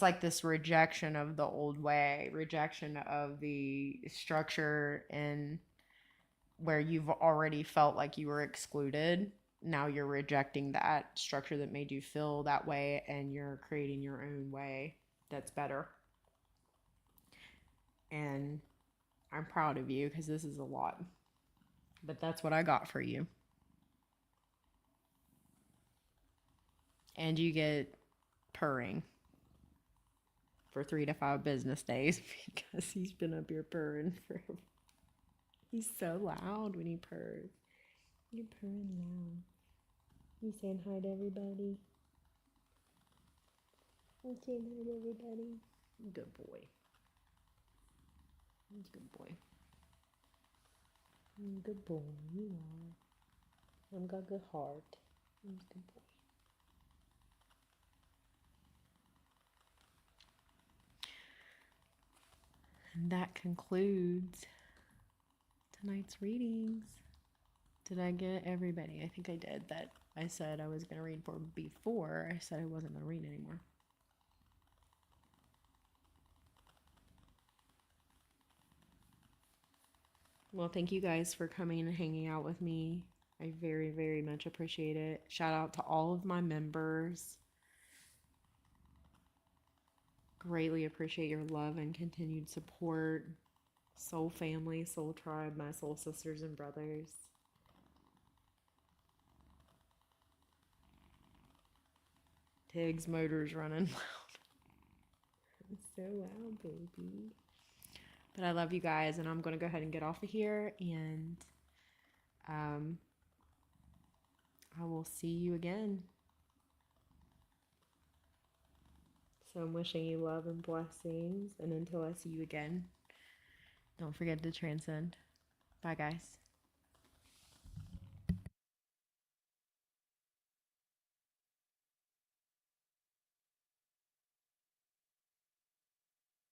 like this rejection of the old way, rejection of the structure, and where you've already felt like you were excluded. Now you're rejecting that structure that made you feel that way, and you're creating your own way that's better. And I'm proud of you because this is a lot. But that's what I got for you. And you get purring for 3 to 5 business days because he's been up here purring forever. He's so loud when he purrs. You're purring loud. You saying hi to everybody? I'm saying hi to everybody. Good boy. Good boy. Good boy, you are. I've got a good heart. Good boy. And that concludes tonight's readings. Did I get everybody? I think I did that I said I was going to read for before I said I wasn't going to read anymore. Well, thank you guys for coming and hanging out with me. I very, very much appreciate it. Shout out to all of my members. Greatly appreciate your love and continued support. Soul family, soul tribe, my soul sisters and brothers. Tig's motor's running loud. It's so loud, baby. But I love you guys, and I'm going to go ahead and get off of here, and I will see you again. So I'm wishing you love and blessings, and until I see you again, don't forget to transcend. Bye, guys.